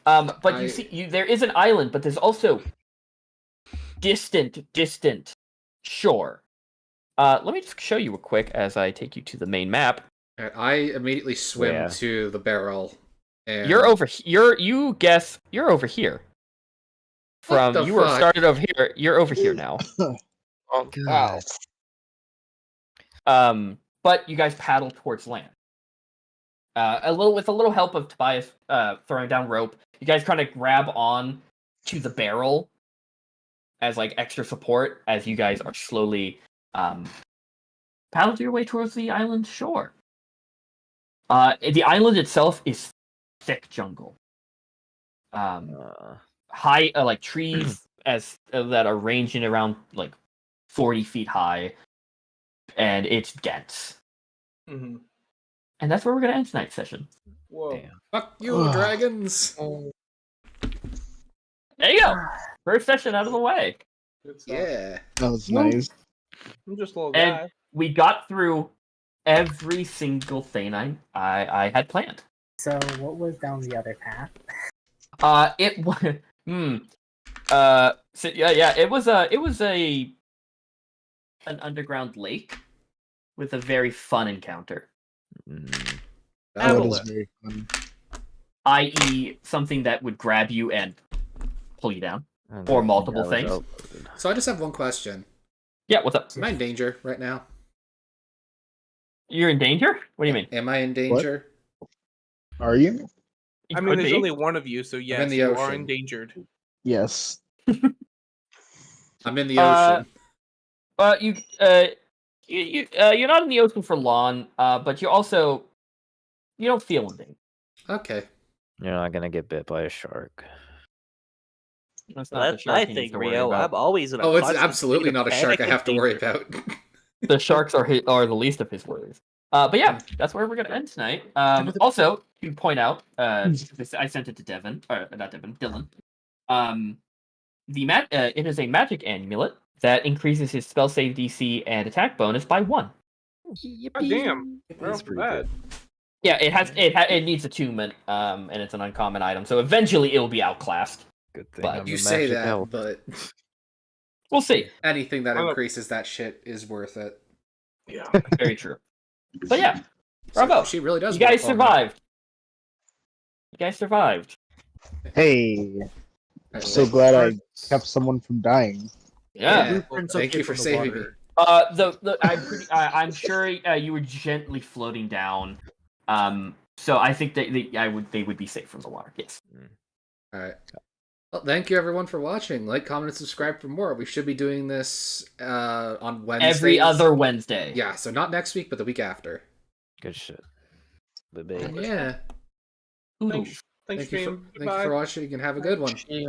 But you see, there is an island, but there's also distant shore. Let me just show you a quick as I take you to the main map. All right, I immediately swim Yeah. to the barrel. And You're over. You guess you're over here. What the You were fuck? started over here. You're over here now. Oh, God. But you guys paddle towards land. With a little help of Tobias throwing down rope, you guys kind of grab on to the barrel as like extra support as you guys are slowly paddle your way towards the island shore. The island itself is thick jungle. High like trees as that are ranging around like 40 feet high, and it's dense. Mm-hmm. And that's where we're gonna end tonight's session. Whoa. Damn. Fuck you, Ugh. dragons! There you go. First session out of the way. Good stuff. Yeah. That was Woo. nice. I'm just a little And guy. we got through every single thing I had planned. So what was down the other path? It was so yeah, it was an underground lake with a very fun encounter, Mm. That Avalon. is very fun. i.e., something that would grab you and pull you down. I Or don't multiple think I was things. uploaded. So I just have one question. Yeah, what's up? Am I in danger right now? You're in danger? What do you mean? Am I in danger? Are you? You I mean, could there's be. only one of you, so yes, the you are ocean. endangered. Yes. I'm in the ocean. You're not in the ocean for long, but you don't feel anything. Okay. You're not gonna get bit by a shark. That's Well, not the that's shark my you need thing, to worry Rio. about. I'm always in a Oh, it's constant absolutely state of not a shark I panic have to and worry danger. about. The sharks are the least of his worries. But yeah, that's where we're gonna end tonight. Also, to point out, I sent it to Devin, or not Devin, Dylan. It is a magic amulet that increases his spell save DC and attack bonus by 1. God damn. Right That's off the pretty bat. good. Yeah, it needs attunement, and it's an uncommon item, so eventually it will be outclassed. Good thing But I'm You a say magic that, elf. but We'll see. anything that I'm a- increases that shit is worth it. Yeah. Very true. But yeah, So bravo. she really does. You guys work- oh, no. survived. You guys survived. Hey, Alright, so well, glad I kept someone from dying. Yeah. Blueprint's Thank okay you for the saving water. I'm sure you were gently floating down. So I think that they would be safe from the water. Yes. All right. Well, thank you everyone for watching. Like, comment, and subscribe for more. We should be doing this on Wednesdays. Every other Wednesday. Yeah, so not next week, but the week after. Good shit. And yeah. Ooh. Thanks, Thank you stream. for watching and have a good one. Yeah.